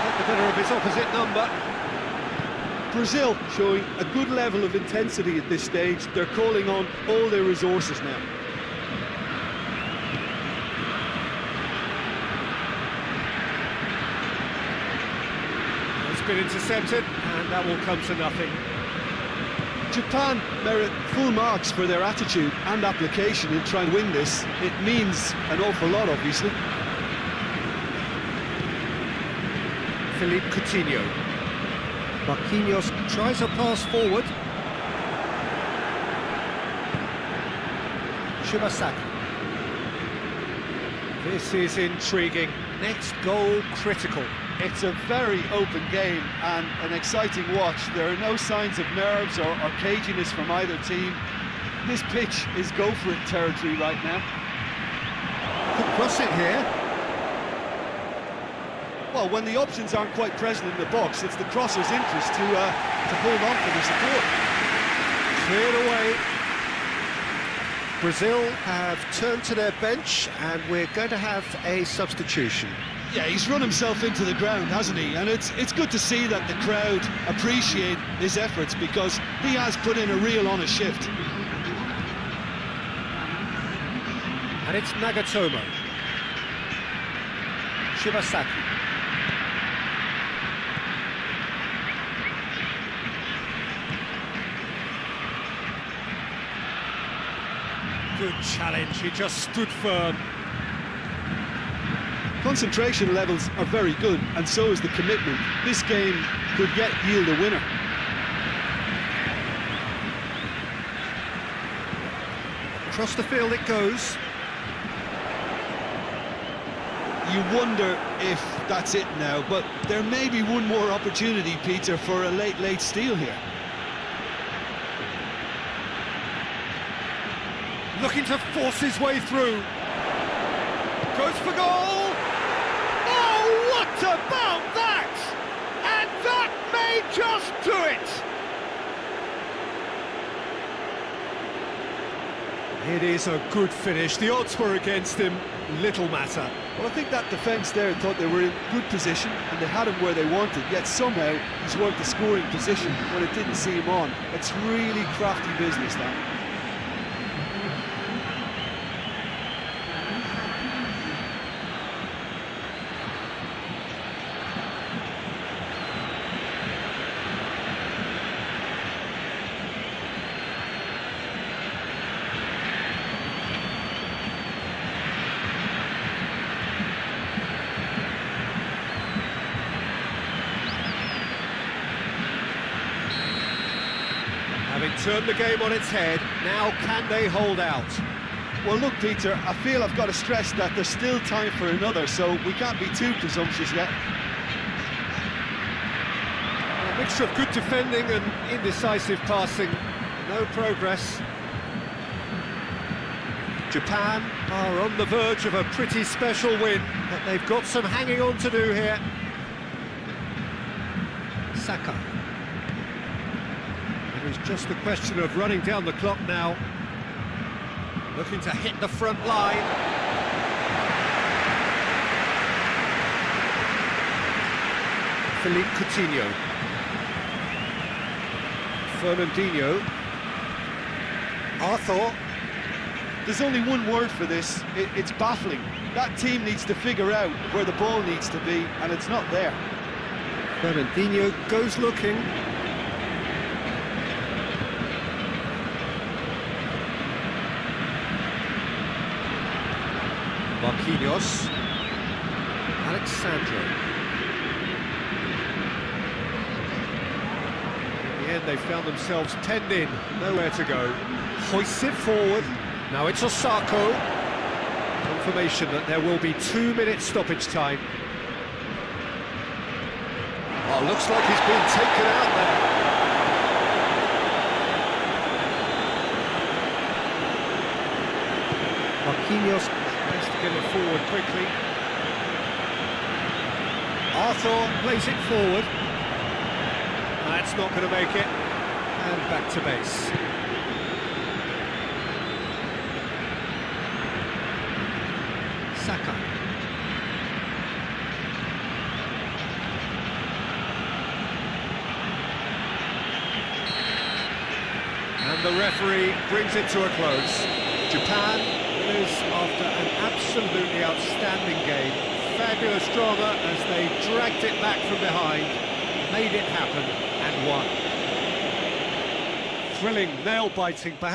Get the better of his opposite number. Brazil showing a good level of intensity at this stage. They're calling on all their resources now. It's been intercepted, and that will come to nothing. Japan merit full marks for their attitude and application in trying to win this. It means an awful lot, obviously. Philippe Coutinho. Marquinhos tries a pass forward. Shibasaki. This is intriguing. Next goal critical. It's a very open game and an exciting watch. There are no signs of nerves or caginess from either team. This pitch is go-for-it territory right now. Could cross it here. Well, when the options aren't quite present in the box, it's the crosser's interest to hold on for the support. Cleared away. Brazil have turned to their bench, and we're going to have a substitution. Yeah, he's run himself into the ground, hasn't he? And it's good to see that the crowd appreciate his efforts, because he has put in a real honest shift. And it's Nagatomo. Shibasaki. Good challenge, he just stood firm. Concentration levels are very good, and so is the commitment. This game could yield a winner. Across the field it goes. You wonder if that's it now, but there may be one more opportunity, Peter, for a late steal here. Looking to force his way through. Goes for goal! Oh, what about that? And that may just do it! It is a good finish. The odds were against him. Little matter. Well, I think that defence there thought they were in good position and they had him where they wanted, yet somehow he's worked the scoring position when it didn't see him on. It's really crafty business, that. turned the game on its head. Now can they hold out? Well, look, Peter, I feel I've got to stress that there's still time for another, so we can't be too presumptuous yet. A mixture of good defending and indecisive passing. No progress. Japan are on the verge of a pretty special win, but they've got some hanging on to do here. Saka. It was just a question of running down the clock now. Looking to hit the front line. Philippe Coutinho. Fernandinho. Arthur. There's only one word for this, it's baffling. That team needs to figure out where the ball needs to be, and it's not there. Fernandinho goes looking. Marquinhos. Alexandro. In the end, they found themselves penned in, nowhere to go. Hoists it forward. Now it's Osako. Confirmation that there will be 2 minutes stoppage time. Oh, looks like he's been taken out there. Marquinhos tries to get it forward quickly. Arthur plays it forward. That's not going to make it. And back to base. Saka. And the referee brings it to a close. Japan is after an absolutely outstanding game. Fabulous drama as they dragged it back from behind, made it happen and won. Thrilling, nail-biting, perhaps.